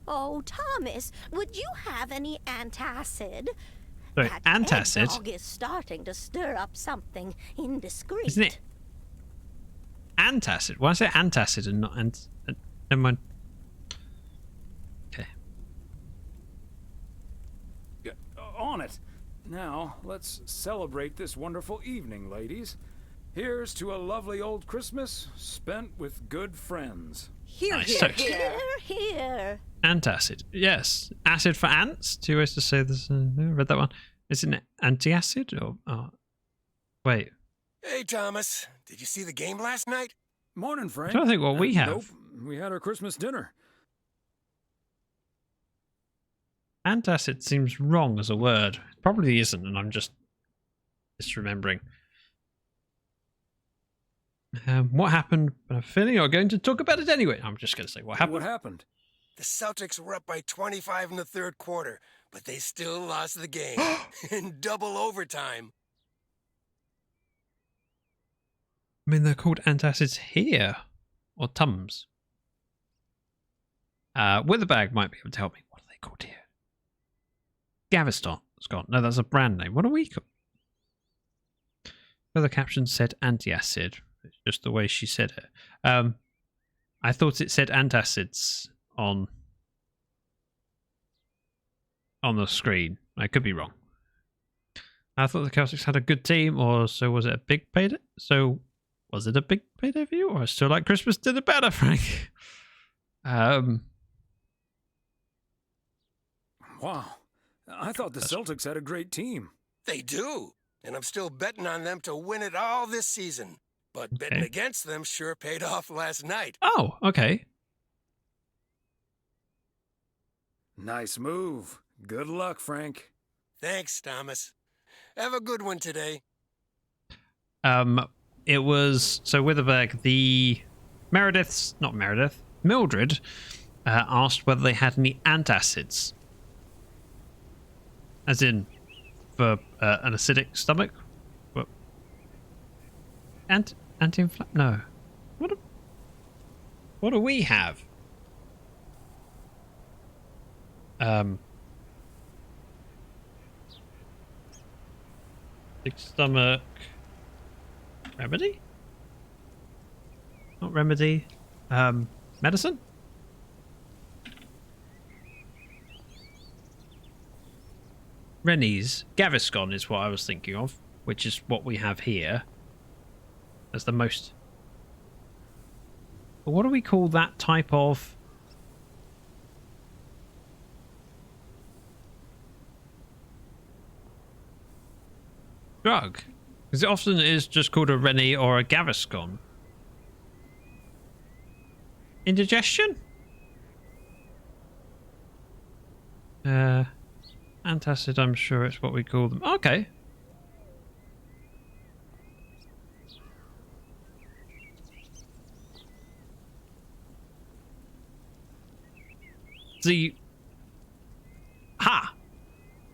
Oh, Thomas, would you have any antacid? Sorry, That antacid? egg dog is starting to stir up something indiscreet. Isn't it? Antacid? Why is it antacid and not never mind. Okay. On it. Now, let's celebrate this wonderful evening, ladies. Here's to a lovely old Christmas spent with good friends. Here, Nice. Here, here. Antacid. Yes. Acid for ants. 2 ways to say this. I read that one. Isn't it anti-acid? Or, oh. Wait. Hey, Thomas. Did you see the game last night? Morning, Frank. I'm trying to think what we have. Nope. We had our Christmas dinner. Antacid seems wrong as a word. It probably isn't, and I'm just misremembering. What happened? I have a feeling you're going to talk about it anyway. I'm just going to say what happened. What happened? The Celtics were up by 25 in the third quarter, but they still lost the game in double overtime. I mean, they're called antacids here, or Tums. Witherbag might be able to help me. What are they called here? Gaviston. It's gone. No, that's a brand name. What are we called? Well, the caption said antiacid. It's just the way she said it. I thought it said antacids on the screen. I could be wrong. I thought the Celtics had a good team, or so was it a big payday? So was it a big payday for you, or I still like Christmas dinner better, Frank? Wow. I thought the Celtics had a great team. They do, and I'm still betting on them to win it all this season. But betting against them sure paid off last night. Oh, okay. Nice move. Good luck, Frank. Thanks, Thomas. Have a good one today. It was so Witherbag, Mildred asked whether they had any antacids, as in for an acidic stomach. What? Anti-inflammatory? No. What do we have? Sick stomach remedy? Not remedy. Medicine? Rennie's Gaviscon is what I was thinking of, which is what we have here as the most. But what do we call that type of drug? Because it often is just called a Rennie or a Gaviscon. Indigestion? Antacid, I'm sure it's what we call them. Okay.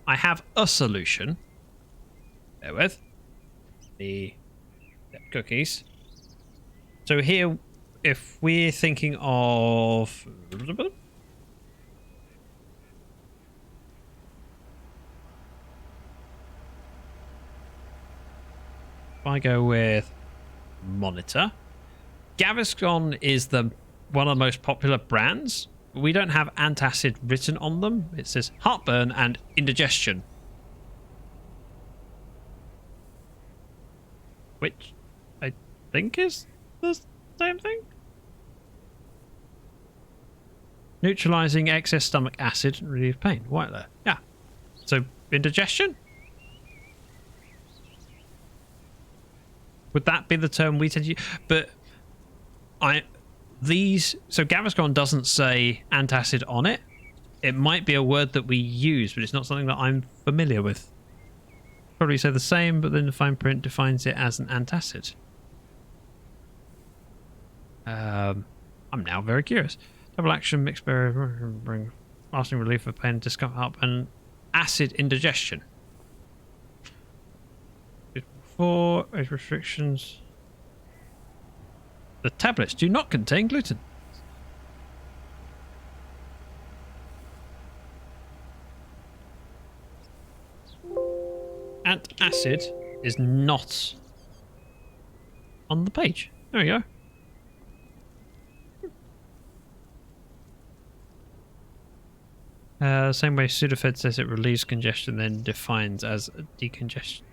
I have a solution. Bear with. The cookies. So here, if we're thinking of... If I go with monitor, Gaviscon is one of the most popular brands. We don't have antacid written on them. It says heartburn and indigestion, which I think is the same thing. Neutralizing excess stomach acid and relieve pain. Right there. Yeah. So indigestion? Would that be the term we tend to use? But so Gaviscon doesn't say antacid on it. It might be a word that we use, but it's not something that I'm familiar with. Probably say the same, but then the fine print defines it as an antacid. I'm now very curious. Double action, mixed berry, bring lasting relief of pain, discomfort, and acid indigestion. 4 age restrictions. The tablets do not contain gluten. Antacid is not on the page. There we go. Same way Sudafed says it relieves congestion, then defines as decongestion.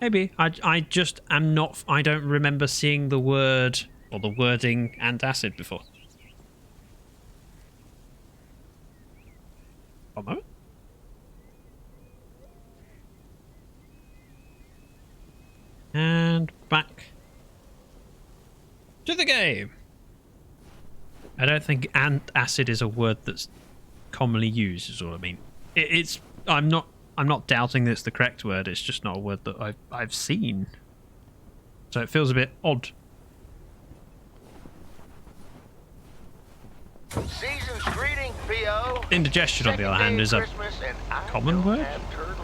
Maybe. I just am not... I don't remember seeing the word or the wording antacid before. One moment. And back to the game. I don't think antacid is a word that's commonly used is all I mean. It's I'm not doubting that it's the correct word. It's just not a word that I've seen. So it feels a bit odd. Season's greeting, P.O. Indigestion, on the other hand, is a common word.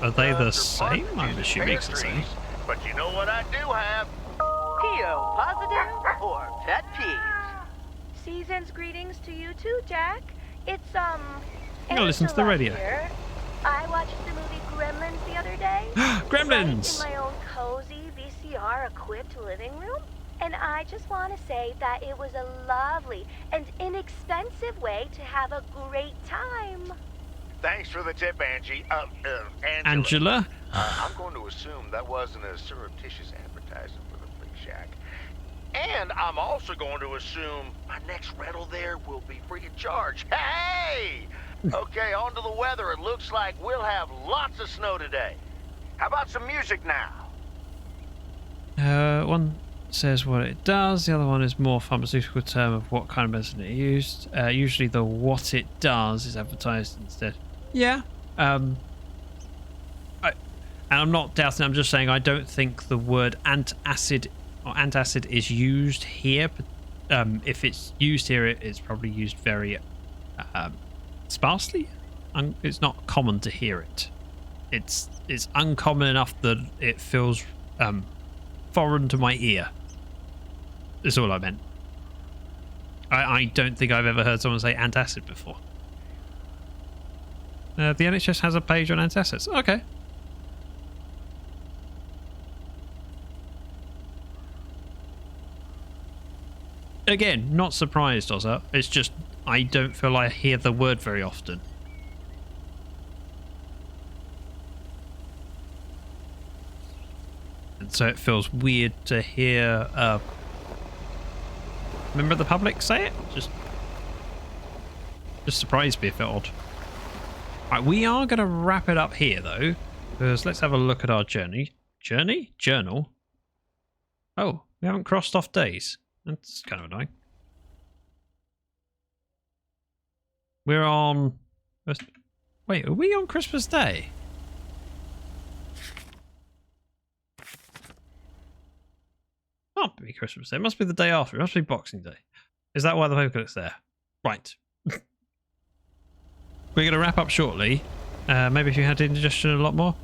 Are they the same? I'm assuming it's the same. But you know what I do have? P.O. positive or pet peeves? Season's greetings to you too, Jack. It's I'm gonna listen to the radio. Here. I watched the movie Gremlins the other day. Gremlins! Right in my own cozy VCR-equipped living room. And I just want to say that it was a lovely and inexpensive way to have a great time. Thanks for the tip, Angie. Angela? I'm going to assume that wasn't a surreptitious advertising for the Flea Shack. And I'm also going to assume my next rental there will be free of charge. Hey! Okay, on to the weather. It looks like we'll have lots of snow today. How about some music now? One says what it does. The other one is more pharmaceutical term of what kind of medicine it used. Usually the what it does is advertised instead. Yeah. And I'm not doubting. I'm just saying I don't think the word antacid is used here. But, if it's used here, it's probably used very sparsely. It's not common to hear it. It's uncommon enough that it feels foreign to my ear. Is all I meant. I don't think I've ever heard someone say antacid before. The NHS has a page on antacids. Okay. Again, not surprised, Ozza. It's just I don't feel I hear the word very often. And so it feels weird to hear member of the public say it. Just surprised me. It felt odd. Right, we are going to wrap it up here though, because let's have a look at our journal. Oh, we haven't crossed off days. That's kind of annoying. We're on... Wait, are we on Christmas Day? Can't be Christmas Day. It must be the day after. It must be Boxing Day. Is that why the paperclick's there? Right. We're going to wrap up shortly. Maybe if you had indigestion a lot more.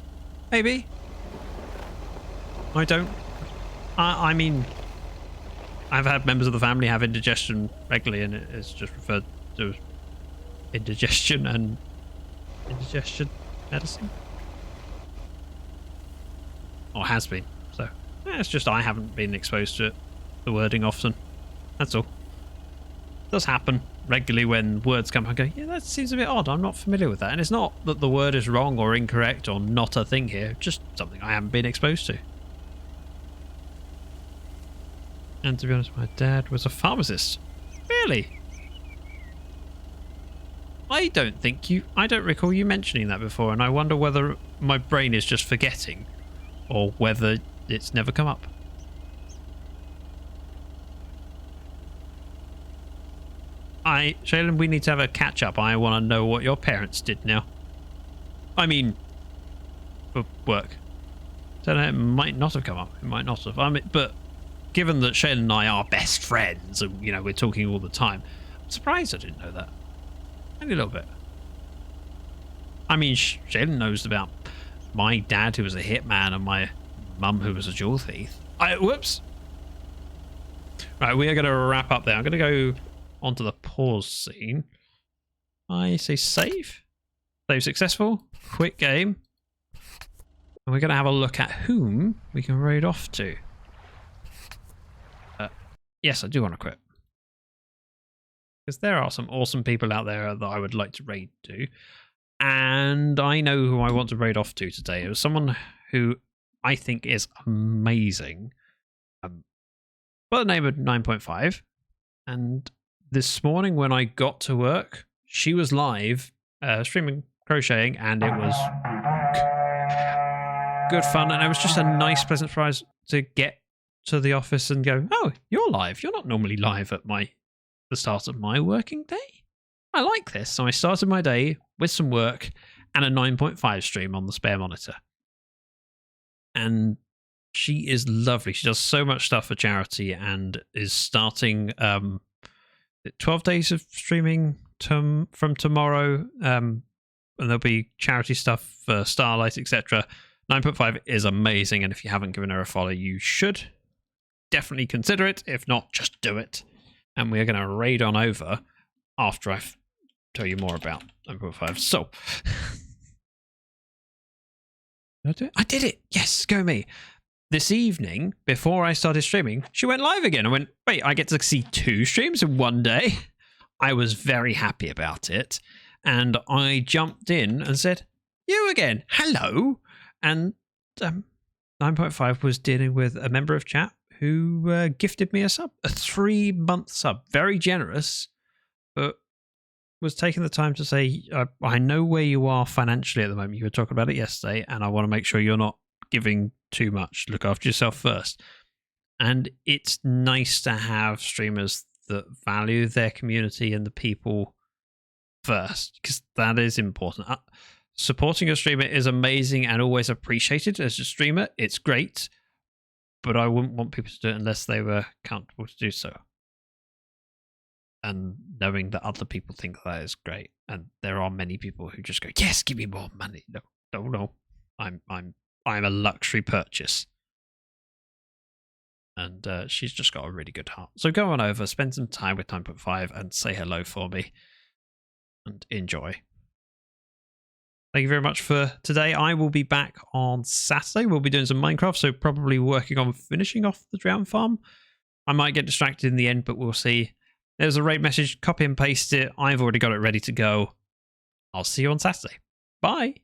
Maybe. I don't. I mean, I've had members of the family have indigestion regularly, and it's just referred to as indigestion and indigestion medicine. Or has been. So, it's just I haven't been exposed to the wording often. That's all. It does happen regularly when words come and go, yeah, that seems a bit odd. I'm not familiar with that. And it's not that the word is wrong or incorrect or not a thing here. Just something I haven't been exposed to. And to be honest, my dad was a pharmacist. Really? I don't recall you mentioning that before, and I wonder whether my brain is just forgetting or whether it's never come up. Shaylin, we need to have a catch up. I want to know what your parents did now. I mean, for work. Don't know, it might not have come up. It might not have. I mean, but given that Shaylin and I are best friends, and you know we're talking all the time, I'm surprised I didn't know that. Only a little bit. I mean, Shaylin knows about my dad, who was a hitman, and my mum, who was a jewel thief. Whoops. Right, we are going to wrap up there. I'm going to go onto the pause scene. I say save. Save successful. Quick game. And we're going to have a look at whom we can raid off to. Yes, I do want to quit. Because there are some awesome people out there that I would like to raid to. And I know who I want to raid off to today. It was someone who I think is amazing. By the name of 9.5. And this morning when I got to work, she was live streaming crocheting, and it was good fun. And it was just a nice, pleasant surprise to get to the office and go, oh, you're live. You're not normally live at the start of my working day. I like this. So I started my day with some work and a 9.5 stream on the spare monitor. And she is lovely. She does so much stuff for charity and is starting 12 days of streaming from tomorrow. And there'll be charity stuff for Starlight, etc. 9.5 is amazing. And if you haven't given her a follow, you should definitely consider it. If not, just do it. And we're going to raid on over after I tell you more about 9.5. So, I did it. Yes, go me. This evening, before I started streaming, she went live again. I went, wait, I get to see 2 streams in one day? I was very happy about it. And I jumped in and said, you again, hello. And 9.5 was dealing with a member of chat who gifted me a sub, a 3-month sub. Very generous, but was taking the time to say, I know where you are financially at the moment. You were talking about it yesterday, and I want to make sure you're not giving too much. Look after yourself first. And it's nice to have streamers that value their community and the people first, because that is important. Supporting a streamer is amazing and always appreciated as a streamer. It's great, but I wouldn't want people to do it unless they were comfortable to do so. And knowing that other people think that is great, and there are many people who just go, "Yes, give me more money." No. I'm a luxury purchase, and she's just got a really good heart. So go on over, spend some time with 9.5, and say hello for me, and enjoy. Thank you very much for today. I will be back on Saturday. We'll be doing some Minecraft, so probably working on finishing off the Drown Farm. I might get distracted in the end, but we'll see. There's a raid message. Copy and paste it. I've already got it ready to go. I'll see you on Saturday. Bye.